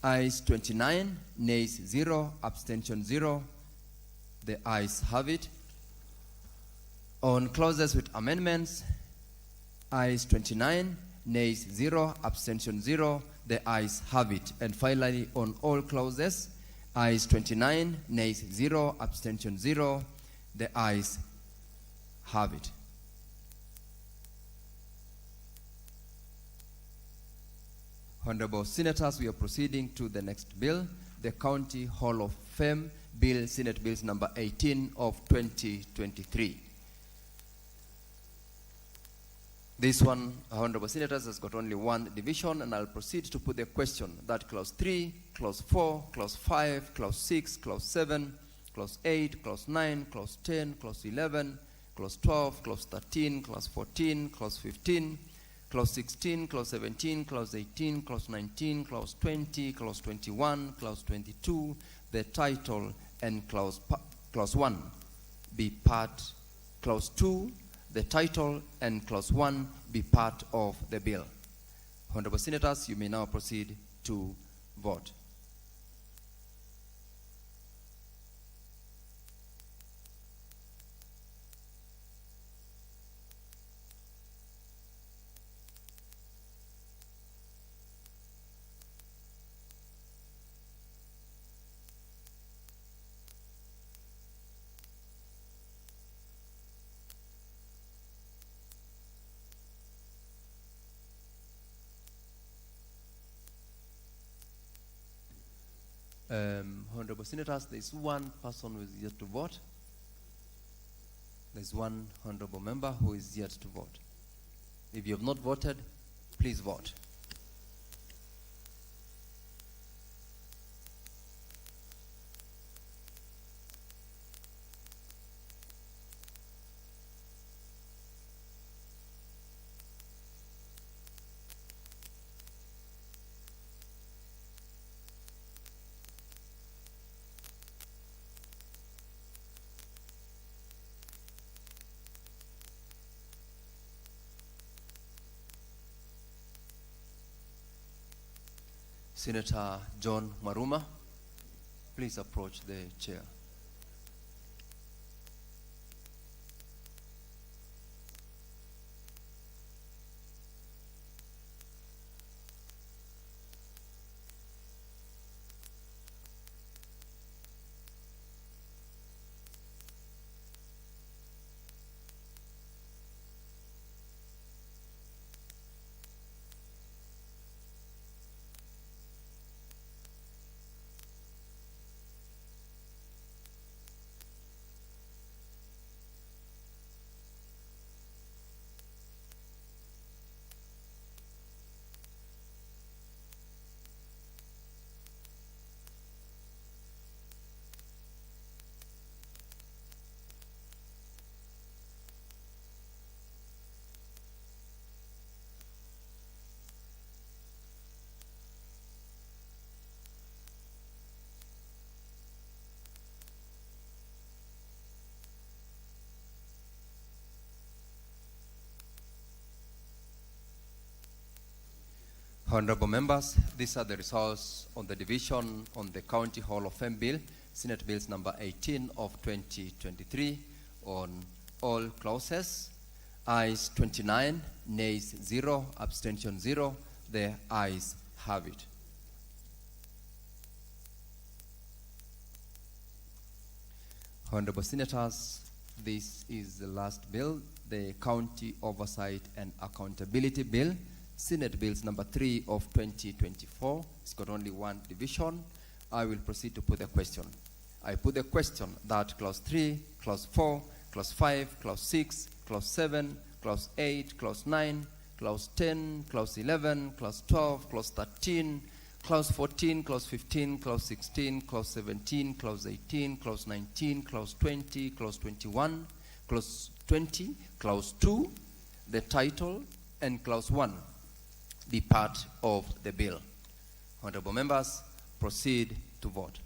Speaker 16: ayes 29, nays 0, abstention 0. The ayes have it. On clauses with amendments, ayes 29, nays 0, abstention 0. The ayes have it. And finally, on all clauses, ayes 29, nays 0, abstention 0. The ayes have it. Honorable Senators, we are proceeding to the next bill, the County Hall of Fame Bill, Senate Bills number 18 of 2023. This one, Honorable Senators, has got only 1 division, and I'll proceed to put the question that clause 3, clause 4, clause 5, clause 6, clause 7, clause 8, clause 9, clause 10, clause 11, clause 12, clause 13, clause 14, clause 15, clause 16, clause 17, clause 18, clause 19, clause 20, clause 21, clause 22, the title, and clause 1 be part, clause 2, the title, and clause 1 be part of the bill. Honorable Senators, you may now proceed to vote. Honorable Senators, there is one person who is yet to vote. There is one honorable member who is yet to vote. If you have not voted, please vote. Senator John Maruma, please approach the chair. Honorable members, these are the results on the division on the County Hall of Fame Bill, Senate Bills number 18 of 2023 on all clauses. Ayes 29, nays 0, abstention 0. The ayes have it. Honorable Senators, this is the last bill, the County Oversight and Accountability Bill, Senate Bills number 3 of 2024. It's got only one division. I will proceed to put the question. I put the question that clause 3, clause 4, clause 5, clause 6, clause 7, clause 8, clause 9, clause 10, clause 11, clause 12, clause 13, clause 14, clause 15, clause 16, clause 17, clause 18, clause 19, clause 20, clause 21, clause 20, clause 2, the title, and clause 1 be part of the bill. Honorable members, proceed to vote.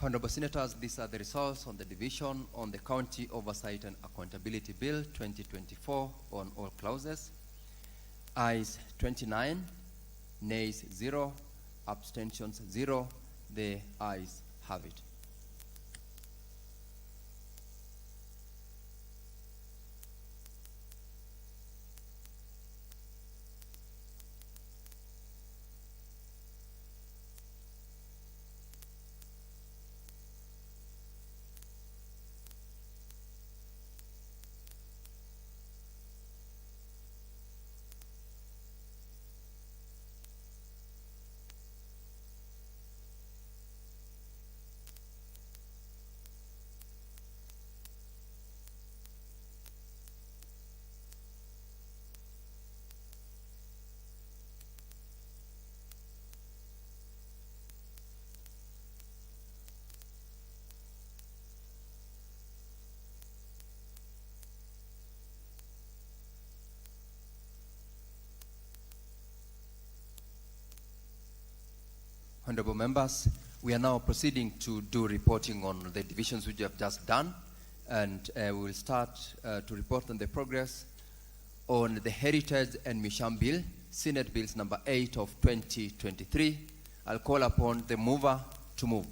Speaker 16: Honorable Senators, these are the results on the division on the County Oversight and Accountability Bill 2024 on all clauses. Ayes 29, nays 0, abstentions 0. The ayes have it. Honorable members, we are now proceeding to do reporting on the divisions which we have just done, and we will start to report on the progress on the Heritage and Misham Bill, Senate Bills number 8 of 2023. I'll call upon the mover to move.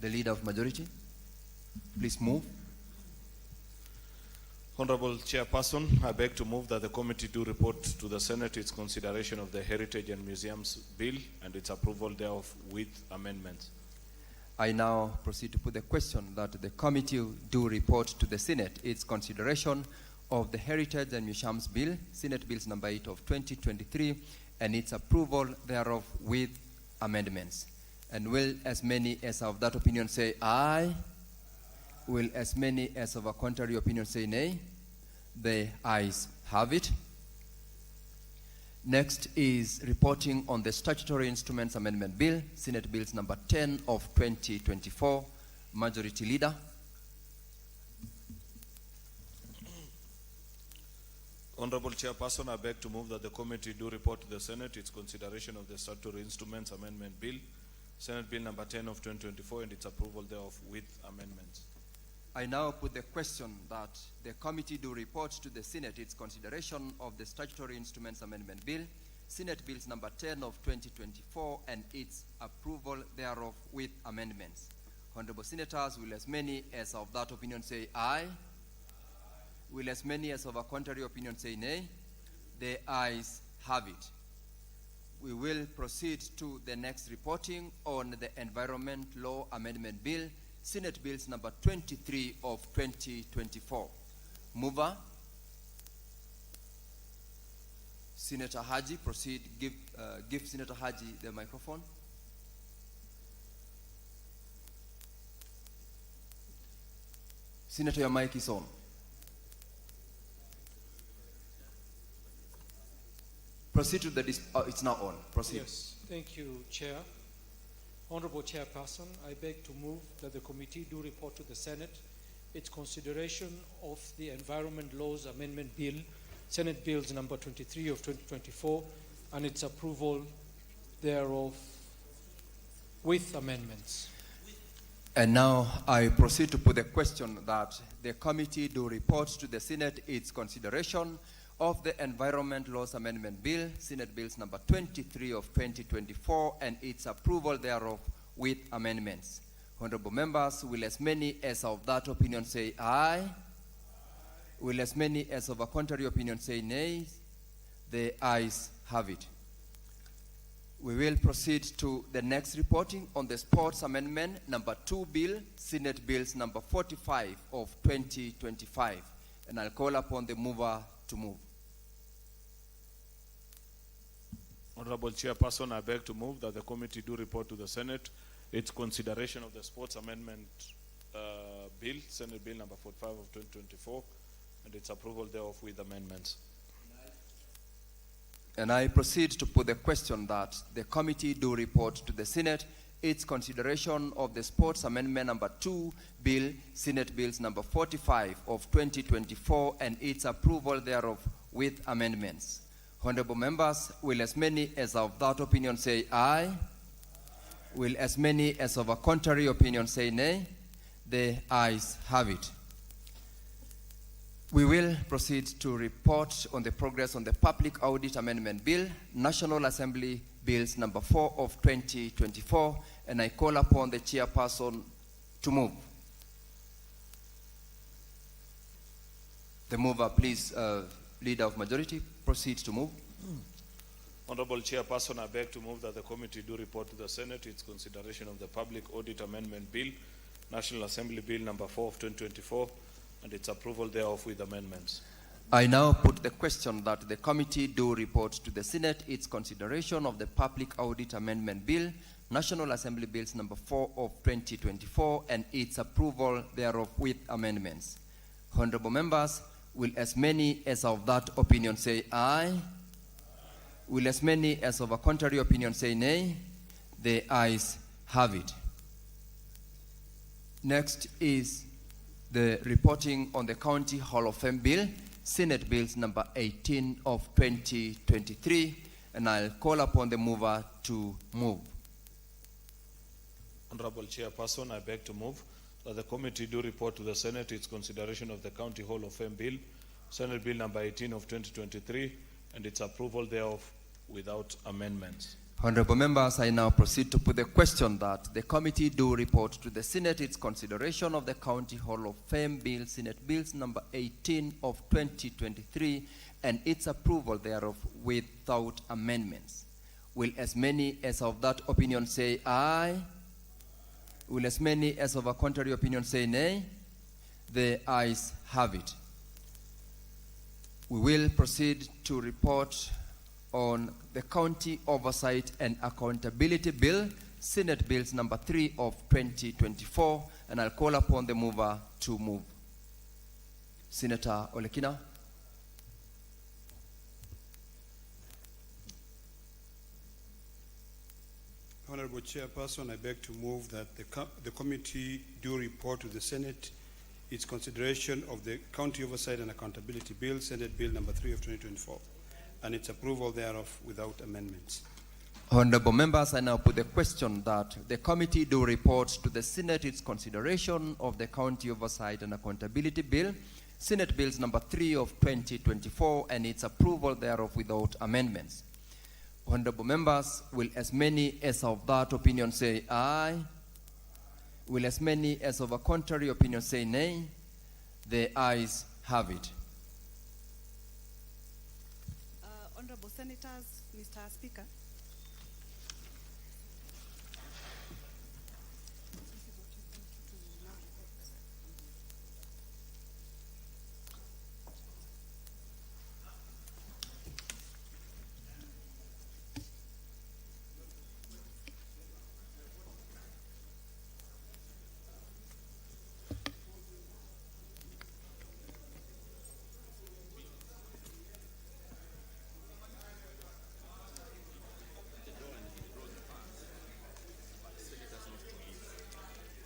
Speaker 16: The leader of majority, please move.
Speaker 5: Honorable Chairperson, I beg to move that the committee do report to the Senate its consideration of the Heritage and Museums Bill and its approval thereof with amendments.
Speaker 16: I now proceed to put the question that the committee do report to the Senate its consideration of the Heritage and Museums Bill, Senate Bills number 8 of 2023, and its approval thereof with amendments. And will as many as of that opinion say aye? Will as many as of a contrary opinion say nay? The ayes have it. Next is reporting on the Statutory Instruments Amendment Bill, Senate Bills number 10 of 2024. Majority Leader.
Speaker 5: Honorable Chairperson, I beg to move that the committee do report to the Senate its consideration of the Statutory Instruments Amendment Bill, Senate Bill number 10 of 2024, and its approval thereof with amendments.
Speaker 16: I now put the question that the committee do report to the Senate its consideration of the Statutory Instruments Amendment Bill, Senate Bills number 10 of 2024, and its approval thereof with amendments. Honorable Senators, will as many as of that opinion say aye? Will as many as of a contrary opinion say nay? The ayes have it. We will proceed to the next reporting on the Environment Law Amendment Bill, Senate Bills number 23 of 2024. Mover, Senator Haji, proceed. Give Senator Haji the microphone. Senator, your mic is on. Proceed to the it's now on. Proceed.
Speaker 17: Yes, thank you, Chair. Honorable Chairperson, I beg to move that the committee do report to the Senate its consideration of the Environment Laws Amendment Bill, Senate Bills number 23 of 2024, and its approval thereof with amendments.
Speaker 16: And now I proceed to put the question that the committee do report to the Senate its consideration of the Environment Laws Amendment Bill, Senate Bills number 23 of 2024, and its approval thereof with amendments. Honorable members, will as many as of that opinion say aye? Will as many as of a contrary opinion say nay? The ayes have it. We will proceed to the next reporting on the Sports Amendment number 2 Bill, Senate Bills number 45 of 2025. And I'll call upon the mover to move.
Speaker 5: Honorable Chairperson, I beg to move that the committee do report to the Senate its consideration of the Sports Amendment Bill, Senate Bill number 45 of 2024, and its approval thereof with amendments.
Speaker 16: And I proceed to put the question that the committee do report to the Senate its consideration of the Sports Amendment number 2 Bill, Senate Bills number 45 of 2024, and its approval thereof with amendments. Honorable members, will as many as of that opinion say aye? Will as many as of a contrary opinion say nay? The ayes have it. We will proceed to report on the progress on the Public Audit Amendment Bill, National Assembly Bills number 4 of 2024, and I call upon the chairperson to move. The mover, please, Leader of Majority, proceed to move.
Speaker 5: Honorable Chairperson, I beg to move that the committee do report to the Senate its consideration of the Public Audit Amendment Bill, National Assembly Bill number 4 of 2024, and its approval thereof with amendments.
Speaker 16: I now put the question that the committee do report to the Senate its consideration of the Public Audit Amendment Bill, National Assembly Bills number 4 of 2024, and its approval thereof with amendments. Honorable members, will as many as of that opinion say aye? Will as many as of a contrary opinion say nay? The ayes have it. Next is the reporting on the County Hall of Fame Bill, Senate Bills number 18 of 2023, and I'll call upon the mover to move.
Speaker 5: Honorable Chairperson, I beg to move that the committee do report to the Senate its consideration of the County Hall of Fame Bill, Senate Bill number 18 of 2023, and its approval thereof without amendments.
Speaker 16: Honorable members, I now proceed to put the question that the committee do report to the Senate its consideration of the County Hall of Fame Bill, Senate Bills number 18 of 2023, and its approval thereof without amendments. Will as many as of that opinion say aye? Will as many as of a contrary opinion say nay? The ayes have it. We will proceed to report on the County Oversight and Accountability Bill, Senate Bills number 3 of 2024, and I'll call upon the mover to move. Senator Olekina.
Speaker 2: Honorable Chairperson, I beg to move that the committee do report to the Senate its consideration of the County Oversight and Accountability Bill, Senate Bill number 3 of 2024, and its approval thereof without amendments.
Speaker 16: Honorable members, I now put the question that the committee do report to the Senate its consideration of the County Oversight and Accountability Bill, Senate Bills number 3 of 2024, and its approval thereof without amendments. Honorable members, will as many as of that opinion say aye? Will as many as of a contrary opinion say nay? The ayes have it.
Speaker 1: Honorable Senators, Mr. Speaker.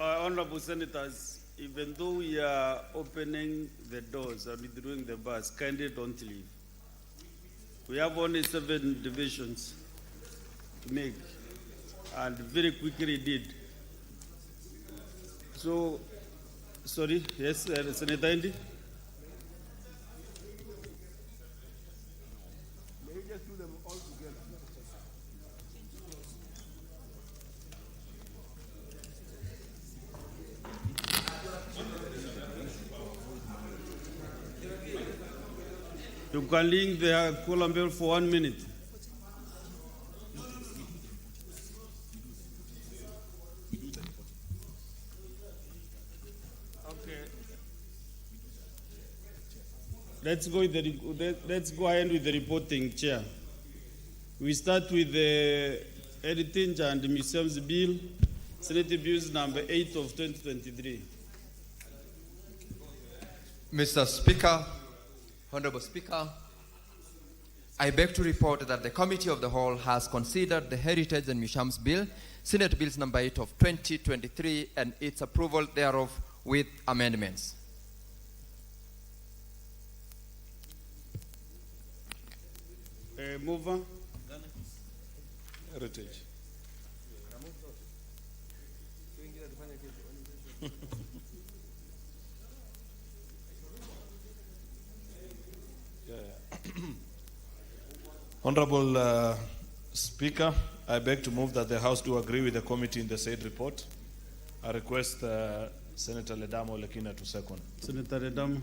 Speaker 18: Honorable Senators, even though we are opening the doors and withdrawing the bars, kindly don't leave. We have only 7 divisions to make, and very quickly did. So, sorry, yes, Senator Indy?
Speaker 15: May you just do them all together?
Speaker 18: You can link the column bill for 1 minute. Okay. Let's go ahead with the reporting, Chair. We start with the Heritage and Museums Bill, Senate Bills number 8 of 2023.
Speaker 16: Mr. Speaker, Honorable Speaker, I beg to report that the Committee of the Whole has considered the Heritage and Museums Bill, Senate Bills number 8 of 2023, and its approval thereof with amendments.
Speaker 18: Mover.
Speaker 5: Heritage. Honorable Speaker, I beg to move that the House do agree with the committee in the said report. I request Senator Ledamo Lekina to second.
Speaker 18: Senator Ledamo.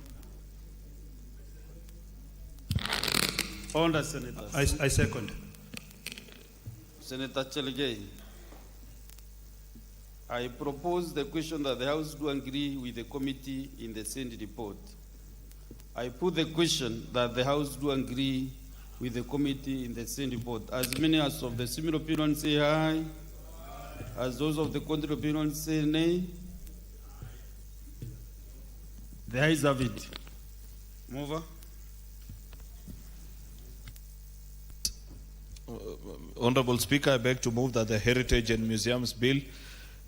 Speaker 18: Honourable Senators.
Speaker 19: I second.
Speaker 18: Senator Chelegei. I propose the question that the House do agree with the committee in the said report. I put the question that the House do agree with the committee in the same report. As many as of the similar opinion say aye, as those of the contrary opinion say nay. The ayes have it. Mover.
Speaker 5: Honorable Speaker, I beg to move that the Heritage and Museums Bill,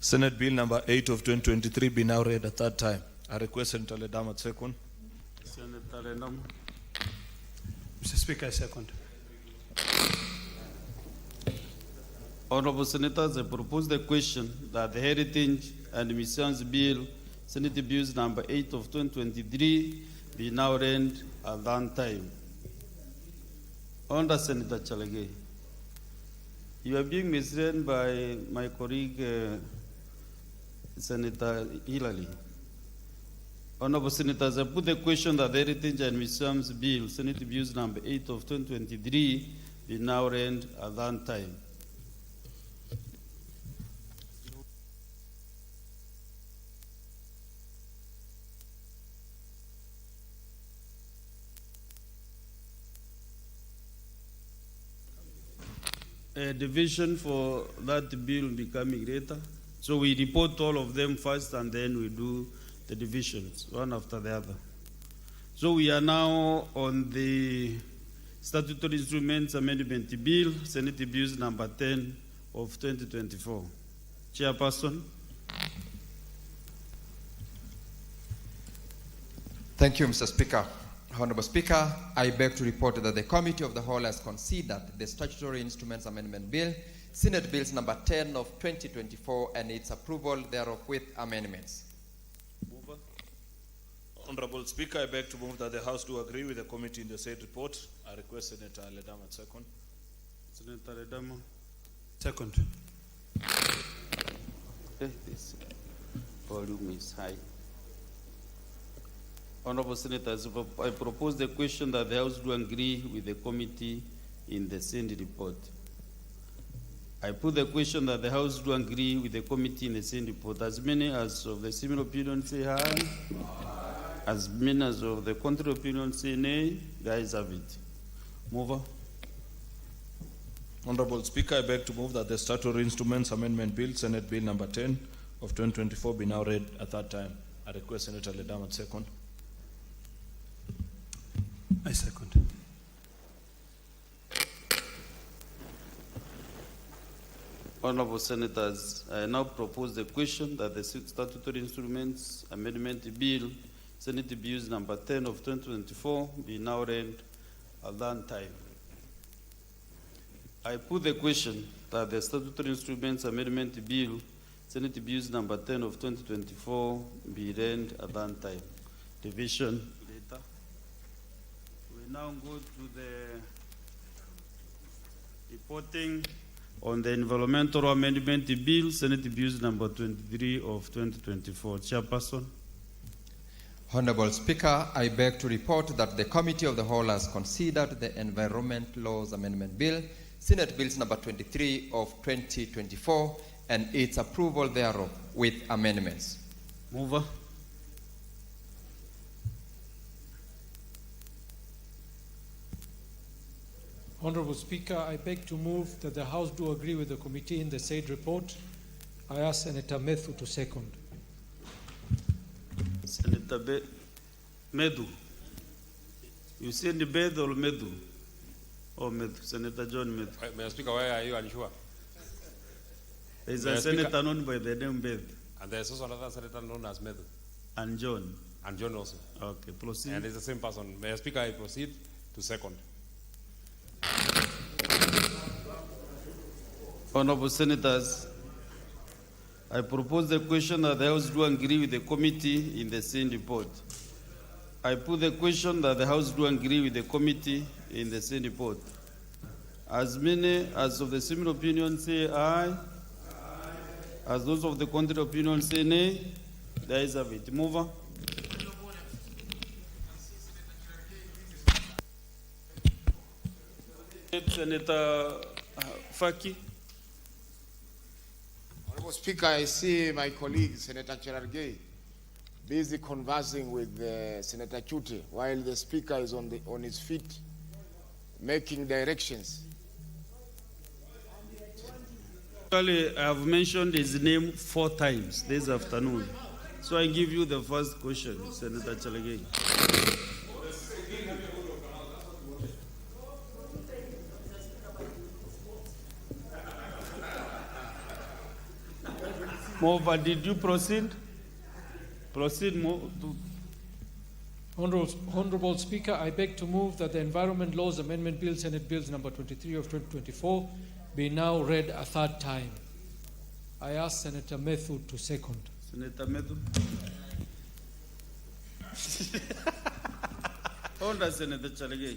Speaker 5: Senate Bill number 8 of 2023, be now read a third time. I request Senator Ledamo to second.
Speaker 18: Senator Ledamo.
Speaker 19: Mr. Speaker, I second.
Speaker 18: Honorable Senators, I propose the question that the Heritage and Museums Bill, Senate Bills number 8 of 2023, be now read at that time. Under Senator Chelegei, you are being misled by my colleague Senator Hillary. Honorable Senators, I put the question that the Heritage and Museums Bill, Senate Bills number 8 of 2023, be now read at that time. A division for that bill becoming greater. So we report all of them first and then we do the divisions, one after the other. So we are now on the Statutory Instruments Amendment Bill, Senate Bills number 10 of 2024. Chairperson.
Speaker 16: Thank you, Mr. Speaker. Honorable Speaker, I beg to report that the Committee of the Whole has considered the Statutory Instruments Amendment Bill, Senate Bills number 10 of 2024, and its approval thereof with amendments.
Speaker 5: Mover. Honorable Speaker, I beg to move that the House do agree with the committee in the said report. I request Senator Ledamo to second.
Speaker 18: Senator Ledamo.
Speaker 19: Second.
Speaker 18: This volume is high. Honorable Senators, I propose the question that the House do agree with the committee in the same report. I put the question that the House do agree with the committee in the same report. As many as of the similar opinion say aye. As many as of the contrary opinion say nay. The ayes have it. Mover.
Speaker 5: Honorable Speaker, I beg to move that the Statutory Instruments Amendment Bill, Senate Bill number 10 of 2024, be now read a third time. I request Senator Ledamo to second.
Speaker 19: I second.
Speaker 18: Honorable Senators, I now propose the question that the Statutory Instruments Amendment Bill, Senate Bills number 10 of 2024, be now read at that time. I put the question that the Statutory Instruments Amendment Bill, Senate Bills number 10 of 2024, be read at that time. Division later. We now go to the reporting on the Environmental Amendment Bill, Senate Bills number 23 of 2024. Chairperson.
Speaker 16: Honorable Speaker, I beg to report that the Committee of the Whole has considered the Environment Laws Amendment Bill, Senate Bills number 23 of 2024, and its approval thereof with amendments.
Speaker 18: Mover.
Speaker 17: Honorable Speaker, I beg to move that the House do agree with the committee in the said report. I ask Senator Methu to second.
Speaker 18: Senator Medu. You said the Bed or Medu? Oh, Medu. Senator John Medu.
Speaker 20: Mr. Speaker, why are you unsure?
Speaker 18: There is a senator known by the name Bed.
Speaker 20: And there's also another senator known as Medu.
Speaker 18: And John.
Speaker 20: And John also.
Speaker 18: Okay, proceed.
Speaker 20: And it's the same person. Mr. Speaker, I proceed to second.
Speaker 18: Honorable Senators, I propose the question that the House do agree with the committee in the same report. I put the question that the House do agree with the committee in the same report. As many as of the similar opinion say aye. As those of the contrary opinion say nay. The ayes have it. Mover. Senator Faki.
Speaker 14: Honorable Speaker, I see my colleague, Senator Cherargei, busy conversing with Senator Chute while the Speaker is on his feet making directions.
Speaker 18: Actually, I have mentioned his name 4 times this afternoon. So I give you the first question, Senator Cherargei. Mover, did you proceed? Proceed.
Speaker 17: Honorable Speaker, I beg to move that the Environment Laws Amendment Bill, Senate Bills number 23 of 2024, be now read a third time. I ask Senator Methu to second.
Speaker 18: Senator Methu. Order, Senator Cherargei.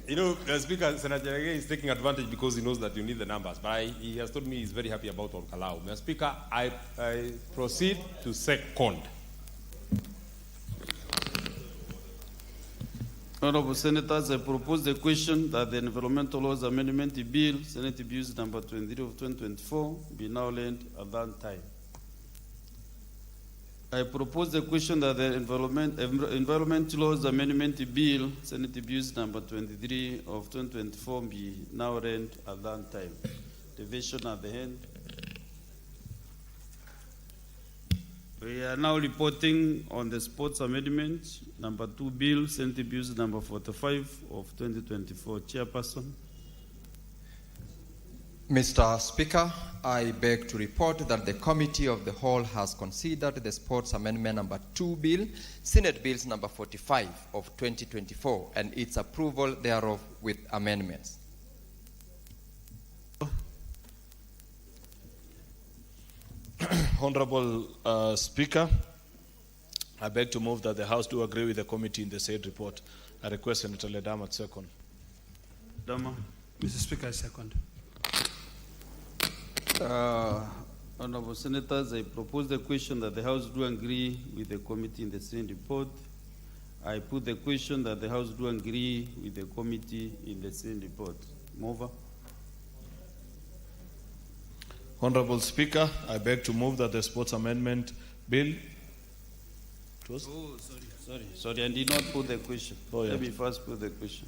Speaker 21: You know, Speaker, Senator Cherargei is taking advantage because he knows that you need the numbers. But he has told me he's very happy about Olkalau. Mr. Speaker, I proceed to second.
Speaker 18: Honorable Senators, I propose the question that the Environmental Laws Amendment Bill, Senate Bills number 23 of 2024, be now laid at that time. I propose the question that the Environment Laws Amendment Bill, Senate Bills number 23 of 2024, be now read at that time. Division at the end. We are now reporting on the Sports Amendment number 2 Bill, Senate Bills number 45 of 2024. Chairperson.
Speaker 16: Mr. Speaker, I beg to report that the Committee of the Whole has considered the Sports Amendment number 2 Bill, Senate Bills number 45 of 2024, and its approval thereof with amendments.
Speaker 9: Honorable Speaker, I beg to move that the House do agree with the committee in the said report. I request Senator Ledama to second.
Speaker 18: Dama.
Speaker 20: Mr. Speaker, I second.
Speaker 18: Honorable Senators, I propose the question that the House do agree with the committee in the same report. I put the question that the House do agree with the committee in the same report. Mover.
Speaker 9: Honorable Speaker, I beg to move that the Sports Amendment Bill.
Speaker 18: Sorry, I did not put the question. Let me first put the question.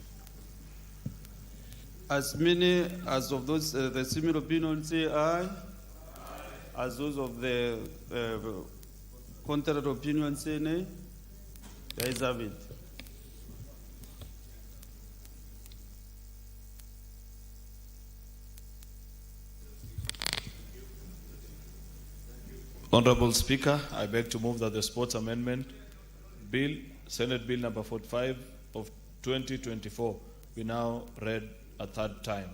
Speaker 18: As many as of those the similar opinion say aye. As those of the contrary opinion say nay. The ayes have it.
Speaker 9: Honorable Speaker, I beg to move that the Sports Amendment Bill, Senate Bill number 45 of 2024, be now read a third time.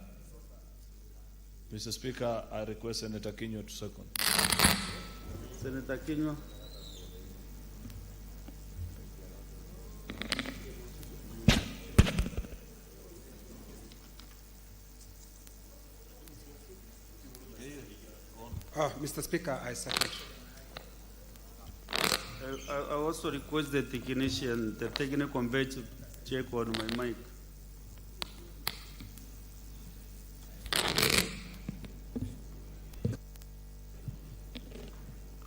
Speaker 9: Mr. Speaker, I request Senator Kinyo to second.
Speaker 18: Senator Kinyo.
Speaker 20: Mr. Speaker, I second.
Speaker 18: I also request the technician, the technical convey to check on my mic.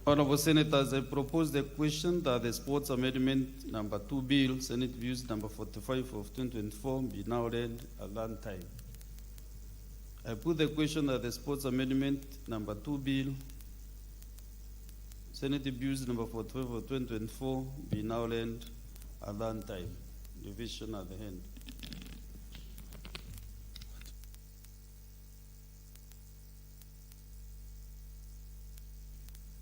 Speaker 18: Honorable Senators, I propose the question that the Sports Amendment number 2 Bill, Senate Bills number 45 of 2024, be now read at that time. I put the question that the Sports Amendment number 2 Bill, Senate Bills number 45 of 2024, be now read at that time. Division at the end.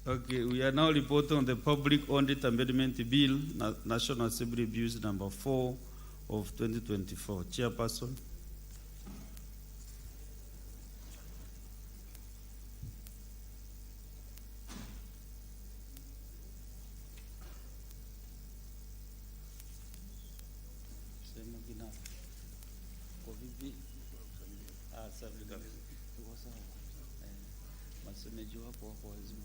Speaker 18: Okay, we are now reporting on the Public Audit Amendment Bill, National Assembly Bills number 4 of 2024. Chairperson. Masemeji wapo hapo wazima.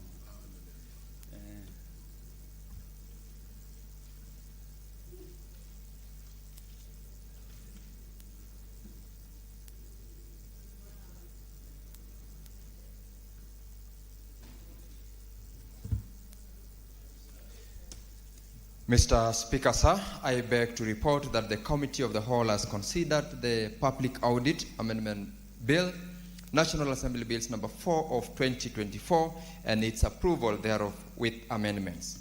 Speaker 16: Mr. Speaker, sir, I beg to report that the Committee of the Whole has considered the Public Audit Amendment Bill, National Assembly Bills number 4 of 2024, and its approval thereof with amendments.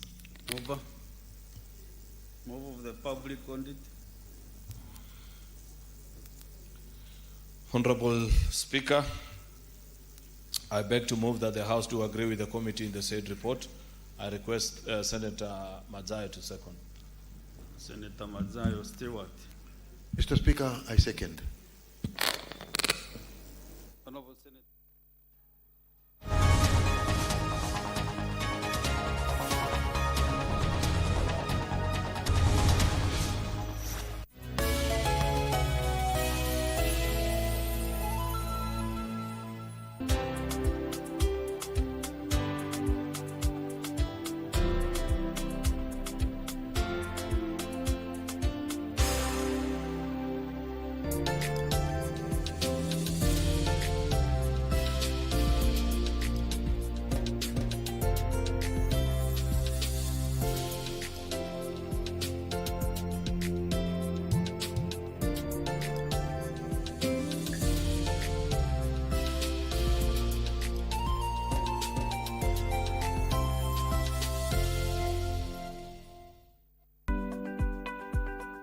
Speaker 18: Move of the public audit.
Speaker 4: Honorable Speaker, I beg to move that the House do agree with the committee in the said report. I request Senator Madzayo to second.
Speaker 18: Senator Madzayo Stewart.
Speaker 15: Mr. Speaker, I second.
Speaker 18: Honorable Senator.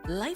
Speaker 22: Life